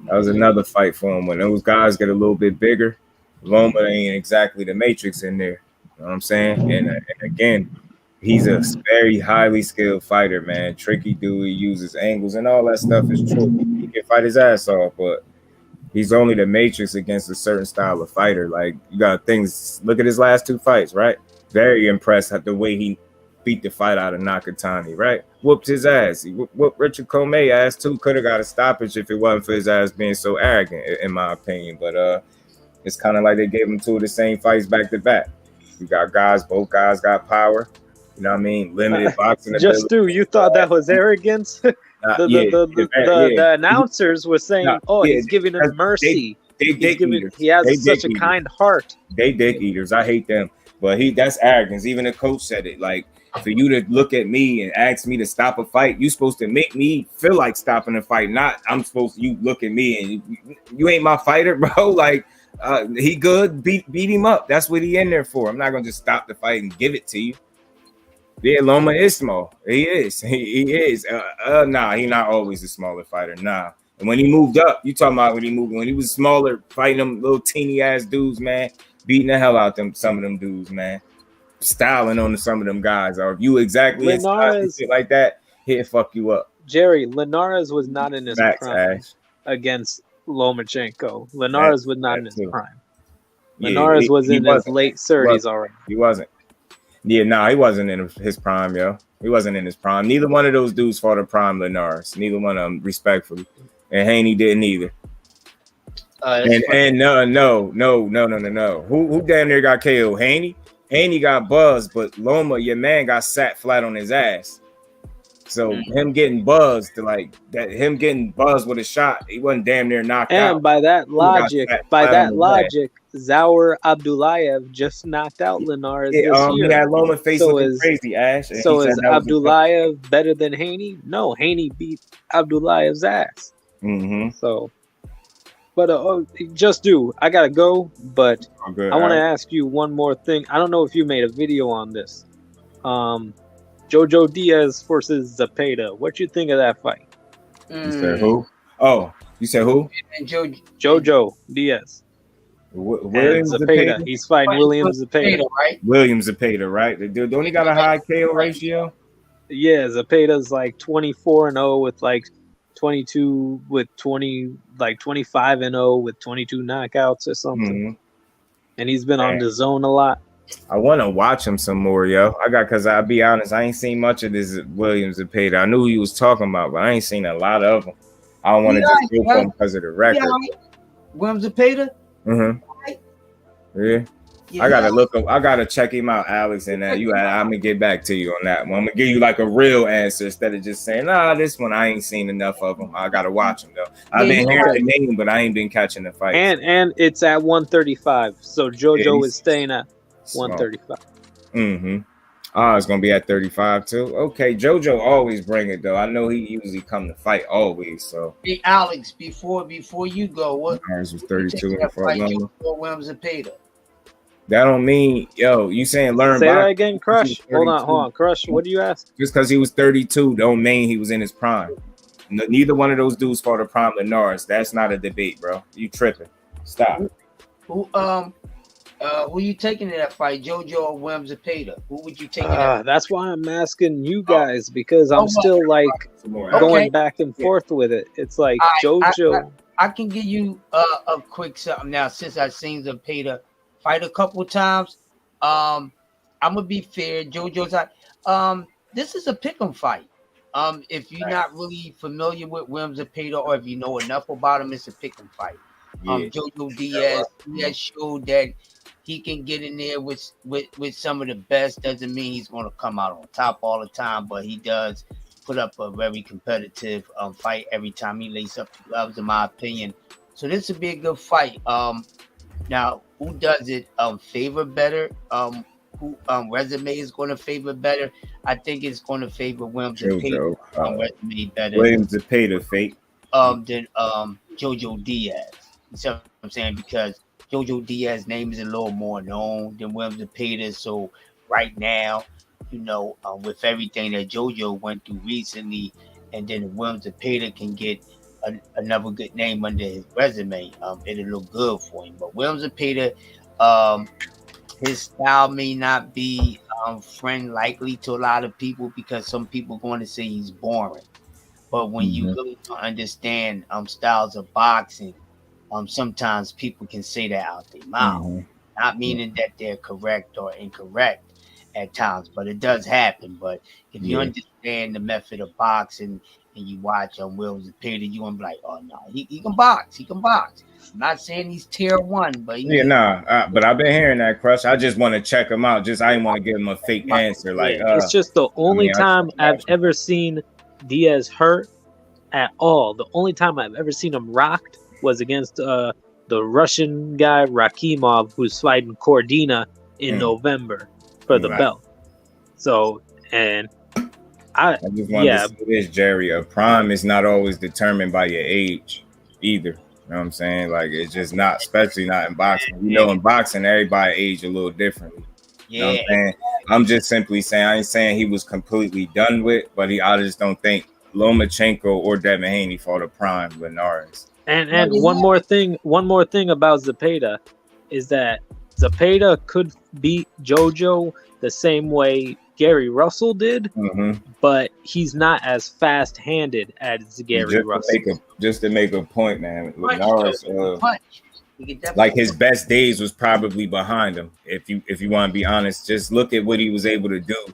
That was another fight for him. When those guys get a little bit bigger, Loma ain't exactly the Matrix in there. You know what I'm saying? And again, he's a very highly skilled fighter, man. Tricky dude. He uses angles and all that stuff is true. He can fight his ass off, but he's only the Matrix against a certain style of fighter. Like, you got things. Look at his last two fights, right? Very impressed at the way he beat the fight out of Nakatani, right? Whooped his ass. He whooped Richard Comey ass too. Could have got a stoppage if it wasn't for his ass being so arrogant, in my opinion. But it's kind of like they gave him two of the same fights back to back. You got guys, both guys got power. You know what I mean? Limited boxing Just ability. you thought that was arrogance? The announcers were saying, he's giving him mercy. He has such a kind heart. They dick eaters. I hate them. But that's arrogance. Even the coach said it. Like, for you to look at me and ask me to stop a fight, you supposed to make me feel like stopping a fight. Not I'm supposed to, you look at me and you ain't my fighter, bro. Like, he good, beat him up. That's what he in there for. I'm not gonna just stop the fight and give it to you. Yeah, Loma is small. He is. He is. Nah, he not always a smaller fighter. Nah. And when he moved up, you talking about when he was smaller, fighting them little teeny ass dudes, man, beating the hell out some of them dudes, man. Styling on some of them guys. Or if you exactly Linares, shit like that, he'll fuck you up. Jerry, Linares was not in his prime against Lomachenko. Linares was not in his prime. Linares was in his late 30s already. He wasn't. Yeah, nah, he wasn't in his prime, yo. He wasn't in his prime. Neither one of those dudes fought a prime Linares. Neither one of them, respectfully. And Haney didn't either. And no. Who damn near got KO? Haney? Haney got buzzed, but Loma, your man, got sat flat on his ass. So him getting buzzed with a shot, he wasn't damn near knocked out. And by that logic, Zaur Abdullayev just knocked out Linares this year. He had Loma face looking crazy, Ash. So is Abdullayev better than Haney? No, Haney beat Abdullayev's ass. Mm-hmm. So, but I gotta go. But I want to ask you one more thing. I don't know if you made a video on this. Jojo Diaz versus Zepeda. What you think of that fight? You said who? Oh, you said who? Jojo Diaz. Williams Zepeda. He's fighting Williams Zepeda, right? Williams Zepeda, right? The dude, don't he got a high KO ratio? Yeah, Zepeda's like 24-0 with like 22 with 25-0 with 22 knockouts or something. Mm-hmm. And he's been on the zone a lot. I want to watch him some more, yo. Because I'll be honest, I ain't seen much of this Williams Zepeda. I knew who he was talking about, but I ain't seen a lot of him. I don't want to just go for him because of the record. Williams Zepeda? Mm-hmm. Yeah. I gotta look up. I gotta check him out, Alex. And I'm gonna get back to you on that one. I'm gonna give you like a real answer instead of just saying, this one I ain't seen enough of him. I gotta watch him though. I've been hearing the name, but I ain't been catching the fight. And it's at 135. So Jojo is staying at 135. Mm-hmm. It's gonna be at 35 too. Okay, Jojo always bring it though. I know he usually come to fight always. So hey, Alex, before you go, what ours was 32 in front of Williams Zepeda? That don't mean, you saying learn. Say that again, Crush. Hold on, Crush. What do you ask? Just because he was 32, don't mean he was in his prime. Neither one of those dudes fought a prime Linares. That's not a debate, bro. You tripping? Stop. Who you taking in that fight, Jojo or Williams Zepeda? Who would you take? That's why I'm asking you guys because I'm still like going back and forth with it. It's like Jojo. I can give you a quick something now since I've seen Zepeda fight a couple times. I'm gonna be fair. Jojo's this is a pick'em fight. If you're not really familiar with Williams Zepeda or if you know enough about him, it's a pick'em fight. Jojo Diaz. He has showed that he can get in there with some of the best. Doesn't mean he's going to come out on top all the time, but he does put up a very competitive fight every time he lays up the gloves, in my opinion. So this would be a good fight. Now who does it favor better? Who resume is going to favor better? I think it's going to favor Williams and Payton resume better. Williams and Payton fate. Than Jojo Diaz. You see what I'm saying? Because Jojo Diaz's name is a little more known than Williams and Payton. So right now, with everything that Jojo went through recently, and then Williams and Payton can get another good name under his resume, it'll look good for him. But Williams and Payton, his style may not be friend likely to a lot of people because some people are going to say he's boring. But when you really don't understand styles of boxing, sometimes people can say that out their mouth, not meaning that they're correct or incorrect at times, but it does happen. But if you understand the method of boxing and you watch Williams and Payton, you won't be like, oh no, he can box. He can box. I'm not saying he's tier one, but but I've been hearing that, Crush. I just want to check him out. I didn't want to give him a fake answer. Like it's just the only time I've ever seen Diaz hurt at all. The only time I've ever seen him rocked was against the Russian guy Rakimov, who's fighting Cordina in November for the belt. So, and I just want to say this, Jerry. A prime is not always determined by your age either. You know what I'm saying? Like, it's just not, especially not in boxing. In boxing, everybody age a little differently. You know what I'm saying? I'm just simply saying, I ain't saying he was completely done with, but I just don't think Lomachenko or Devin Haney fought a prime Linares. And one more thing about Zepeda is that Zepeda could beat Jojo the same way Gary Russell did, but he's not as fast-handed as Gary Russell. Just to make a point, man, Linares, like his best days was probably behind him. If you want to be honest, just look at what he was able to do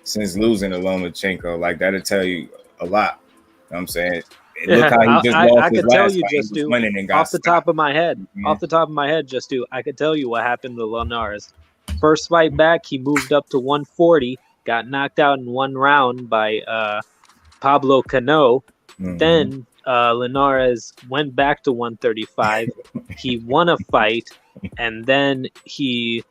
since losing to Lomachenko. Like, that'll tell you a lot. You know what I'm saying? Look how he just lost I his could tell last you, fight. just do off the top of my head, just do. I could tell you what happened to Linares. First fight back, he moved up to 140, got knocked out in one round by Pablo Cano. Then Linares went back to 135. He won a fight, and then he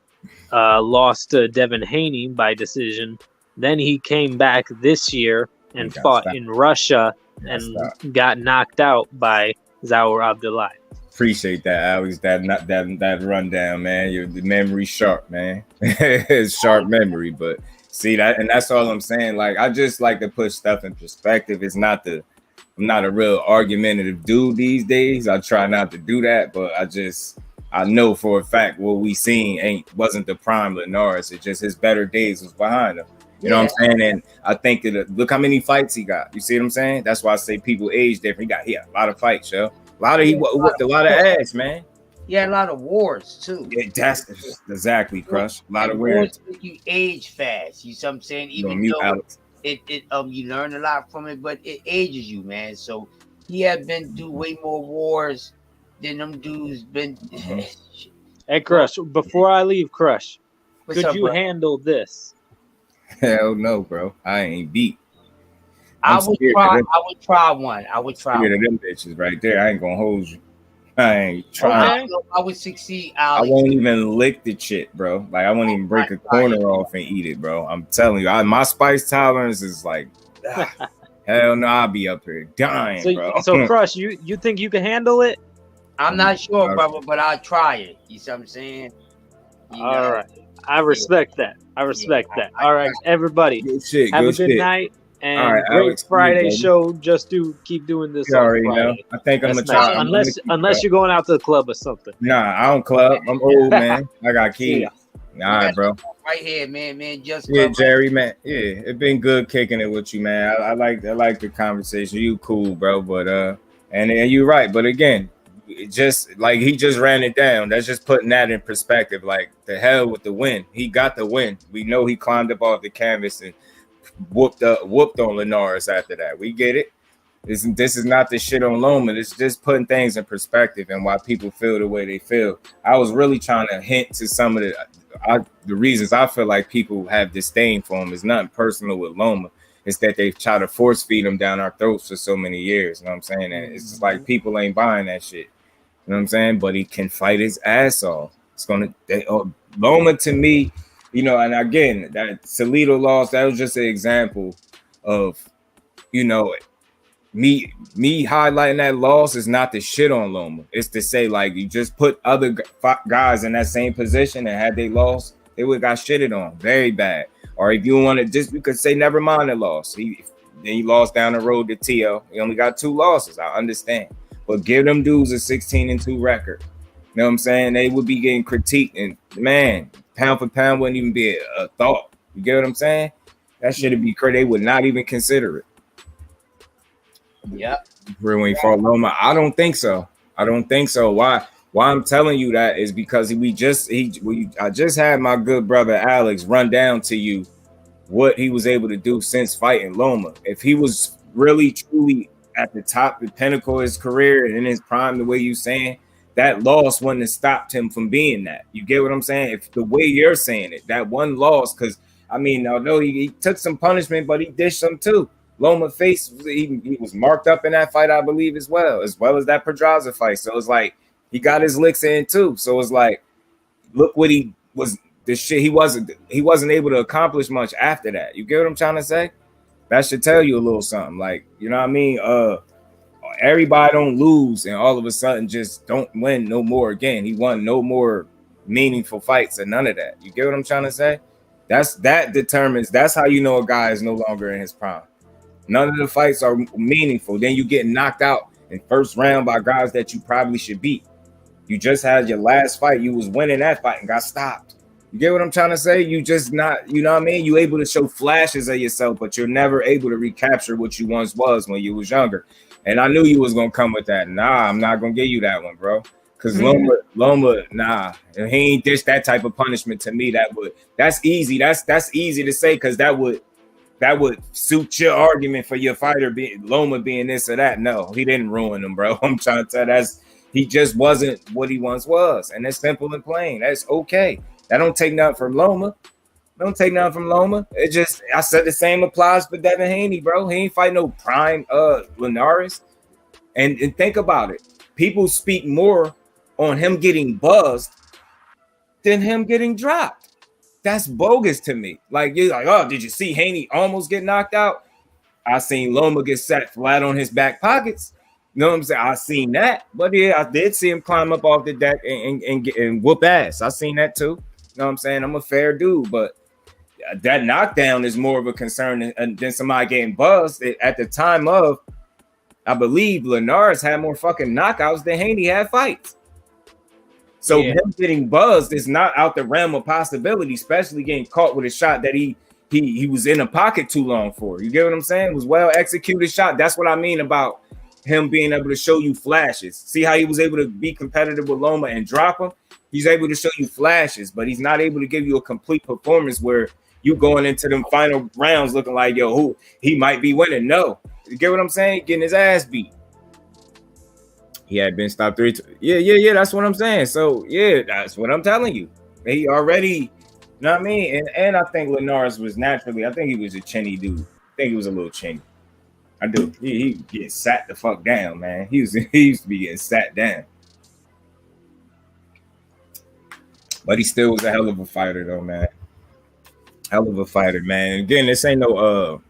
lost to Devin Haney by decision. Then he came back this year and fought in Russia and got knocked out by Zaur Abdullahi. Appreciate that, Alex. That rundown, man. Your memory sharp, man. It's sharp memory, but see that, and that's all I'm saying. Like, I just like to put stuff in perspective. I'm not a real argumentative dude these days. I try not to do that, but I know for a fact what we seen wasn't the prime Linares. It's just his better days was behind him. You know what I'm saying? And I think that look how many fights he got. You see what I'm saying? That's why I say people age different. He had a lot of fights, yo. He whipped a lot of ass, man. He had a lot of wars too. Yeah, that's exactly, Crush. A lot of wars make you age fast. You see what I'm saying? Even though you learn a lot from it, but it ages you, man. So he had been through way more wars than them dudes been. Hey, Crush, before I leave, Crush, could you bro? handle this? Hell no, bro. I ain't beat. I would try one. I would try one of them bitches right there. I ain't gonna hold you. I ain't trying. I would succeed. I won't even lick the shit, bro. Like, I won't even break a corner off and eat it, bro. I'm telling you, my spice tolerance is like, hell no, I'll be up here dying, bro. So, Crush, you think you can handle it? I'm not sure, brother, but I'll try it. You see what I'm saying? All right. I respect that. All right, everybody. Have a good night. And great Alex, Friday show. Just keep doing this. Know. I think I'm gonna try. Unless you're going out to the club or something. Nah, I don't club. I'm old, man. I got kids. All right, bro. Right here, man. Just Jerry, man. Yeah, it's been good kicking it with you, man. I like the conversation. You cool, bro. But and you're right. But again, just like he just ran it down. That's just putting that in perspective. Like, the hell with the win. He got the win. We know he climbed up off the canvas and whooped on Linares after that. We get it. This is not the shit on Loma. It's just putting things in perspective and why people feel the way they feel. I was really trying to hint to some of the reasons I feel like people have disdain for him. Is nothing personal with Loma. It's that they try to force feed him down our throats for so many years. You know what I'm saying? And it's just like people ain't buying that shit. You know what I'm saying? But he can fight his ass off. It's gonna Loma to me, you know, and again, that Salido loss, that was just an example of, you know, me highlighting that loss is not to shit on Loma. It's to say, like, you just put other guys in that same position and had they lost, they would have got shitted on very bad. Or if you want to just, you could say, never mind the loss. Then he lost down the road to TL. He only got 2 losses. I understand. But give them dudes a 16-2 record. You know what I'm saying? They would be getting critiqued. And, man, pound for pound wouldn't even be a thought. You get what I'm saying? That should be crazy. They would not even consider it. Yep. When he fought Loma, I don't think so. Why I'm telling you that is because I just had my good brother Alex run down to you what he was able to do since fighting Loma. If he was really truly at the top, the pinnacle of his career and in his prime, the way you saying, that loss wouldn't have stopped him from being that. You get what I'm saying? If the way you're saying it, that one loss, because I mean, although he took some punishment, but he dished some too. Loma face, he was marked up in that fight, I believe, as well as that Pedraza fight. So it's like he got his licks in too. So it's like, look what he was. The shit he wasn't able to accomplish much after that. You get what I'm trying to say? That should tell you a little something. Like, you know what I mean? Everybody don't lose and all of a sudden just don't win no more again. He won no more meaningful fights and none of that. You get what I'm trying to say? That's how you know a guy is no longer in his prime. None of the fights are meaningful. Then you get knocked out in first round by guys that you probably should beat. You just had your last fight. You was winning that fight and got stopped. You get what I'm trying to say? You just not, you know what I mean? You able to show flashes of yourself, but you're never able to recapture what you once was when you was younger. And I knew you was gonna come with that. Nah, I'm not gonna give you that one, bro. Because Loma, nah, he ain't dish that type of punishment to me. That's easy. That's easy to say because that would suit your argument for your fighter being Loma being this or that. No, he didn't ruin him, bro. I'm trying to tell you, he just wasn't what he once was. And it's simple and plain. That's okay. That don't take nothing from Loma. It just, I said the same applies for Devin Haney, bro. He ain't fight no prime Linares. And think about it. People speak more on him getting buzzed than him getting dropped. That's bogus to me. Like, you're like, oh, did you see Haney almost get knocked out? I seen Loma get sat flat on his back pockets. You know what I'm saying? I seen that. But yeah, I did see him climb up off the deck and whoop ass. I seen that too. You know what I'm saying? I'm a fair dude, but that knockdown is more of a concern than somebody getting buzzed. At the time of, I believe Linares had more fucking knockouts than Haney had fights. So him getting buzzed is not out the realm of possibility, especially getting caught with a shot that he was in a pocket too long for. You get what I'm saying? It was well executed shot. That's what I mean about him being able to show you flashes. See how he was able to be competitive with Loma and drop him? He's able to show you flashes, but he's not able to give you a complete performance where you going into them final rounds looking like, yo, he might be winning. No. You get what I'm saying? Getting his ass beat. He had been stopped 3 times. Yeah. That's what I'm saying. So, yeah, that's what I'm telling you. He already, you know what I mean? And I think Linares was naturally, I think he was a chinny dude. I think he was a little chinny. I do. He get sat the fuck down, man. He used to be getting sat down. But he still was a hell of a fighter, though, man. Hell of a fighter, man. Again, this ain't no,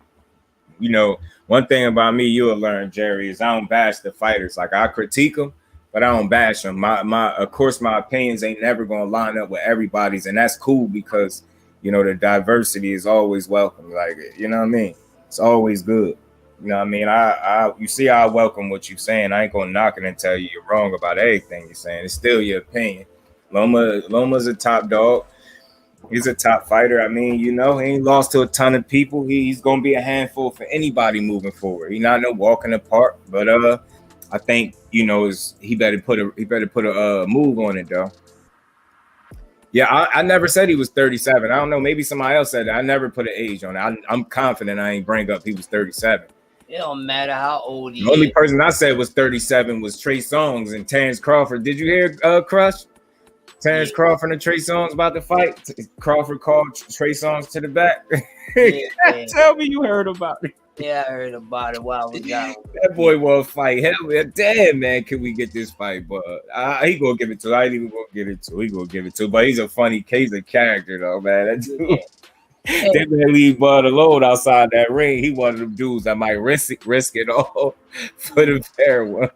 you know, one thing about me you'll learn, Jerry, is I don't bash the fighters. Like, I critique them, but I don't bash them. Of course, my opinions ain't never gonna line up with everybody's, and that's cool because, you know, the diversity is always welcome. Like, you know what I mean? It's always good. You know what I mean? You see, I welcome what you're saying. I ain't gonna knock it and tell you you're wrong about everything you're saying. It's still your opinion. Loma's a top dog. He's a top fighter. I mean, you know, he ain't lost to a ton of people. He's gonna be a handful for anybody moving forward. He's not no walk in the park, but I think, you know, he better put a move on it though. Yeah, I never said he was 37. I don't know. Maybe somebody else said that. I never put an age on it. I'm confident I ain't bring up he was 37. It don't matter how old he The only is. person I said was 37 was Trey Songz and Terrence Crawford. Did you hear Crush? Terrence Yeah. Crawford and Trey Songz about to fight. Crawford called Trey Songz to the back. Yeah. Tell me you heard about it. Yeah, I heard about it while I was out. That boy will fight. Hell, damn, man, can we get this fight? But he gonna give it to. I ain't even gonna give it to. He gonna give it to. But he's a funny case of character, though, man. That dude. Hey. They didn't leave Bud alone outside that ring. He one of them dudes that might risk it all for the fair one.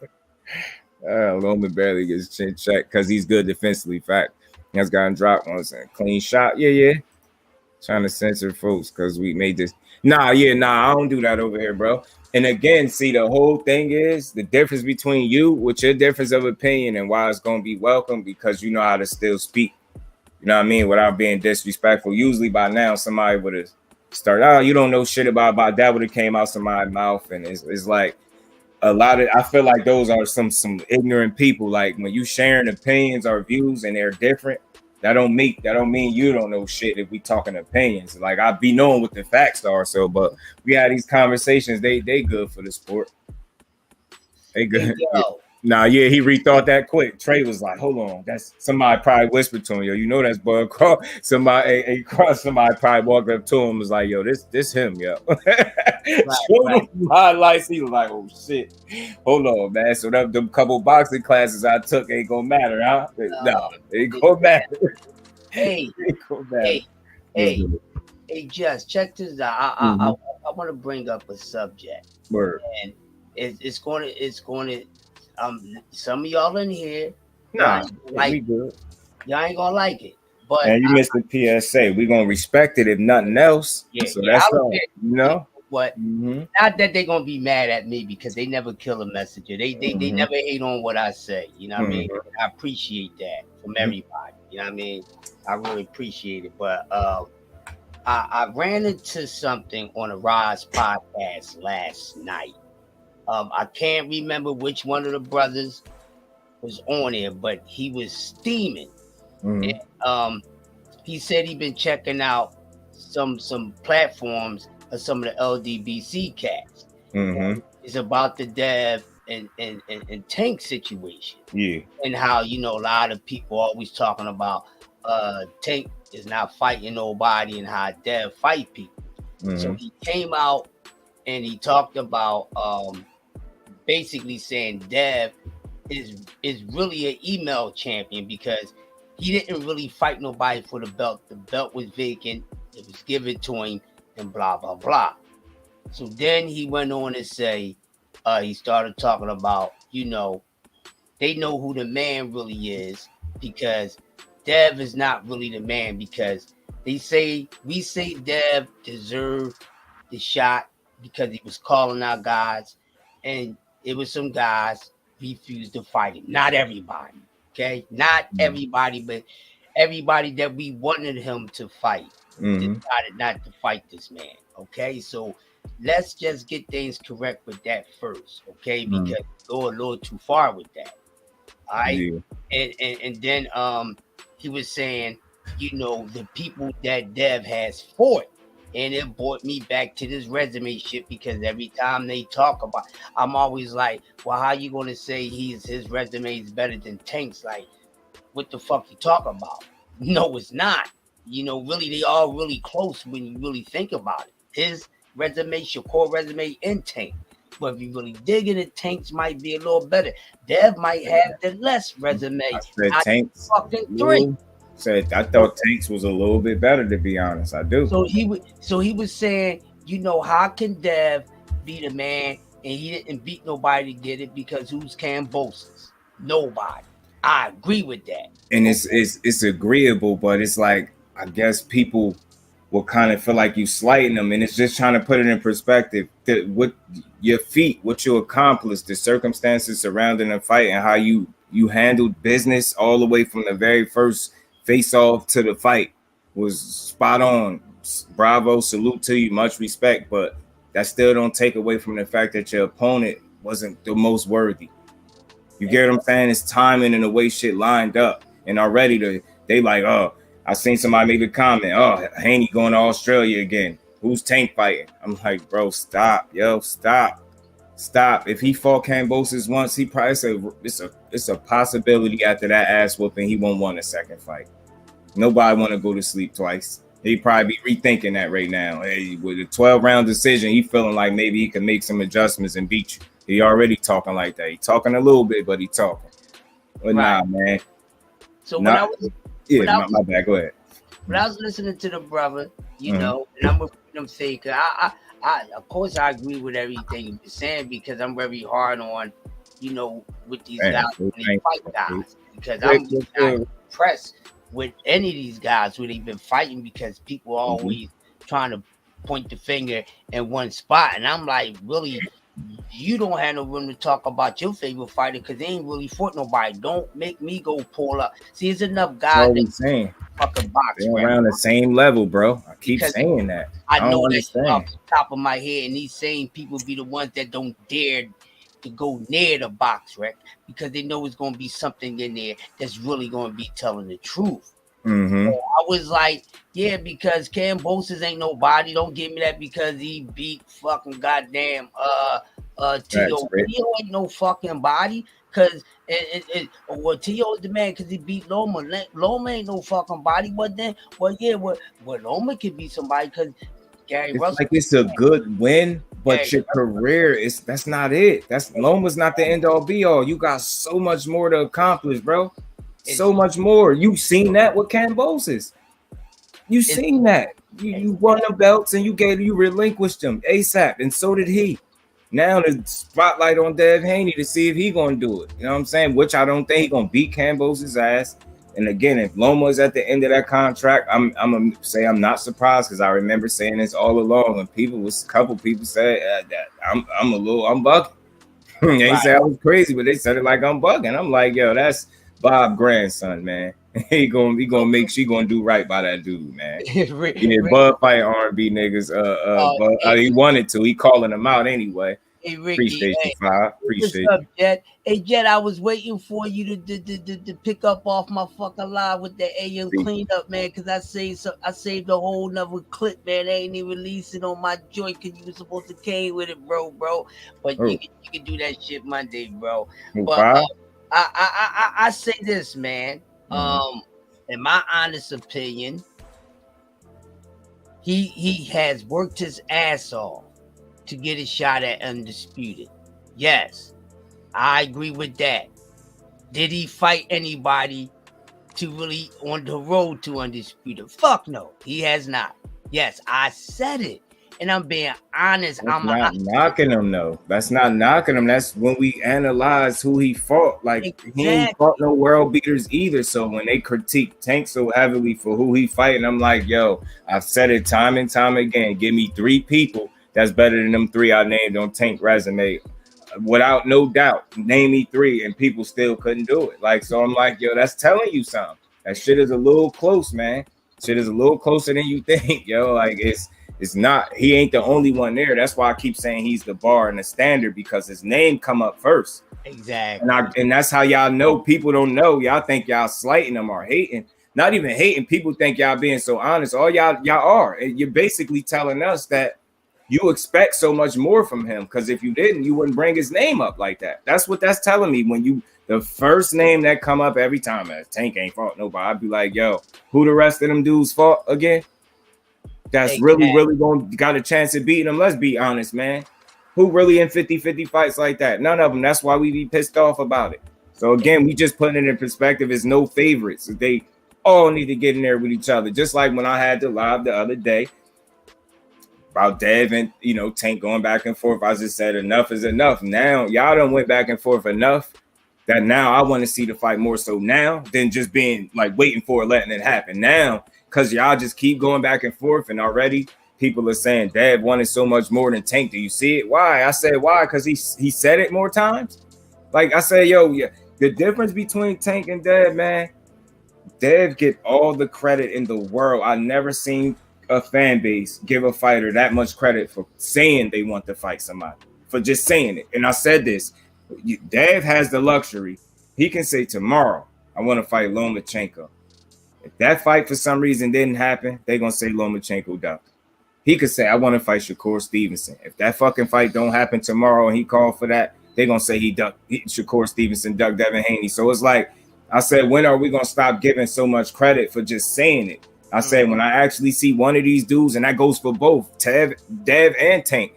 Loman barely gets chin checked because he's good defensively. Fact, he has gotten dropped once and clean shot. Yeah. Trying to censor folks because we made this. Nah, I don't do that over here, bro. And again, see, the whole thing is the difference between you with your difference of opinion and why it's gonna be welcome because you know how to still speak. You know what I mean? Without being disrespectful. Usually by now somebody would have started, you don't know shit about that would have came out somebody's mouth. And it's like a lot of, I feel like those are some ignorant people. Like when you sharing opinions or views and they're different, that don't mean you don't know shit if we talking opinions. Like I be knowing what the facts are. So, but we had these conversations, they good for the sport. They good. Hey, yo. Nah, yeah, he rethought that quick. Trey was like, "Hold on, that's somebody probably whispered to him, yo. You know that's Bud Cross." Somebody probably walked up to him and was like, "Yo, this him, yo." Showed him highlights. He was like, "Oh shit, hold on, man." So them couple boxing classes I took ain't gonna matter, huh? No, ain't gonna matter. Hey, ain't gonna matter. hey, Jess, check this out. I want to bring up a subject. Word. And it's going to. Some of y'all in here, nah, we good. Y'all ain't gonna like it, but and you missed the PSA. We gonna respect it if nothing else. Yeah, so that's all. You know, what? Not that they're gonna be mad at me because they never kill a messenger. They never hate on what I say. You know what I mean? I appreciate that from everybody. You know what I mean? I really appreciate it. But I ran into something on a Roz podcast last night. I can't remember which one of the brothers was on there, but he was steaming. And, he said he'd been checking out some platforms of some of the LDBC cats. It's about the Dev and Tank situation. Yeah. And how, a lot of people always talking about Tank is not fighting nobody and how Dev fight people. So he came out and he talked about basically saying Dev is really an email champion because he didn't really fight nobody for the belt. The belt was vacant. It was given to him and blah, blah, blah. So then he went on to say, he started talking about, they know who the man really is because Dev is not really the man because we say Dev deserved the shot because he was calling out guys and it was some guys refused to fight him. Not everybody, okay? Not everybody, but everybody that we wanted him to fight decided not to fight this man, okay? So let's just get things correct with that first, okay? Because go a little too far with that, all right? Yeah. And then he was saying, the people that Dev has fought. And it brought me back to this resume shit because every time they talk about, I'm always like, well, how you going to say his resume is better than Tank's? Like, what the fuck you talk about? No, it's not. Really, they all really close when you really think about it. His resume, Shakur resume, and Tank. But if you really dig in it, Tank's might be a little better. Dev might have the less resume. I said Tank's fucking 3. I thought Tanks was a little bit better, to be honest. I do. So he was saying, how can Dev be the man and he didn't beat nobody to get it because who's Cambosis? Nobody. I agree with that. And it's agreeable, but it's like I guess people will kind of feel like you slighting them, and it's just trying to put it in perspective. What your feat, what you accomplished, the circumstances surrounding the fight, and how you handled business all the way from the very first face off to the fight was spot on. Bravo, salute to you, much respect, but that still don't take away from the fact that your opponent wasn't the most worthy. You get what I'm saying? It's timing and the way shit lined up. And already they like, oh, I seen somebody make a comment, oh, Haney going to Australia again. Who's Tank fighting? I'm like, bro, stop, yo, stop. stop. If he fought Kambosos once, he probably it's a possibility after that ass whooping he won't want a second fight. Nobody want to go to sleep twice. He probably be rethinking that right now. Hey, with a 12-round decision, he feeling like maybe he can make some adjustments and beat you. He already talking like that. He talking a little bit, but he talking. But nah, man. So nah, when I was my bad. Go ahead. When I was listening to the brother, you know, and I'm with him say, cause I of course I agree with everything he was saying because I'm very hard on, you know, with these guys when they fight guys because I'm not impressed with any of these guys who they've been fighting because people are always trying to point the finger in one spot, and I'm like, really, you don't have no room to talk about your favorite fighter because they ain't really fought nobody. Don't make me go pull up. See, there's enough guys that saying. Fucking box they're around the same level, bro. I keep saying that. I know that off the top of my head, and these same people be the ones that don't dare to go near the box wreck because they know it's gonna be something in there that's really gonna be telling the truth. So I was like, yeah, because Kambosos ain't nobody. Don't give me that because he beat fucking goddamn T.O. T.O. ain't no fucking body. Cause well, T.O. is the man because he beat Loma. Loma ain't no fucking body, but then, Loma could be somebody because Gary Russell. Like it's a good win, but your career that's not it. Loma's not the end all be all. You got so much more to accomplish, bro. So much more. You've seen that with Kambosos. You've seen that. You won the belts and you relinquished them ASAP, and so did he. Now the spotlight on Dev Haney to see if he gonna do it. You know what I'm saying? Which I don't think he gonna beat Kambosos' ass. And again, if Loma is at the end of that contract, I'm gonna say I'm not surprised because I remember saying this all along. And a couple people said that I'm bugging. They ain't say I was crazy, but they said it like I'm bugging. I'm like, yo, that's Bob grandson, man. He gonna make sure he gonna do right by that dude, man. Bud fight R&B niggas. He wanted to. He calling them out anyway. Hey, Ricky, appreciate you, Five. Appreciate what's up, Jet? Hey, Jet, I was waiting for you to pick up off my fucking live with the AM cleanup, man, because I saved a whole nother clip, man. They ain't even releasing on my joint because you were supposed to came with it, bro. But you can do that shit Monday, bro. But I say this, man. In my honest opinion, he has worked his ass off to get a shot at Undisputed. Yes, I agree with that. Did he fight anybody to really on the road to Undisputed? Fuck no, he has not. Yes, I said it. And I'm being honest. I'm not knocking him, though. That's not knocking him. That's when we analyze who he fought. Like, he ain't fought no world beaters either. So when they critique Tank so heavily for who he fighting, I'm like, yo, I've said it time and time again. Give me 3 people that's better than them 3 I named on Tank resume. Without no doubt, name me 3, and people still couldn't do it. Like, so I'm like, yo, that's telling you something. That shit is a little close, man. Shit is a little closer than you think, yo. Like, it's not. He ain't the only one there. That's why I keep saying he's the bar and the standard because his name come up first. Exactly. And that's how y'all know. People don't know. Y'all think y'all slighting them or hating. Not even hating. People think y'all being so honest. All y'all are. You're basically telling us that you expect so much more from him because if you didn't, you wouldn't bring his name up like that. That's what that's telling me. When the first name that come up every time, Tank ain't fought nobody, I'd be like, yo, who the rest of them dudes fought again? That's really got a chance of beating him. Let's be honest, man. Who really in 50-50 fights like that? None of them. That's why we be pissed off about it. So again, we just putting it in perspective. It's no favorites. They all need to get in there with each other. Just like when I had the live the other day about Dev and Tank going back and forth. I just said enough is enough. Now y'all done went back and forth enough that now I want to see the fight more so now than just being like waiting for it, letting it happen now. Because y'all just keep going back and forth, and already people are saying Dev wanted so much more than Tank. Do you see it? Why? I said why? Because he said it more times. Like I said, the difference between Tank and Dev, man. Dev get all the credit in the world. I never seen a fan base give a fighter that much credit for saying they want to fight somebody, for just saying it. And I said this, Dev has the luxury. He can say tomorrow, I want to fight Lomachenko. If that fight for some reason didn't happen, they're going to say Lomachenko ducked. He could say, I want to fight Shakur Stevenson. If that fucking fight don't happen tomorrow and he called for that, they're going to say Shakur Stevenson ducked Devin Haney. So it's like, I said, when are we going to stop giving so much credit for just saying it? I said, when I actually see one of these dudes, and that goes for both Dev and Tank,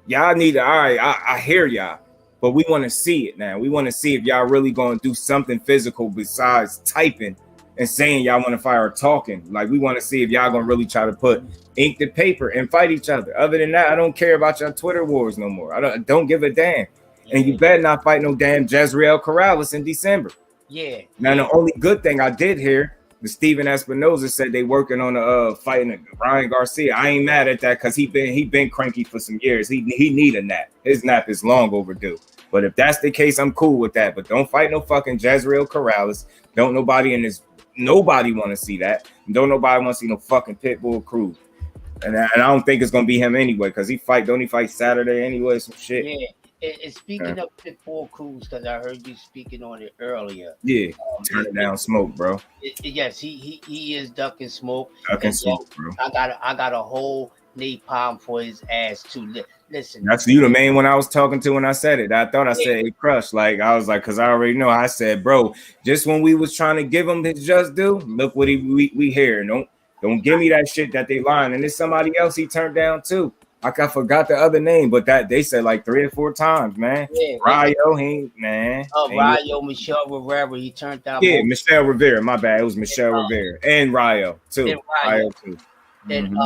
y'all need to, all right, I hear y'all, but we want to see it now. We want to see if y'all really going to do something physical besides typing and saying y'all want to fight or talking. Like, we want to see if y'all going to really try to put ink to paper and fight each other. Other than that, I don't care about your Twitter wars no more. I don't give a damn. And you better not fight no damn Jezreel Corrales in December. Yeah. Now, the only good thing I did hear, the Steven Espinoza said they working on a fighting Ryan Garcia. I ain't mad at that because he been cranky for some years. He need a nap. His nap is long overdue. But if that's the case, I'm cool with that. But don't fight no fucking Jezreel Corrales. Nobody want to see that. Don't nobody want to see no fucking Pitbull Cruz. And I don't think it's gonna be him anyway because he fight Saturday anyway, some shit. Yeah. And speaking of Pitbull Cruz, because I heard you speaking on it earlier. Yeah, turn it down, smoke, bro. Yes, he is ducking smoke. Ducking smoke, bro. I got a whole napalm for his ass too. Listen, that's you, the main one I was talking to when I said it. I thought I said it crushed. Like I was like, because I already know. I said, bro, just when we was trying to give him his just due, look what we hear. Don't give me that shit that they lying. And there's somebody else he turned down too. Like I forgot the other name, but that they said like 3 or 4 times, man. Yeah, Rayo, Rayo, Michelle Rivera, he turned down. Yeah, Michelle Rivera. My bad. It was Michelle Rivera and Rayo too. And Rayo too. And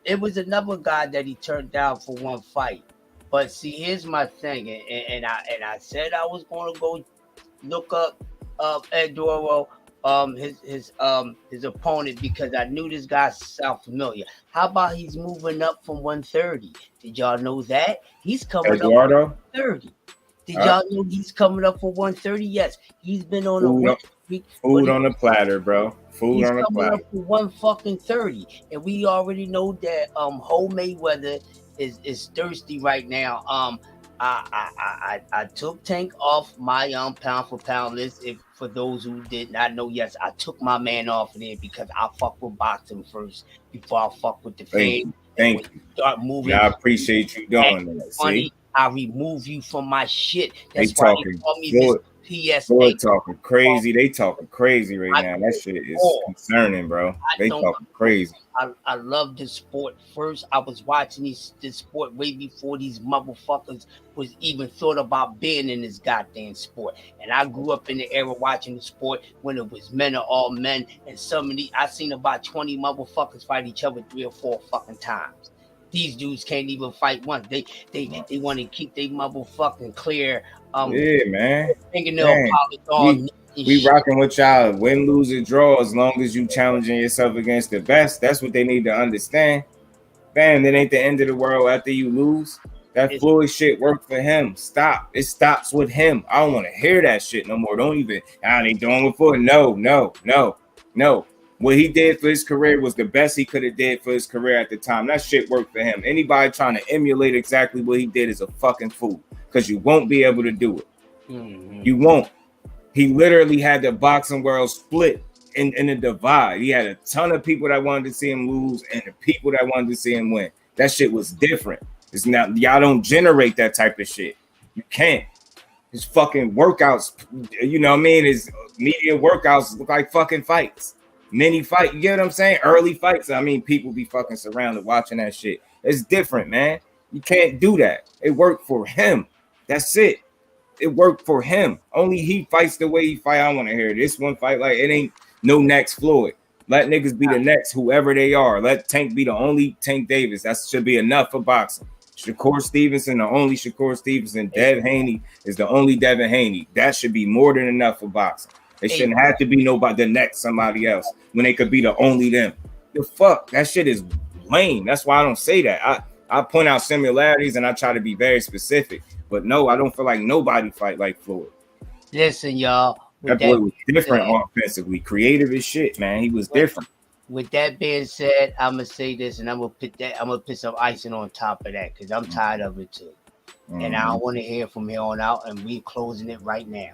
it was another guy that he turned down for one fight. But see, here's my thing, and I said I was going to go look up Ed Doro. His opponent, because I knew this guy sound familiar. How about he's moving up from 130? Did y'all know that? He's coming Eduardo? up 130. Did y'all know he's coming up for 130? Yes, he's been on food on the platter, bro. Food on the platter. Up for 130, and we already know that Ho Mayweather is thirsty right now. I took Tank off my pound for pound list. If for those who did not know, yes, I took my man off of there because I fuck with boxing first before I fuck with the fame. Thank you. Start moving. Yeah, I appreciate you doing that. Funny, I remove you from my shit. That's why they call me PSA. Talking crazy. They talking crazy right now. That shit is concerning, bro. They talking crazy. I love this sport. First, I was watching this sport way before these motherfuckers was even thought about being in this goddamn sport. And I grew up in the era watching the sport when it was men are all men. And I seen about 20 motherfuckers fight each other 3 or 4 fucking times. These dudes can't even fight once. They want to keep their motherfucking clear. Yeah, man. Fingernail polish we rocking with y'all. Win, lose, or draw. As long as you challenging yourself against the best, that's what they need to understand. Bam, that ain't the end of the world after you lose. That Floyd shit worked for him. Stop. It stops with him. I don't want to hear that shit no more. Don't even. They doing it for no. What he did for his career was the best he could have did for his career at the time. That shit worked for him. Anybody trying to emulate exactly what he did is a fucking fool, because you won't be able to do it. Mm-hmm. You won't. He literally had the boxing world split in a divide. He had a ton of people that wanted to see him lose and the people that wanted to see him win. That shit was different. It's not, y'all don't generate that type of shit. You can't. His fucking workouts, you know what I mean? His media workouts look like fucking fights. Mini fight, you get what I'm saying? Early fights. I mean, people be fucking surrounded watching that shit. It's different, man. You can't do that. It worked for him. That's it. It worked for him. Only he fights the way he fight. I want to hear this one fight like it ain't no next Floyd. Let niggas be the next whoever they are. Let Tank be the only Tank Davis. That should be enough for boxing. Shakur Stevenson, the only Shakur Stevenson. Dev Haney is the only Devin Haney. That should be more than enough for boxing. It shouldn't have to be nobody the next somebody else when they could be the only them. The fuck? That shit is lame. That's why I don't say that. I point out similarities and I try to be very specific. But no, I don't feel like nobody fight like Floyd. Listen, y'all. That boy was different offensively. Creative as shit, man. He was different. With that being said, I'm gonna say this, and I'm gonna put some icing on top of that because I'm tired of it too. Mm-hmm. And I don't want to hear from here on out, and we closing it right now.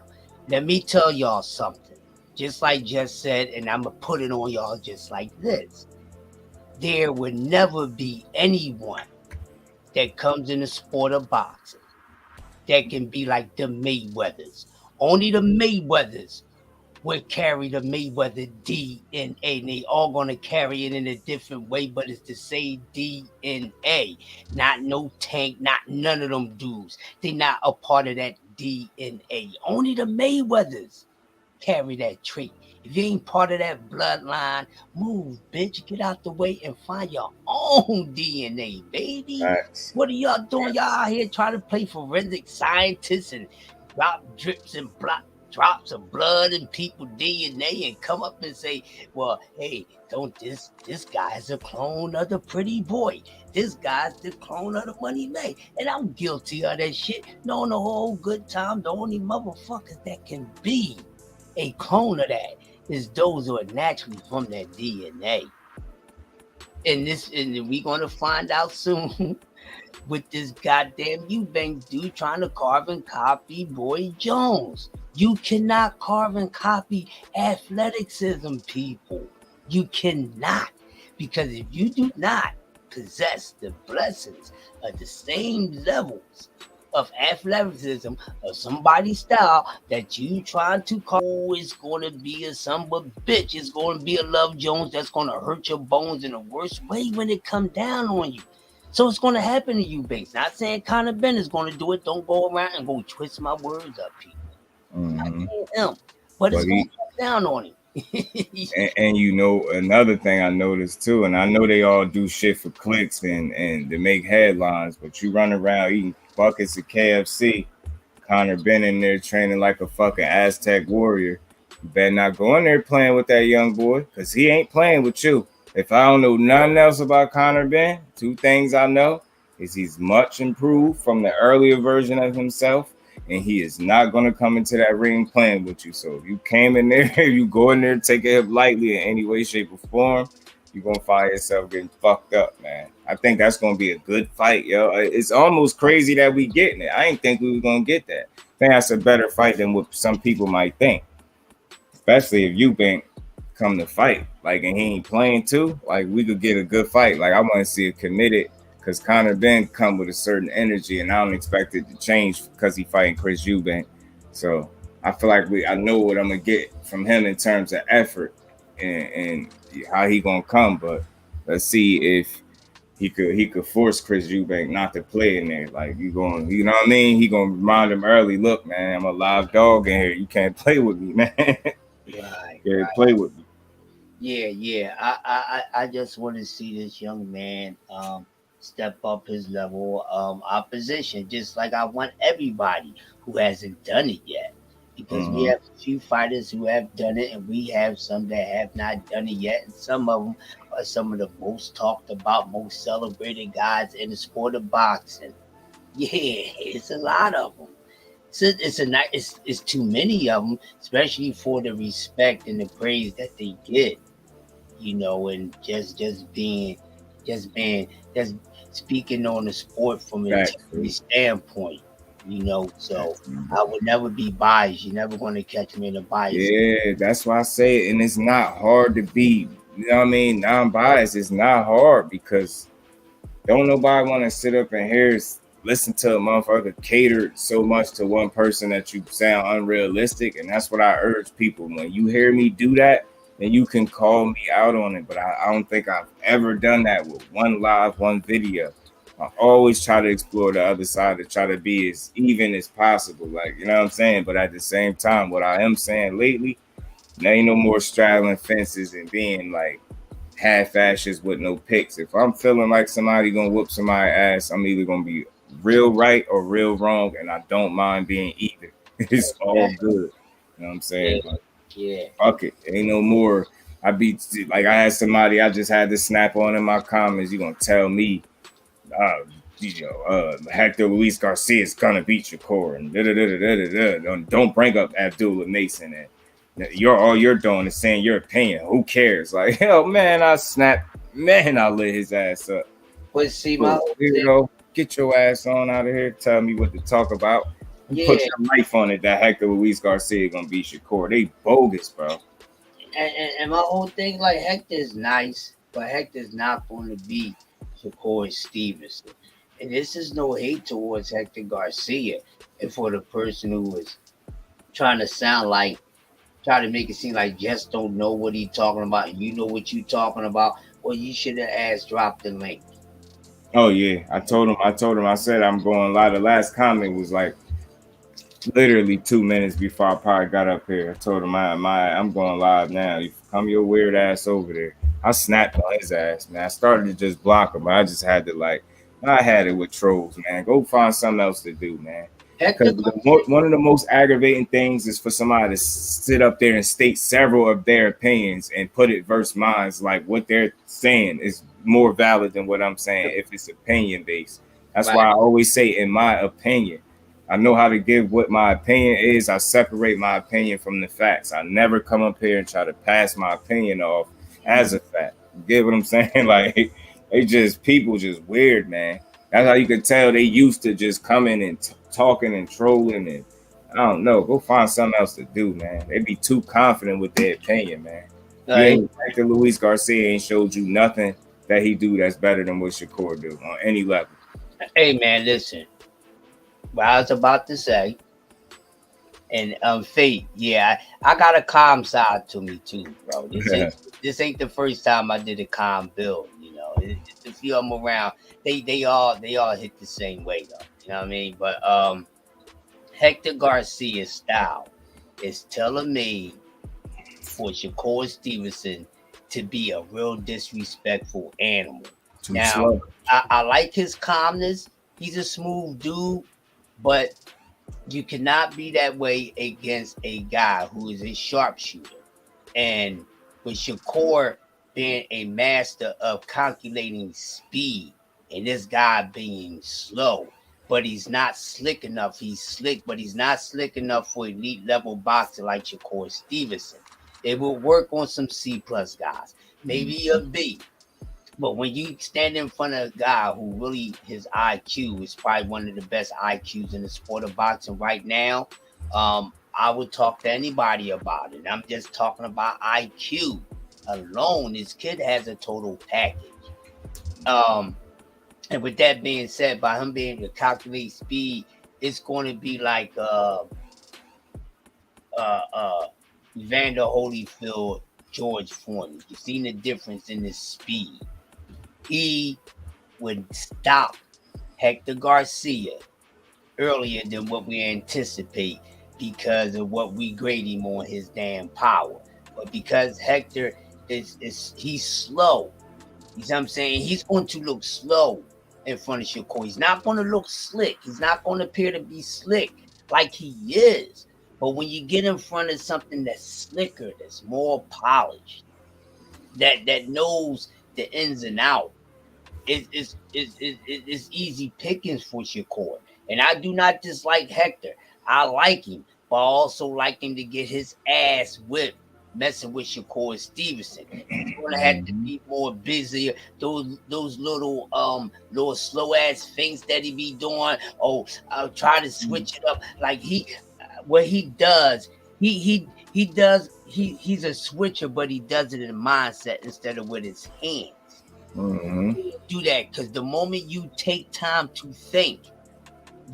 Let me tell y'all something. Just like Jess said, and I'm gonna put it on y'all just like this. there would never be anyone that comes in the sport of boxing that can be like the Mayweathers. Only the Mayweathers would carry the Mayweather DNA, and they all gonna carry it in a different way, but it's the same DNA. Not no Tank, not none of them dudes. They not a part of that DNA. Only the Mayweathers carry that trait. If you ain't part of that bloodline, move, bitch. Get out the way and find your own DNA, baby. Facts. What are y'all doing? Y'all out here trying to play forensic scientists and drop drips and drops of blood in people DNA and come up and say, well, hey, don't this guy's a clone of the pretty boy. This guy's the clone of the money man. And I'm guilty of that shit. Knowing the whole good time, the only motherfuckers that can be a clone of that is those who are naturally from that DNA. And we gonna find out soon with this goddamn Eubanks dude trying to carve and copy Boy Jones. You cannot carve and copy athleticism, people. You cannot. Because if you do not possess the blessings of the same levels of athleticism of somebody's style that you trying to call, it's going to be a son of a bitch. It's going to be a Love Jones that's going to hurt your bones in the worst way when it come down on you. So it's going to happen to you, Banks. Not saying Conor Ben is going to do it. Don't go around and go twist my words up, people. I can't him, but it's going to come down on him. and you know, another thing I noticed too, and I know they all do shit for clicks and to make headlines, but you run around eating buckets of KFC, Conor Ben in there training like a fucking Aztec warrior. You better not go in there playing with that young boy, because he ain't playing with you. If I don't know nothing else about Conor Ben, two things I know is he's much improved from the earlier version of himself, and he is not going to come into that ring playing with you. So if you came in there, you go in there, take it lightly in any way, shape, or form, you're going to find yourself getting fucked up, man. I think that's going to be a good fight, yo. It's almost crazy that we getting it. I didn't think we were going to get that. I think that's a better fight than what some people might think, especially if Eubank come to fight. Like, and he ain't playing too. Like, we could get a good fight. Like, I want to see it committed, because Conor Ben come with a certain energy, and I don't expect it to change because he fighting Chris Eubank. So I feel like I know what I'm gonna get from him in terms of effort and how he gonna come. But let's see if he could force Chris Eubank not to play in there. Like, you know what I mean? He gonna remind him early. Look, man, I'm a live dog in here. You can't play with me, man. Right. Play with me. Yeah. I just want to see this young man step up his level of opposition, just like I want everybody who hasn't done it yet, because we have a few fighters who have done it, and we have some that have not done it yet, and some of them are some of the most talked about, most celebrated guys in the sport of boxing. Yeah, it's a lot of them. It's too many of them, especially for the respect and the praise that they get, you know, and just speaking on the sport from an integrity standpoint, you know. So I would never be biased. You're never going to catch me in a bias. Yeah, that's why I say it. And it's not hard to be, you know what I mean, non-biased. It's not hard, because don't nobody want to sit up and listen to a motherfucker cater so much to one person that you sound unrealistic. And that's what I urge people. When you hear me do that, then you can call me out on it. But I don't think I've ever done that with one video. I always try to explore the other side to try to be as even as possible. Like, you know what I'm saying? But at the same time, what I am saying lately, there ain't no more straddling fences and being like half-ashes with no picks. If I'm feeling like somebody gonna whoop somebody's ass, I'm either gonna be real right or real wrong, and I don't mind being either. It's all good. You know what I'm saying? Yeah. Fuck it. Ain't no more. I had somebody I just had to snap on in my comments. You gonna tell me, Hector Luis Garcia is gonna beat Shakur and don't bring up Abdullah Mason, and all you're doing is saying your opinion. Who cares? Like, hell, man, I lit his ass up. But see, Get your ass on out of here. Tell me what to talk about. Put your life on it that Hector Luis Garcia gonna beat Shakur. They bogus, bro. And my whole thing, like, Hector is nice. but Hector's not going to beat Shakur Stevenson. And this is no hate towards Hector Garcia and for the person who was trying to try to make it seem like just don't know what he's talking about and you know what you talking about. Well, you should have asked, drop the link. Oh yeah, I told him. I said I'm going live. The last comment was like literally 2 minutes before I probably got up here. I told him I'm going live now. You come your weird ass over there. I snapped on his ass, man. I started to just block him, but I just had to I had it with trolls, man. Go find something else to do, man. Because one of the most aggravating things is for somebody to sit up there and state several of their opinions and put it versus mine. Like what they're saying is more valid than what I'm saying if it's opinion based. That's why I always say, in my opinion. I know how to give what my opinion is. I separate my opinion from the facts. I never come up here and try to pass my opinion off as a fact. You get what I'm saying? Like, people just weird, man. That's how you can tell they used to just coming and talking and trolling, and I don't know. Go find something else to do, man. They be too confident with their opinion, man. Hector Luis Garcia ain't showed you nothing that he do that's better than what Shakur do on any level. Hey, man, listen. What I was about to say, and Fate, yeah, I got a calm side to me too, bro. This ain't the first time I did a calm build. You know, it's a few of them around. They all hit the same way though. You know what I mean? But Hector Garcia's style is tailor-made for Shakur Stevenson to be a real disrespectful animal. Now, I like his calmness. He's a smooth dude. But you cannot be that way against a guy who is a sharpshooter. And with Shakur being a master of calculating speed and this guy being slow, but he's not slick enough. He's slick, but he's not slick enough for elite level boxing like Shakur Stevenson. They will work on some C+ guys, maybe a B. But when you stand in front of a guy who really, his IQ is probably one of the best IQs in the sport of boxing right now, I would talk to anybody about it. I'm just talking about IQ alone. This kid has a total package. And with that being said, by him being able to calculate speed, it's going to be like Evander Holyfield, George Foreman. You've seen the difference in his speed. He would stop Hector Garcia earlier than what we anticipate because of what we grade him on his damn power. But because Hector he's slow, you know what I'm saying? He's going to look slow in front of Shakur. He's not going to look slick. He's not going to appear to be slick like he is. But when you get in front of something that's slicker, that's more polished, that knows the ins and outs, it's easy pickings for Shakur. And I do not dislike Hector. I like him, but I also like him to get his ass whipped messing with Shakur Stevenson. He's gonna have to be more busy. Those little slow ass things that he be doing. Oh, I'll try to switch it up. Like what he does, he's a switcher, but he does it in mindset instead of with his hands. Do that because the moment you take time to think,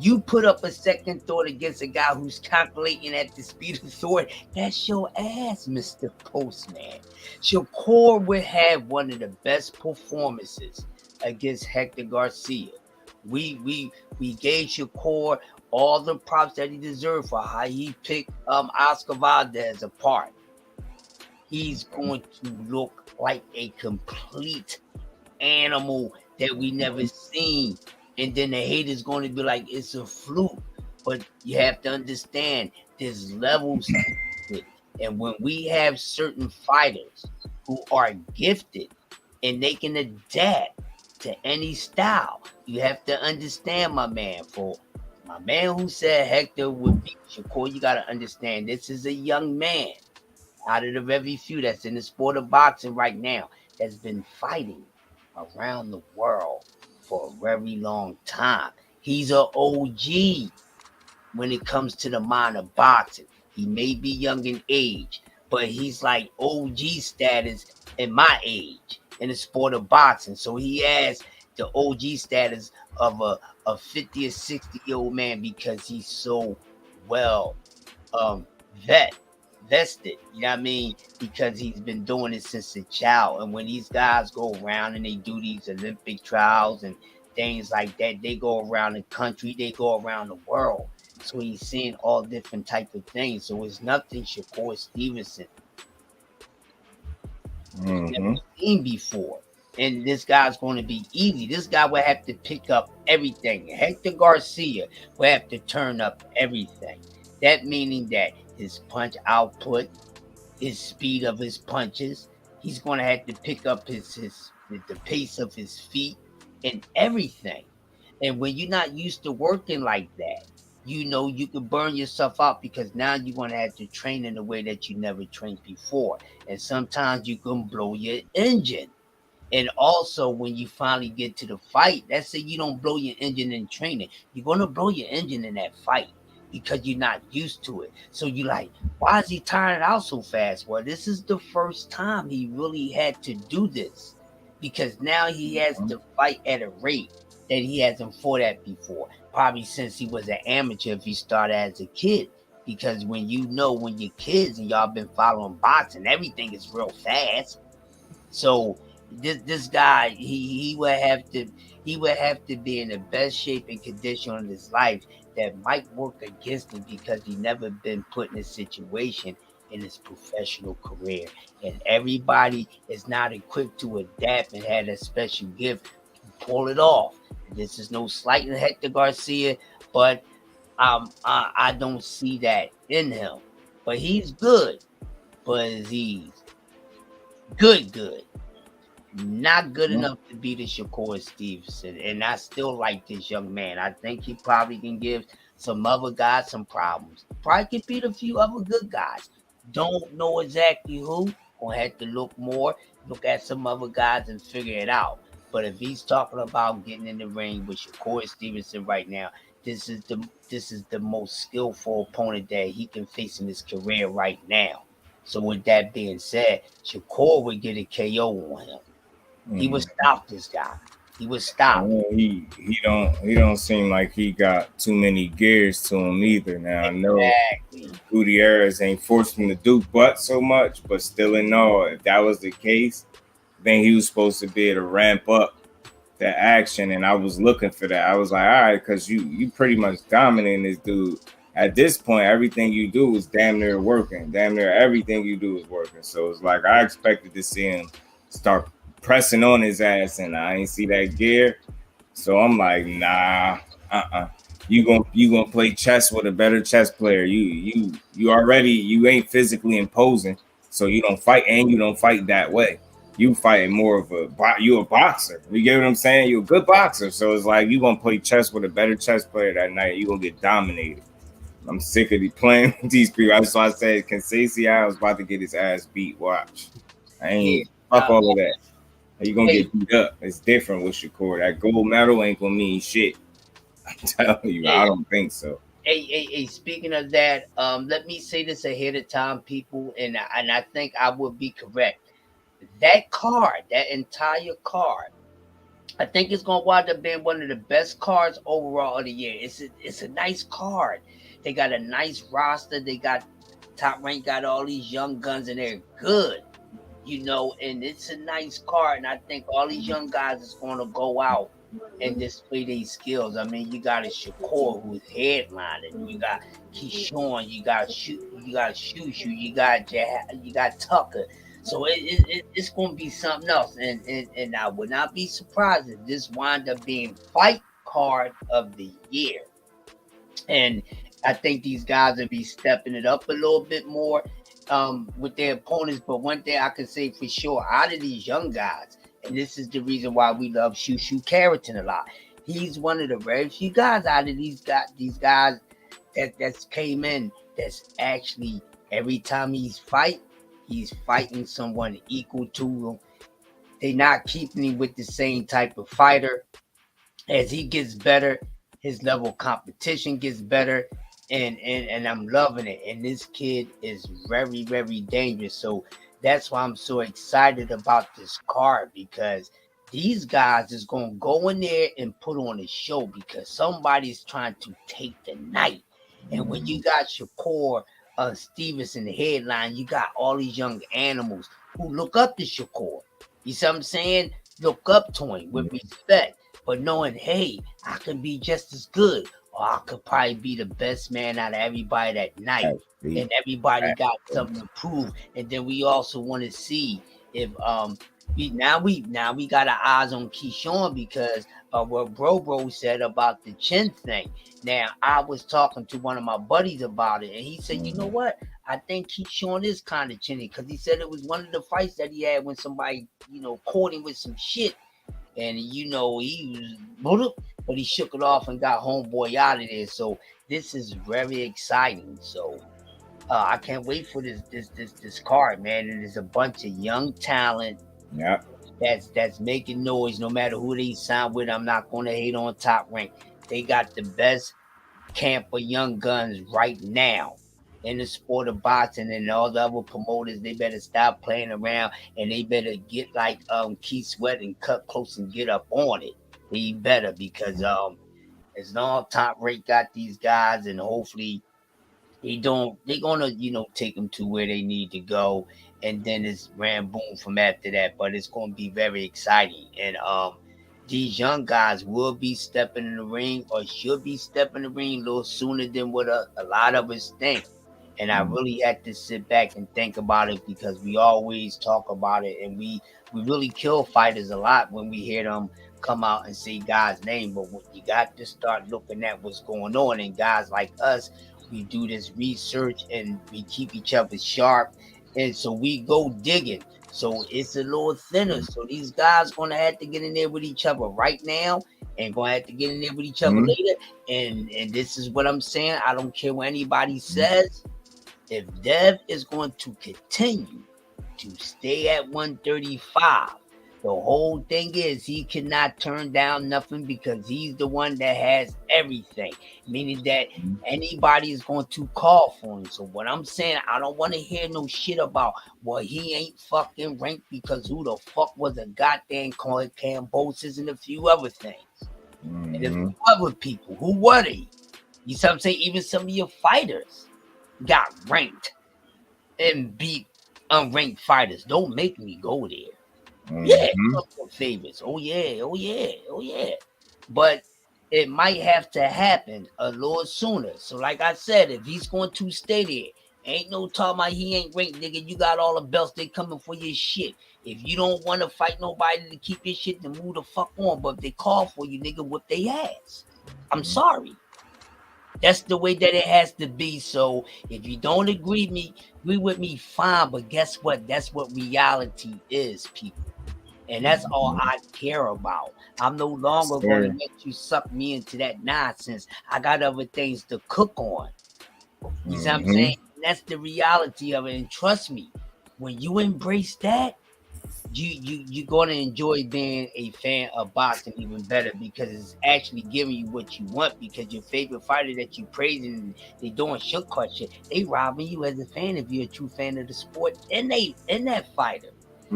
you put up a second thought against a guy who's calculating at the speed of thought. That's your ass, Mr. Postman. Shakur would have one of the best performances against Hector Garcia. We gave Shakur all the props that he deserved for how he picked Oscar Valdez apart. He's going to look like a complete animal that we never seen. And then the haters going to be like, it's a fluke. But you have to understand, there's levels to it. And when we have certain fighters who are gifted and they can adapt to any style, you have to understand, my man. For my man who said Hector would beat Shakur, you got to understand, this is a young man out of the very few that's in the sport of boxing right now that's been fighting around the world for a very long time. He's an OG when it comes to the mind of boxing. He may be young in age, but he's like OG status in my age. in the sport of boxing. So he has the OG status of a 50 or 60-year-old man because he's so well vested, you know what I mean? Because he's been doing it since a child. And when these guys go around and they do these Olympic trials and things like that, they go around the country, they go around the world. So he's seeing all different type of things. So it's nothing Shakur Stevenson never seen before. And this guy's going to be easy. This guy will have to pick up everything. Hector Garcia will have to turn up everything. That meaning that his punch output, his speed of his punches, he's going to have to pick up the pace of his feet and everything. And when you're not used to working like that, you know you can burn yourself out because now you're going to have to train in a way that you never trained before. And sometimes you can blow your engine. And also, when you finally get to the fight, let's say you don't blow your engine in training, you're going to blow your engine in that fight because you're not used to it. So you're like, why is he tiring out so fast? Well, this is the first time he really had to do this because now he has to fight at a rate that he hasn't fought at before, probably since he was an amateur if he started as a kid. Because when you're kids and y'all been following boxing, everything is real fast. So this guy, he would have to be in the best shape and condition of his life that might work against him because he never been put in a situation in his professional career. And everybody is not equipped to adapt and had a special gift to pull it off. This is no slight to Hector Garcia, but I don't see that in him. But he's good, but he's good. Not good enough to beat a Shakur Stevenson. And I still like this young man. I think he probably can give some other guys some problems. Probably can beat a few other good guys. Don't know exactly who. Gonna have to look at some other guys and figure it out. But if he's talking about getting in the ring with Shakur Stevenson right now, this is the most skillful opponent that he can face in his career right now. So with that being said, Shakur would get a KO on him. He would stop this guy. He would stop. He don't seem like he got too many gears to him either. Now Exactly. I know Gutierrez ain't forced him to do but so much, but still in all, if that was the case, then he was supposed to be able to ramp up the action, and I was looking for that. I was like, all right, because you pretty much dominating this dude. At this point, everything you do is damn near working. Damn near everything you do is working. So it's like I expected to see him start pressing on his ass, and I ain't see that gear. So I'm like, nah, You gonna play chess with a better chess player. You ain't physically imposing, so you don't fight, and you don't fight that way. You fighting more of you a boxer. You get what I'm saying? You're a good boxer. So it's like you gonna play chess with a better chess player that night. You gonna get dominated. I'm sick of playing with these people. That's why I said Conceição, I was about to get his ass beat. Watch. I ain't fuck all of that. You gonna get beat up. It's different with Shakur. That gold medal ain't gonna mean shit. I'm telling you, I don't think so. Hey, speaking of that, let me say this ahead of time, people, and I think I will be correct. That card, that entire card, I think it's gonna wind up being one of the best cards overall of the year. It's a nice card. They got a nice roster. They got Top Rank, got all these young guns, and they're good, and it's a nice card. And I think all these young guys is gonna go out and display these skills. I mean, you got a Shakur who's headlining. You got Keyshawn. You got Shushu. You got Tucker. So it's going to be something else, and I would not be surprised if this wind up being fight card of the year. And I think these guys will be stepping it up a little bit more with their opponents. But one thing I can say for sure, out of these young guys, and this is the reason why we love Shushu Carrington a lot. He's one of the very few guys out of these guys that's came in that's actually every time he's fighting someone equal to him. They're not keeping him with the same type of fighter. As he gets better, his level of competition gets better, and I'm loving it. And this kid is very, very dangerous. So that's why I'm so excited about this card, because these guys is gonna go in there and put on a show, because somebody's trying to take the night. And when you got Shakur Stevenson, the headline, you got all these young animals who look up to Shakur. You see what I'm saying? Look up to him with respect, but knowing, hey, I can be just as good, or I could probably be the best man out of everybody that night. And everybody got something to prove. And then we also want to see if we got our eyes on Keyshawn, because of what Bro said about the chin thing. Now, I was talking to one of my buddies about it, and he said, you know what? I think Keyshawn is kind of chinny, because he said it was one of the fights that he had when somebody, caught him with some shit. And, he was, but he shook it off and got homeboy out of there. So this is very exciting. So I can't wait for this card, man. And there's a bunch of young talent. Yeah. That's making noise. No matter who they sign with, I'm not going to hate on Top Rank. They got the best camp of young guns right now in the sport of boxing, and all the other promoters, they better stop playing around, and they better get like Keith Sweat and cut close and get up on it. They better, because as long as Top Rank got these guys, and hopefully they're gonna take them to where they need to go, and then it's ramboom from after that. But it's gonna be very exciting, and these young guys will be stepping in the ring, or should be stepping in the ring a little sooner than what a lot of us think. And I really had to sit back and think about it, because we always talk about it, and we really kill fighters a lot when we hear them come out and say God's name. But you got to start looking at what's going on, and guys like us, we do this research and we keep each other sharp, and so we go digging. So it's a little thinner. So these guys gonna have to get in there with each other right now, and gonna have to get in there with each other later. And this is what I'm saying. I don't care what anybody says. If Dev is going to continue to stay at 135, the whole thing is he cannot turn down nothing, because he's the one that has everything, meaning that anybody is going to call for him. So what I'm saying, I don't want to hear no shit about, well, he ain't fucking ranked because who the fuck was a goddamn Cambosis and a few other things. And a few other people, who were they? You see what I'm saying? Even some of your fighters got ranked and beat unranked fighters. Don't make me go there. Yeah, favorites. Oh yeah. But it might have to happen a little sooner. So like I said, if he's going to stay there, ain't no talking about he ain't ranked, nigga. You got all the belts, they coming for your shit. If you don't want to fight nobody to keep your shit, then move the fuck on. But if they call for you, nigga, whip they ass. I'm sorry. That's the way that it has to be. So if you don't agree with me, fine. But guess what? That's what reality is, people. And that's all I care about. I'm no longer going to let you suck me into that nonsense. I got other things to cook on. You see what I'm saying? And that's the reality of it. And trust me, when you embrace that, you're going to enjoy being a fan of boxing even better, because it's actually giving you what you want, because your favorite fighter that you praising and they doing shook cut shit, they robbing you as a fan if you're a true fan of the sport, and that fighter.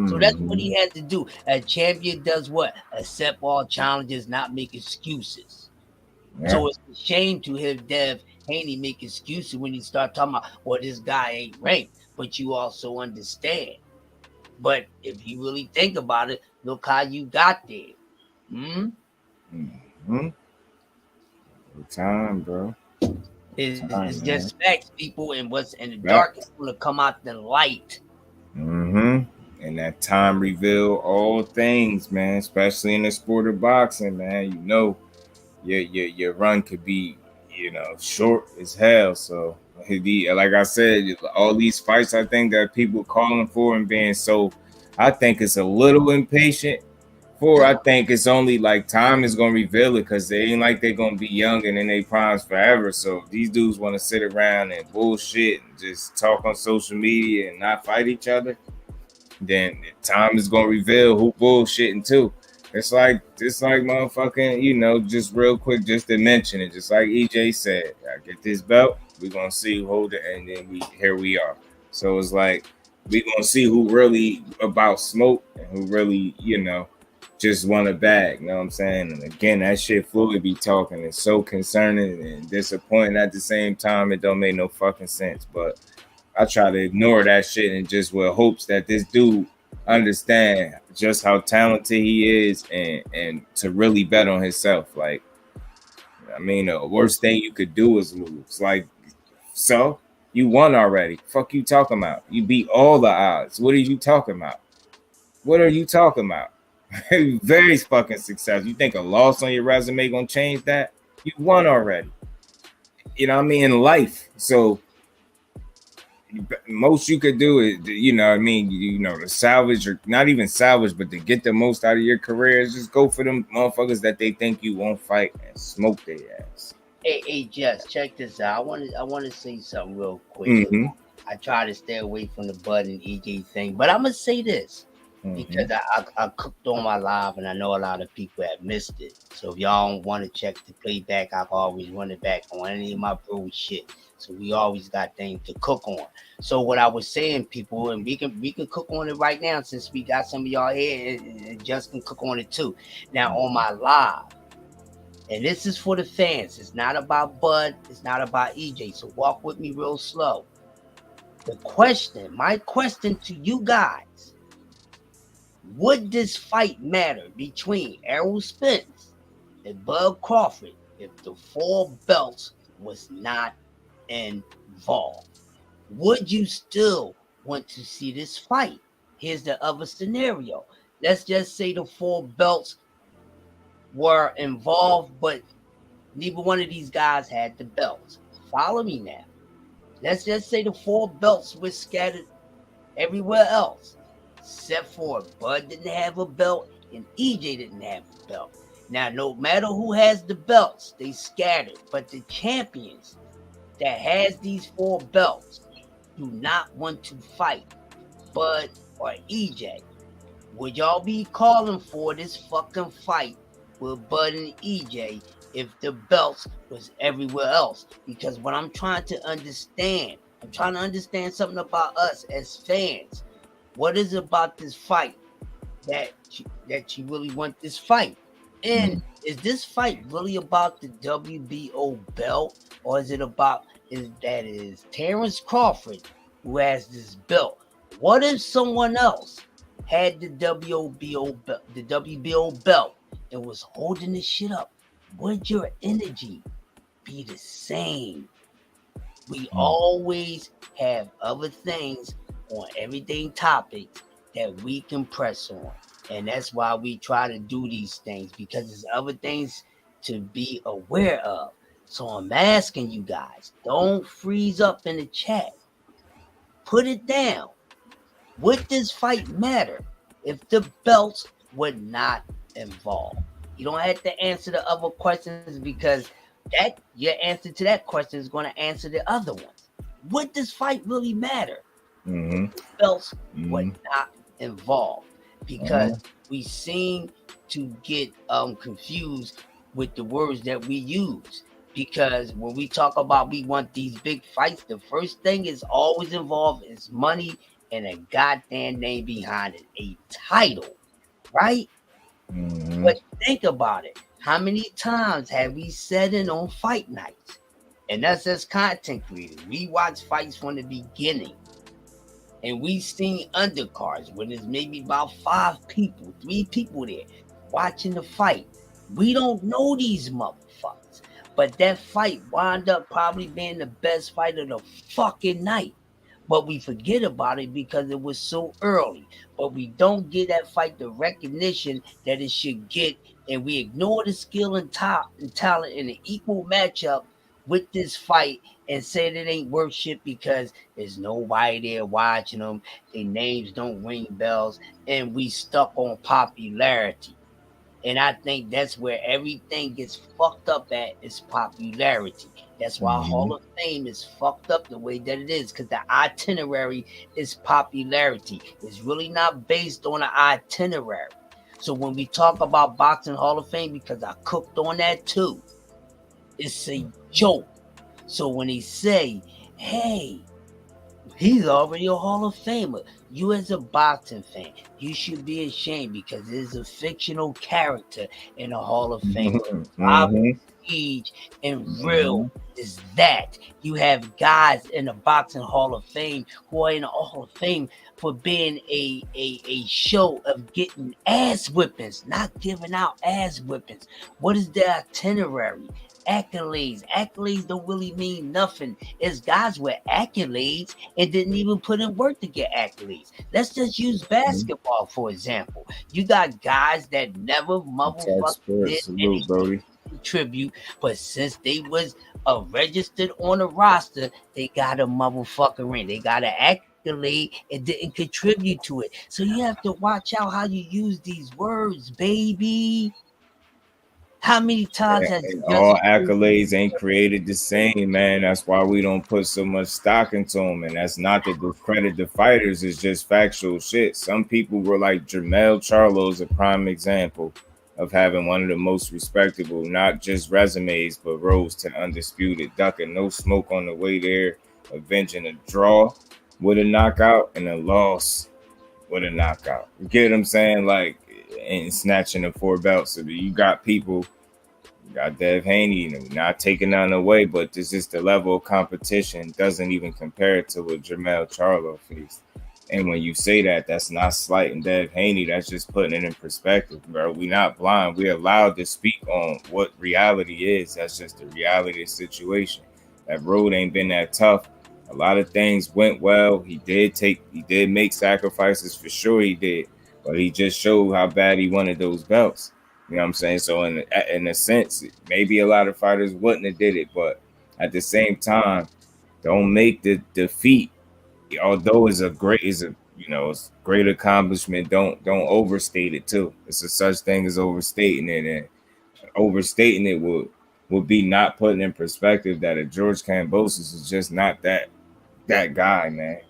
So that's what he had to do. A champion does what? Accept all challenges, not make excuses. Yeah. So it's a shame to hear Dev Haney make excuses when he start talking about, well, this guy ain't ranked, but you also understand. But if you really think about it, look how you got there. Time, bro. It's just facts, people, and what's in the dark is going to come out the light. And that time reveal all things, man, especially in the sport of boxing, man. You know, your run could be, short as hell. So, like I said, all these fights, I think that people calling for and being so, I think it's a little impatient for. I think it's only like time is going to reveal it, because they ain't like they're going to be young and in their primes forever. So these dudes want to sit around and bullshit and just talk on social media and not fight each other. Then time is gonna reveal who bullshitting too. It's like motherfucking, just real quick, just to mention it, just like EJ said, I get this belt, we're gonna see who hold it, and then here we are. So it's like, we gonna see who really about smoke and who really, just want a bag. You know what I'm saying? And again, that shit Floyd be talking is so concerning and disappointing at the same time. It don't make no fucking sense. But I try to ignore that shit and just with hopes that this dude understand just how talented he is and to really bet on himself. Like, I mean, the worst thing you could do is lose. Like, so you won already. Fuck you talking about? You beat all the odds. What are you talking about? What are you talking about? Very fucking successful. You think a loss on your resume gonna change that? You won already. You know what I mean? In life. So most you could do is, to salvage or not even salvage, but to get the most out of your career is just go for them motherfuckers that they think you won't fight and smoke their ass. Hey, Jess, check this out. I want to say something real quick. Mm-hmm. I try to stay away from the Bud and EJ thing, but I'm gonna say this. Because I cooked on my live and I know a lot of people have missed it. So if y'all don't want to check the playback, I can always run it back on any of my bro shit. So we always got things to cook on. So what I was saying, people, and we can cook on it right now since we got some of y'all here and just can cook on it too. Now on my live, and this is for the fans. It's not about Bud. It's not about EJ. So walk with me real slow. My question to you guys. Would this fight matter between Errol Spence and Bud Crawford if the 4 belts was not involved? Would you still want to see this fight? Here's the other scenario. Let's just say the 4 belts were involved, but neither one of these guys had the belts. Follow me now. Let's just say the 4 belts were scattered everywhere else. Except for Bud didn't have a belt and EJ didn't have a belt. Now, no matter who has the belts, they scattered. But the champions that has these 4 belts do not want to fight Bud or EJ. Would y'all be calling for this fucking fight with Bud and EJ if the belts was everywhere else? Because what I'm trying to understand something about us as fans. What is it about this fight that you really want this fight? And is this fight really about the WBO belt, or is it about is Terrence Crawford who has this belt? What if someone else had the WBO belt and was holding this shit up? Would your energy be the same? We always have other things on everything topics that we can press on, and that's why we try to do these things, because there's other things to be aware of. So I'm asking you guys, don't freeze up in the chat. Put it down. Would this fight matter if the belts were not involved? You don't have to answer the other questions, because that your answer to that question is going to answer the other ones. Would this fight really matter? Belts were not involved, because we seem to get confused with the words that we use. Because when we talk about we want these big fights, the first thing is always involved is money and a goddamn name behind it, a title, right? But think about it. How many times have we sat in on fight nights? And that's as content creators. We watch fights from the beginning. And we seen undercards when there's maybe about 5 people, 3 people there watching the fight. We don't know these motherfuckers. But that fight wound up probably being the best fight of the fucking night. But we forget about it because it was so early. But we don't give that fight the recognition that it should get. And we ignore the skill and talent in an equal matchup with this fight and say that it ain't worth shit because there's nobody there watching them. Their names don't ring bells. And we stuck on popularity. And I think that's where everything gets fucked up at, is popularity. That's why Hall of Fame is fucked up the way that it is, because the itinerary is popularity. It's really not based on an itinerary. So when we talk about Boxing Hall of Fame, because I cooked on that too, it's a joke. So when they say, hey, He's already a Hall of Famer. You, as a boxing fan, you should be ashamed because it is a fictional character in the Hall of Fame. Mm-hmm. Prestige and Mm-hmm. real is that you have guys in the boxing Hall of Fame who are in the Hall of Fame for being a show of getting ass whippings, not giving out ass whippings. What is their itinerary? Accolades don't really mean nothing. It's guys with accolades and didn't even put in work to get accolades. Let's just use basketball for example. You got guys that never Talk motherfucking did sports. Salute, anything Brody. to contribute, but since they was registered on the roster, they got a motherfucking ring. They got an accolade and didn't contribute to it. So you have to watch out how you use these words, baby. How many times has And all just accolades ain't created the same, man. That's why we don't put so much stock into them. And that's not to discredit the fighters, it's just factual shit. Some people were like Jermell Charlo is a prime example of having one of the most respectable, not just resumes, but roads to undisputed, ducking no smoke on the way there, avenging a draw with a knockout and a loss with a knockout. You get what I'm saying? Like, and snatching the 4 belts. So you got people, you got Dev Haney, you know, not taking none away, but this is the level of competition doesn't even compare to what Jermell Charlo faced. And when you say that, that's not slighting Dev Haney. That's just putting it in perspective, bro. We not blind. We're allowed to speak on what reality is. That's just the reality of the situation. That road ain't been that tough. A lot of things went well. He did make sacrifices for sure. He did, but he just showed how bad he wanted those belts. You know what I'm saying? So in a sense, maybe a lot of fighters wouldn't have did it, but at the same time, don't make the defeat, although it's great accomplishment. Don't overstate it too. It's a such thing as overstating it, and overstating it would be not putting in perspective that a George Kambosos is just not that guy, man.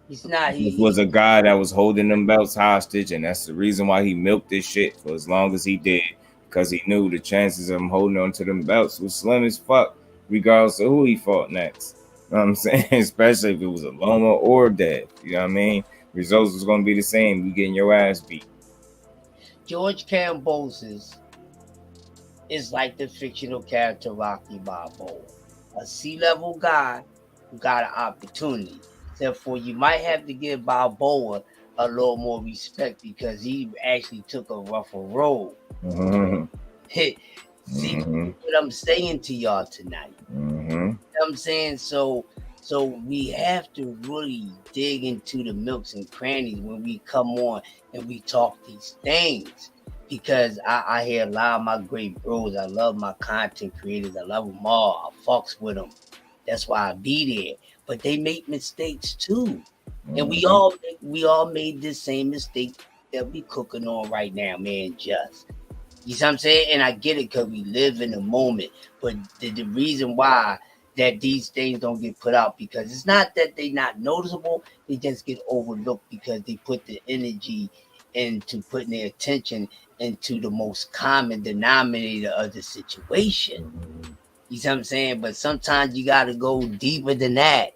he's not This was a guy that was holding them belts hostage, and that's the reason why he milked this shit for as long as he did, because he knew the chances of him holding on to them belts was slim as fuck, regardless of who he fought next. You know what I'm saying? Especially if it was a Loma or Dead. You know what I mean? Results was gonna be the same. You getting your ass beat. George Kambosos is like the fictional character Rocky Balboa, a C-level guy who got an opportunity. Therefore, you might have to give Balboa a little more respect because he actually took a rougher road. Mm-hmm. See Mm-hmm. what I'm saying to y'all tonight? Mm-hmm. You know what I'm saying? So we have to really dig into the nooks and crannies when we come on and we talk these things. Because I hear a lot of my great bros. I love my content creators. I love them all. I fucks with them. That's why I be there. But they make mistakes too. And we all made this same mistake that we cooking on right now, man. Just you see what I'm saying? And I get it because we live in the moment. But the reason why that these things don't get put out because it's not that they not noticeable, they just get overlooked because they put the energy into putting their attention into the most common denominator of the situation. You see what I'm saying? But sometimes you gotta go deeper than that.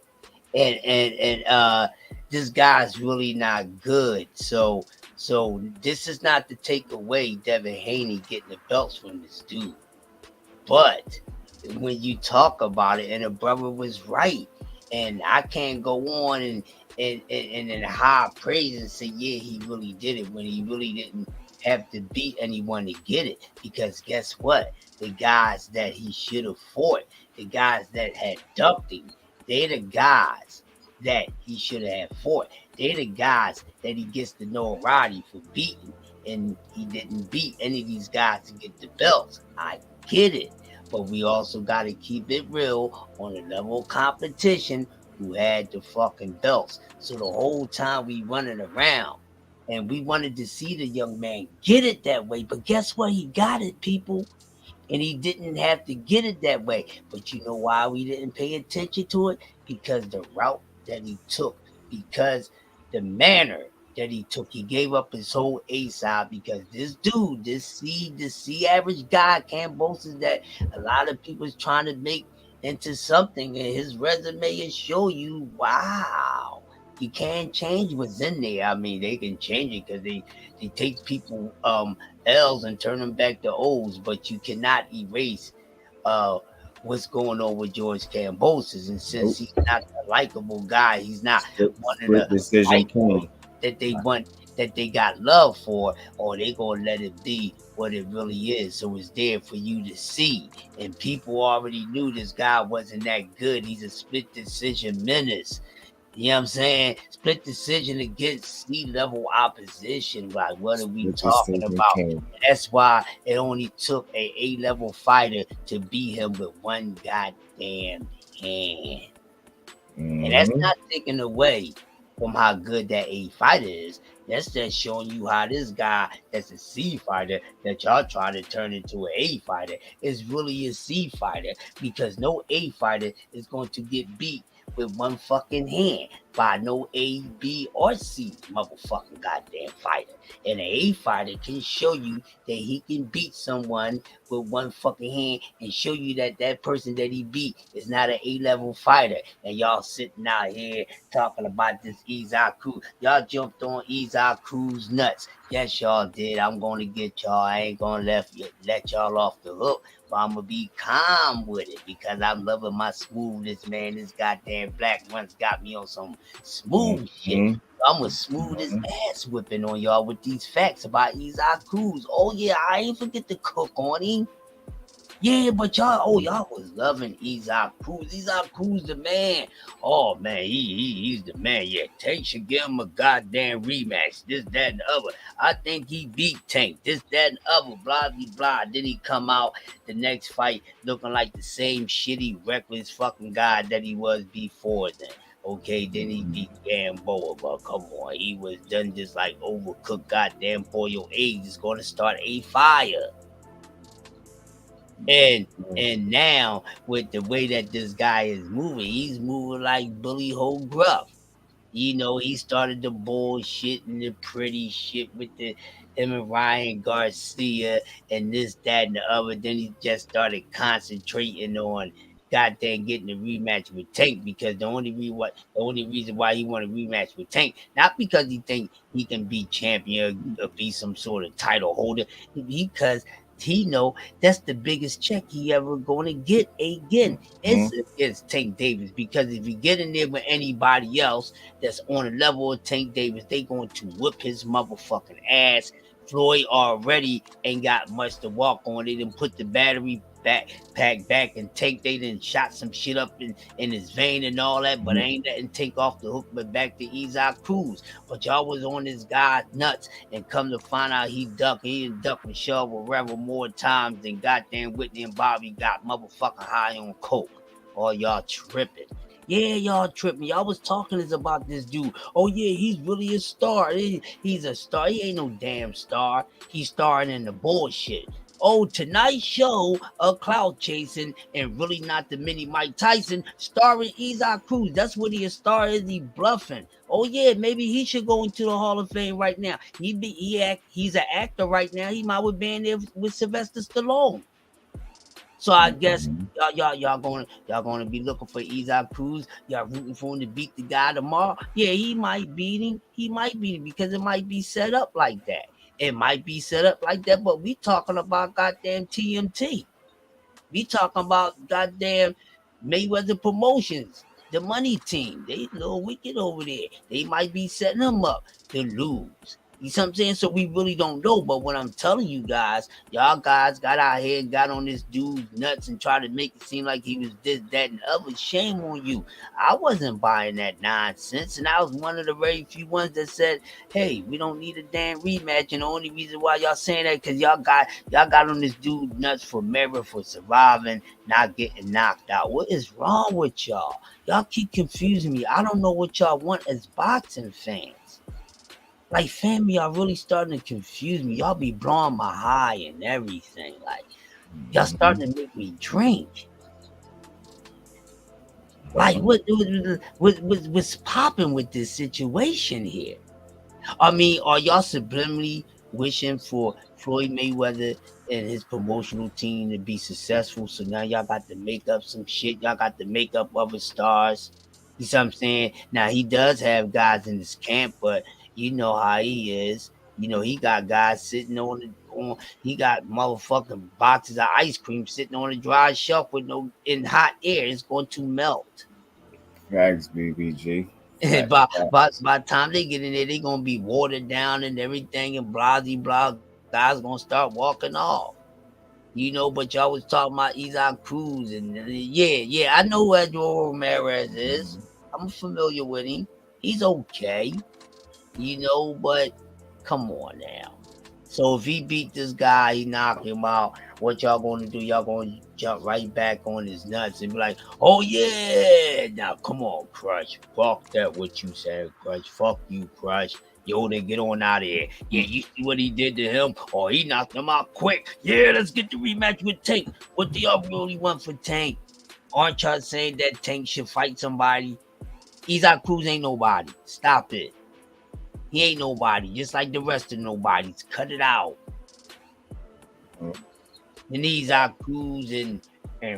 And this guy's really not good. So this is not to take away Devin Haney getting the belts from this dude. But when you talk about it, and the brother was right, and I can't go on and in high praise and say, yeah, he really did it when he really didn't have to beat anyone to get it. Because guess what? The guys that he should have fought, the guys that had ducked him, they're the guys that he should have fought. They're the guys that he gets the notoriety for beating, and he didn't beat any of these guys to get the belts. I get it, but we also got to keep it real on the level of competition who had the fucking belts. So the whole time we running around, and we wanted to see the young man get it that way, but guess what? He got it, people. And he didn't have to get it that way. But you know why we didn't pay attention to it? Because the route that he took, because the manner that he took, he gave up his whole A side because this dude, this C average guy, Kambosos, that a lot of people is trying to make into something, and his resume will show you, wow, You can't change what's in there. I mean, they can change it because they take people L's and turn them back to O's, but you cannot erase uh what's going on with George Kambosos. And since Nope. he's not a likable guy, he's not one of Split the decision likable king. that they want, that they got love for, or they gonna let it be what it really is. So it's there for you to see. And people already knew this guy wasn't that good. He's a split decision menace. You know what I'm saying? Split decision against C-level opposition. Like, what are we Split talking decision about? king. That's why it only took a A-level fighter to beat him with one goddamn hand. And that's Mm-hmm. not taking away from how good that A fighter is. That's just showing you how this guy that's a C fighter that y'all trying to turn into an A fighter is really a C fighter, because no A fighter is going to get beat with one fucking hand by no A, B, or C motherfucking goddamn fighter. And an A fighter can show you that he can beat someone with one fucking hand and show you that that person that he beat is not an A-level fighter. And y'all sitting out here talking about this Izak Cruz. Y'all jumped on Izak Cruz nuts. Yes, y'all did. I'm going to get y'all. I ain't going to let y'all off the hook. But I'm going to be calm with it because I'm loving my smoothness, man. This goddamn black one's got me on some smooth shit. Mm-hmm. I'm a smooth as ass whipping on y'all with these facts about Izak Cruz. Oh, yeah, I ain't forget to cook on him. Yeah, but y'all was loving Izak Cruz. Izak Cruz the man. Oh man, he's the man. Yeah, Tank should give him a goddamn rematch. This, that, and the other. I think he beat Tank. This, that, and the other. Blah blah blah. Then he come out the next fight looking like the same shitty, reckless fucking guy that he was before then. Okay, then he beat Gamboa, but come on, he was done just like overcooked goddamn boiled eggs. Is gonna start a fire. And now with the way that this guy is moving, he's moving like Bully Ho Gruff. You know, he started the bullshit and the pretty shit with the him and Ryan Garcia and this, that, and the other. Then he just started concentrating on goddamn getting the rematch with Tank, because the only reason why he want a rematch with Tank, not because he think he can be champion or be some sort of title holder, because he know that's the biggest check he ever gonna get again. It's against Tank Davis, because if he get in there with anybody else that's on a level of Tank Davis, they going to whip his motherfucking ass. Floyd already ain't got much to walk on. They didn't put the battery back and Tank. They didn't shot some shit up in his vein and all that, but ain't letting Tank off the hook. But back to Izak Cruz. But y'all was on this guy nuts, and come to find out he didn't duck Michelle Guerrero more times than goddamn Whitney and Bobby got motherfucking high on coke. Or y'all tripping. Yeah, y'all tripping. Y'all was talking about this dude. Oh yeah, he's really a star. He's a star. He ain't no damn star. He's starring in the bullshit. Oh, tonight's show of cloud chasing and really not the mini Mike Tyson, starring Izak Cruz. That's what he a star is. He bluffing. Oh yeah, maybe he should go into the Hall of Fame right now. He's an actor right now. He might have been there with Sylvester Stallone. So I guess y'all gonna be looking for Izak Cruz. Y'all rooting for him to beat the guy tomorrow. Yeah, he might beat him. He might beat him because it might be set up like that. It might be set up like that, but we talking about goddamn TMT. We talking about goddamn Mayweather Promotions, the money team. They little wicked over there. They might be setting them up to lose. You see what I'm saying? So we really don't know. But what I'm telling you guys, y'all guys got out here and got on this dude's nuts and tried to make it seem like he was this, that, and other. Shame on you. I wasn't buying that nonsense. And I was one of the very few ones that said, hey, we don't need a damn rematch. And the only reason why y'all saying that because y'all got on this dude nuts for merit, for surviving, not getting knocked out. What is wrong with y'all? Y'all keep confusing me. I don't know what y'all want as boxing fans. Like, fam, y'all really starting to confuse me. Y'all be blowing my high and everything. Like, y'all starting to make me drink. Like, what's popping with this situation here? I mean, are y'all subliminally wishing for Floyd Mayweather and his promotional team to be successful? So now y'all got to make up some shit. Y'all got to make up other stars. You see what I'm saying? Now he does have guys in his camp, but you know how he is. You know, he got guys sitting he got motherfucking boxes of ice cream sitting on a dry shelf with no in hot air. It's going to melt. Facts, BBG. And Facts. by the time they get in there, they gonna be watered down and everything and blah blah. Guys gonna start walking off. You know, but y'all was talking about Isaac Cruz and yeah, I know who Eduardo Ramirez is. I'm familiar with him. He's okay, you know, but come on now. So if he beat this guy, he knocked him out. What y'all gonna do? Y'all gonna jump right back on his nuts and be like, "Oh yeah, now come on, Crush. Fuck that. What you said, Crush. Fuck you, Crush. Yo, then get on out of here. Yeah, you see what he did to him? Oh, he knocked him out quick. Yeah, let's get the rematch with Tank. What do y'all really want for Tank? Aren't y'all saying that Tank should fight somebody? Isaac Cruz ain't nobody. Stop it. He ain't nobody, just like the rest of nobodies. Cut it out. And these are Cruz and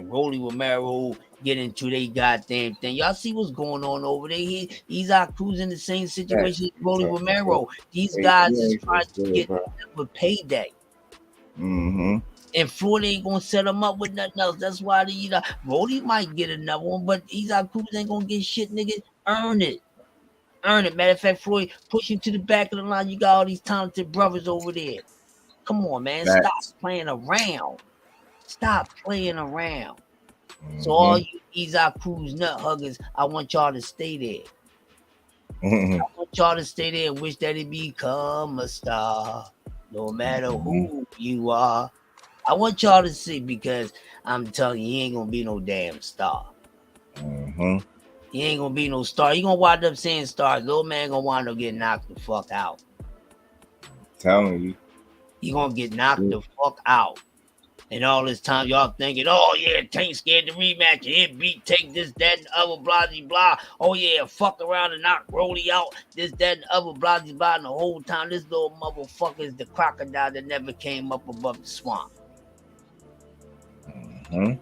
Rolly Romero get into their goddamn thing. Y'all see what's going on over there? He's our Cruz in the same situation as Rolly Romero. These guys is trying to get a payday. Mm-hmm. And Floyd ain't gonna set him up with nothing else. That's why Rolly might get another one, but Isaac Cruz ain't gonna get shit, nigga. Earn it. Earn it. Matter of fact, Floyd, push him to the back of the line. You got all these talented brothers over there. Come on, man. Stop playing around. Stop playing around. Mm-hmm. So all you Isaac Cruz nut huggers, I want y'all to stay there. I want y'all to stay there and wish that it become a star. No matter who you are. I want y'all to see, because I'm telling you, he ain't gonna be no damn star. Mm-hmm. He ain't gonna be no star. He gonna wind up saying stars. Little man gonna wind up getting knocked the fuck out. Telling you. He gonna get knocked the fuck out. And all this time y'all thinking, oh yeah, Tank scared the rematch. He'll beat Tank, this, that, and the other, blah, blah, blah. Oh yeah, fuck around and knock Rolly out. This, that, and the other, blah, blah, blah. And the whole time, this little motherfucker is the crocodile that never came up above the swamp. Mm-hmm.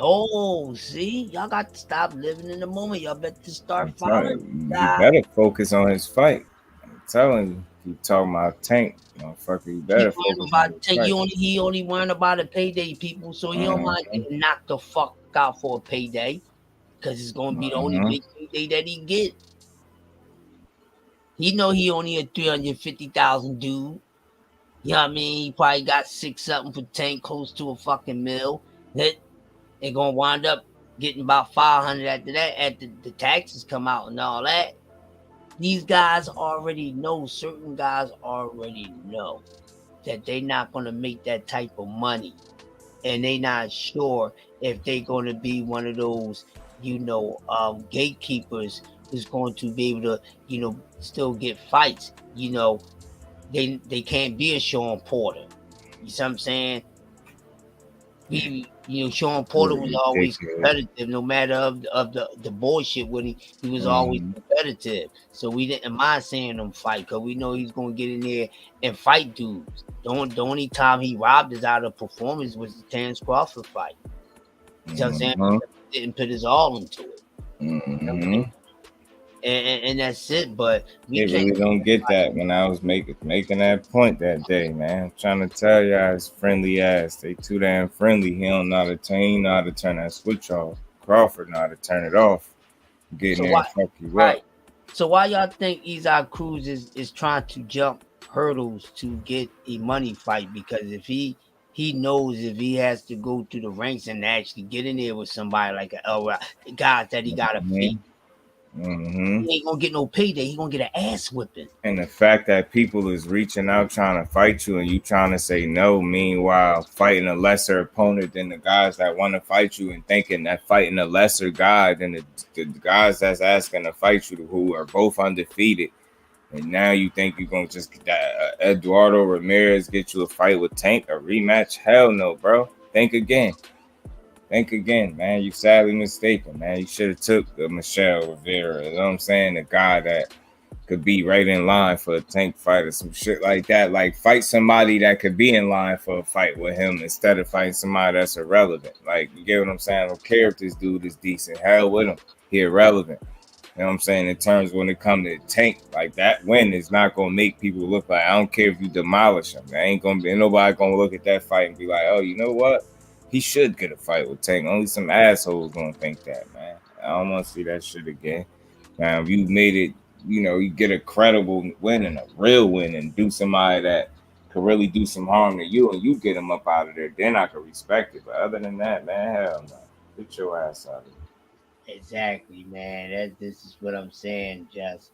Oh, see, y'all got to stop living in the moment. Y'all better start following. You better focus on his fight. I'm telling you, you talking about Tank, motherfucker. You better focus on his fight. He only worrying about a payday, people. So he don't mind getting knocked the fuck out for a payday, because it's gonna be the only big payday that he get. He know he only a 350,000 dude. You know what I mean? He probably got 6 something for Tank, close to a fucking mil. That they're gonna wind up getting about 500 after that, after the taxes come out and all that. These guys already know, certain guys already know that they're not gonna make that type of money, and they not sure if they're gonna be one of those, gatekeepers who's going to be able to, still get fights. They can't be a Sean Porter. You see what I'm saying? Sean Porter was always competitive, no matter of the bullshit with him. He was always competitive. So we didn't mind seeing him fight, because we know he's gonna get in there and fight dudes. The only time he robbed us out of performance was the Terrence Crawford fight. You know what I'm saying? He didn't put his all into it. Mm-hmm. And that's it. But we really don't get that when I was making that point that day, man. I'm trying to tell y'all, his friendly ass, they too damn friendly. He don't know how to turn that switch off. Crawford know how to turn it off. Getting there and fuck you up. So why y'all think Isaac Cruz is trying to jump hurdles to get a money fight? Because if he knows if he has to go through the ranks and actually get in there with somebody like the guys that he got to beat, he ain't gonna get no payday. He gonna get an ass whipping. And the fact that people is reaching out trying to fight you and you trying to say no, meanwhile fighting a lesser opponent than the guys that want to fight you, and thinking that fighting a lesser guy than the guys that's asking to fight you, who are both undefeated. And now you think you're going to just Eduardo Ramirez get you a fight with Tank, a rematch? Hell no, bro. Think again. Think again, man. You sadly mistaken, man. You should have took Michelle Rivera. You know what I'm saying? The guy that could be right in line for a Tank fight or some shit like that. Like, fight somebody that could be in line for a fight with him instead of fighting somebody that's irrelevant. Like, you get what I'm saying? I don't care if this dude is decent. Hell with him. he irrelevant. You know what I'm saying? In terms when it comes to Tank, like that win is not gonna make people look like, I don't care if you demolish him. Ain't nobody gonna look at that fight and be like, oh, you know what? He should get a fight with Tank. Only some assholes gonna think that, man. I don't want to see that shit again. Now, if you made it, you get a credible win and a real win and do somebody that could really do some harm to you and you get him up out of there, then I could respect it. But other than that, man, hell no. Get your ass out of there. Exactly, man. This is what I'm saying, just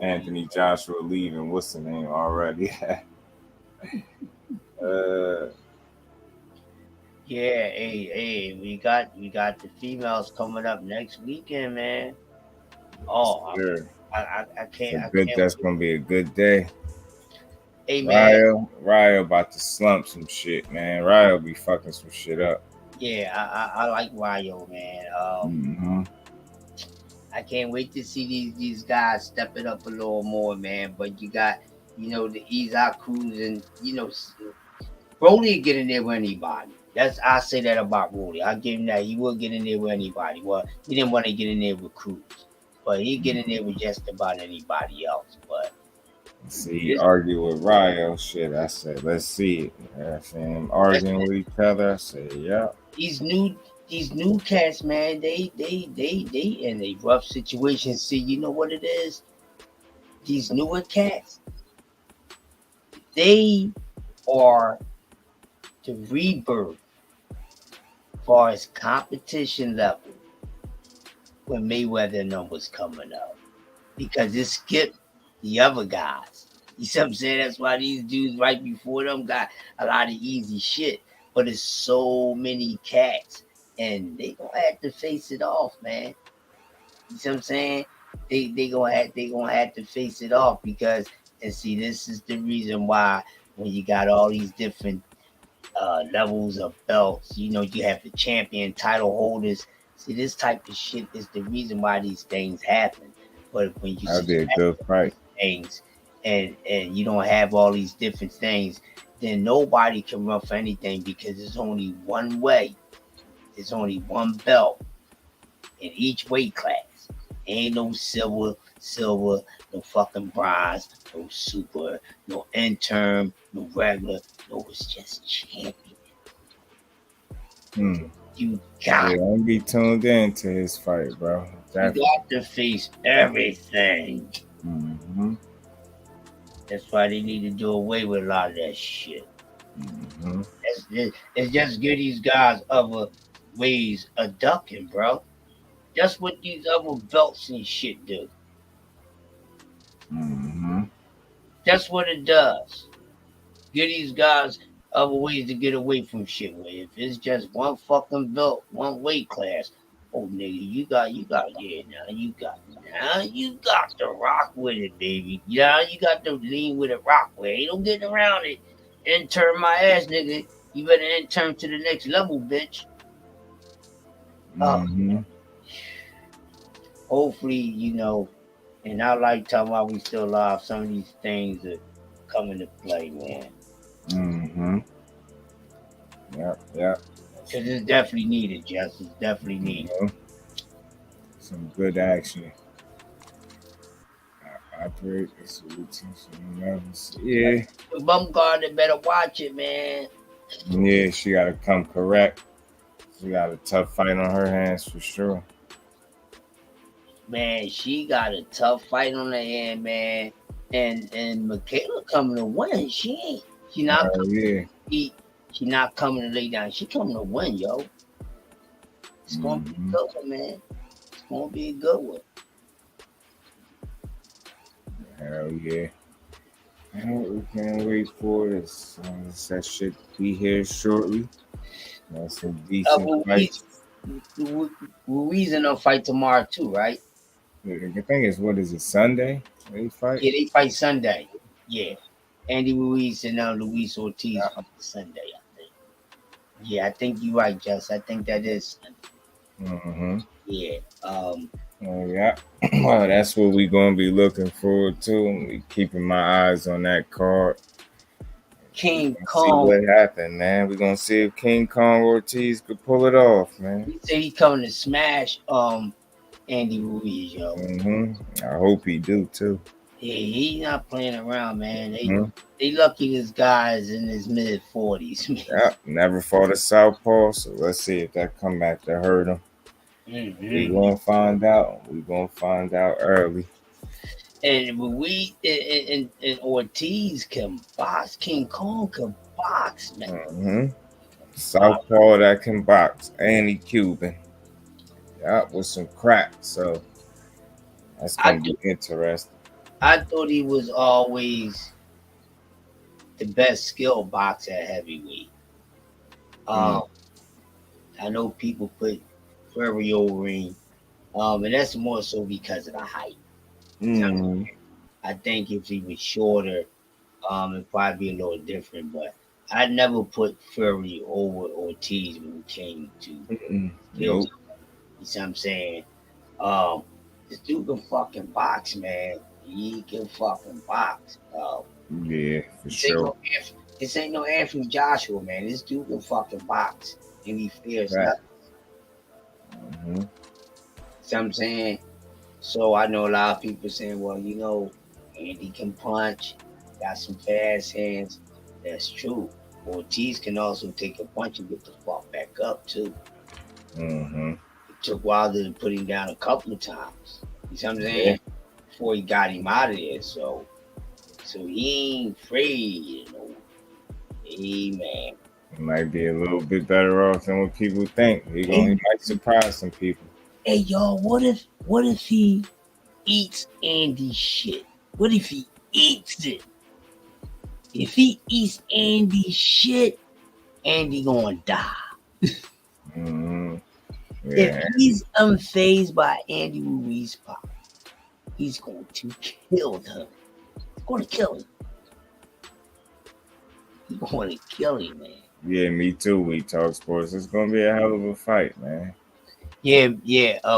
Anthony Joshua leaving. What's the name already? Yeah, hey, we got the females coming up next weekend, man. Oh, sure. I can't. That's gonna be a good day. Hey, man. Ryo about to slump some shit, man. Ryo be fucking some shit up. Yeah, I like Ryo, man. I can't wait to see these guys step it up a little more, man. But you got, the Isaac Cruz and Broly get in there with anybody. I say that about Broly. I give him that. He will get in there with anybody. Well, he didn't want to get in there with Cruz, but he get in there with just about anybody else. But see, argue with Ryo, shit. I said, let's see it. Him arguing with each other. I said, yeah. These new cats, man, they in a rough situation. See, you know what it is? These newer cats, they are the rebirth as far as competition level when Mayweather and them was coming up. Because it skipped the other guys. You see what I'm saying? That's why these dudes right before them got a lot of easy shit. But it's so many cats. And they gonna have to face it off, man. You see what I'm saying? They gonna have to face it off because, and see, this is the reason why when you got all these different levels of belts, you have the champion title holders. See, this type of shit is the reason why these things happen. But when you that'd be a good fight. Things and you don't have all these different things, then nobody can run for anything because there's only one way. There's only one belt in each weight class. Ain't no silver, no fucking bronze, no super, no interim, no regular. No, it's just champion. You got don't be tuned in to his fight, bro. You got to face everything. That's why they need to do away with a lot of that shit. It's just give these guys other ways of ducking, bro. That's what these other belts and shit do. That's what it does. Give these guys other ways to get away from shit. If it's just one fucking belt, one weight class, oh nigga, you got to rock with it, baby. Yeah, you got to lean with it, rock with it. Ain't no getting around it. Intern my ass, nigga. You better intern to the next level, bitch. Hopefully, and I like talking about we still alive. Some of these things that come into play, man. Yeah. Because it's definitely needed, Jess. It's definitely needed. Some good action. Operate this routine. Yeah. The bum guard, they better watch it, man. Yeah, she got to come correct. She got a tough fight on her hands for sure. Man, she got a tough fight on her hand, man. And Michaela coming to win. She not coming she not coming to lay down. She coming to win, yo. It's gonna be a good one, man. It's gonna be a good one. Hell yeah. We can't wait for this. That should be here shortly. That's some decent fights. Ruiz in a fight tomorrow too, right? The thing is, what is it, Sunday? They fight? Yeah, they fight Sunday. Yeah. Andy Ruiz and Luis Ortiz fight Sunday, I think. Yeah, I think you're right, Jess. I think that is Sunday. Yeah. Yeah. Well, that's what we're gonna be looking forward to. We keeping my eyes on that card. King Kong. See what happened, man. We're gonna see if King Kong Ortiz could pull it off, man. He said he's coming to smash Andy Ruiz, yo. I hope he do too. Yeah, he's not playing around, man. Mhm. They lucky this guy is in his mid-40s, man. Yep, never fought a southpaw, so let's see if that come back to hurt him. We gonna find out. We gonna find out early. And we and Ortiz can box. King Kong can box, man. Southpaw that can box, and he Cuban. Yeah, with some crack. So that's gonna be interesting. I thought he was always the best skill boxer at heavyweight. I know people put Fury over him, and that's more so because of the height. I think if he was shorter, it'd probably be a little different. But I never put Fury over Ortiz when it came to skills. You see what I'm saying? This dude can fucking box, man. He can fucking box. Yeah, for sure. This ain't no Anthony Joshua, man. This dude can fucking box, and he fears nothing. See what I'm saying? So I know a lot of people saying, well, you know, Andy can punch, got some fast hands. That's true. Ortiz can also take a punch and get the fuck back up too. It took Wilder to put him down a couple of times. You see what I'm saying? Before he got him out of there. So he ain't afraid, you know. Hey, man. He might be a little bit better off than what people think. He might surprise some people. Hey, y'all, what if he eats Andy's shit? What if he eats it? If he eats Andy's shit, Andy gonna die. If he's unfazed by Andy Ruiz's power, he's going to kill him. He's going to kill him. He's going to kill him, man. Yeah, me too. We Talk Sports. It's gonna be a hell of a fight, man. Yeah.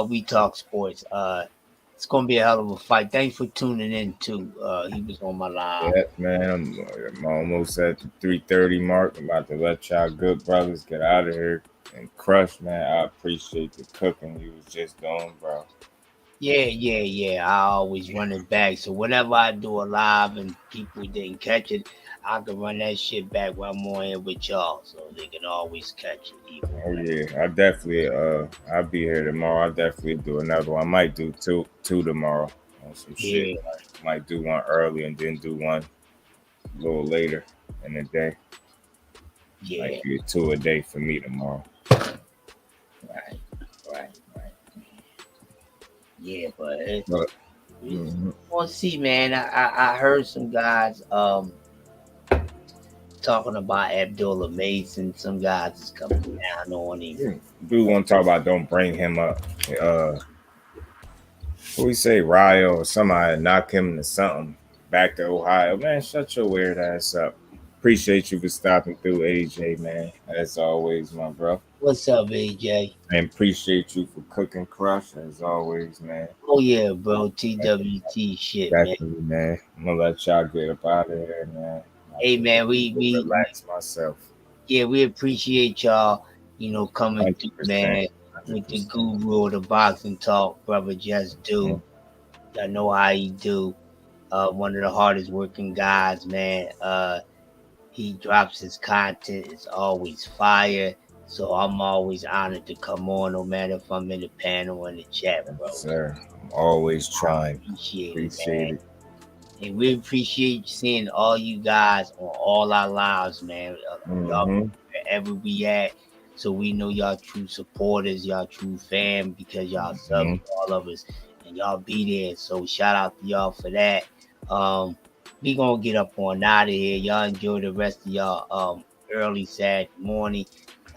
We Talk Sports. It's gonna be a hell of a fight. Thanks for tuning in too. He was on my live. Yeah, man. I'm almost at the 3:30 mark. I'm about to let y'all good brothers get out of here and crush, man. I appreciate the cooking you was just doing, bro. Yeah. I always run it back. So whenever I do a live and people didn't catch it, I can run that shit back while I'm on here with y'all, so they can always catch it. Oh yeah, I definitely I'll be here tomorrow. I'll definitely do another one. I might do two tomorrow on some shit. I might do one early and then do one a little later in the day. Yeah. Might be 2 a day for me tomorrow. Right. Yeah, but we'll see, man. I heard some guys talking about Abdullah Mason. Some guys is coming down on him. Dude want to talk about don't bring him up. Who we say Ryo or somebody knock him to something back to Ohio. Man, shut your weird ass up. Appreciate you for stopping through, AJ, man. As always, my bro. What's up, AJ? And appreciate you for cooking Crush as always, man. Oh yeah, bro. TWT shit, definitely, man. I'm gonna let y'all get up out of here, man. Hey man, we relax myself. Yeah, we appreciate y'all, coming through, man, with the guru of the boxing talk, brother JusDue. Y'all know how he do. One of the hardest working guys, man. He drops his content, it's always fire. So I'm always honored to come on, no matter if I'm in the panel or in the chat, bro. Yes, sir. I'm always trying. Appreciate it. And we appreciate seeing all you guys on all our lives, man. Y'all, wherever we at. So we know y'all true supporters, y'all true fan, because y'all sub all of us. And y'all be there. So shout out to y'all for that. We gonna get up on out of here. Y'all enjoy the rest of y'all early Saturday morning.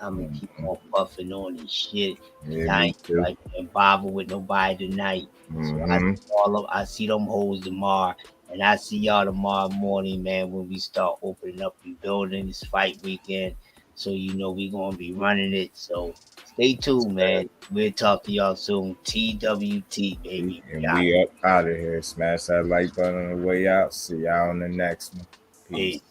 I'm gonna keep on puffing on this shit. I ain't like bothered with nobody tonight. So I see them hoes tomorrow. And I see y'all tomorrow morning, man, when we start opening up and building this fight weekend. So, we going to be running it. So, stay tuned, man. We'll talk to y'all soon. TWT, baby. And we up out of here. Smash that like button on the way out. See y'all on the next one. Peace.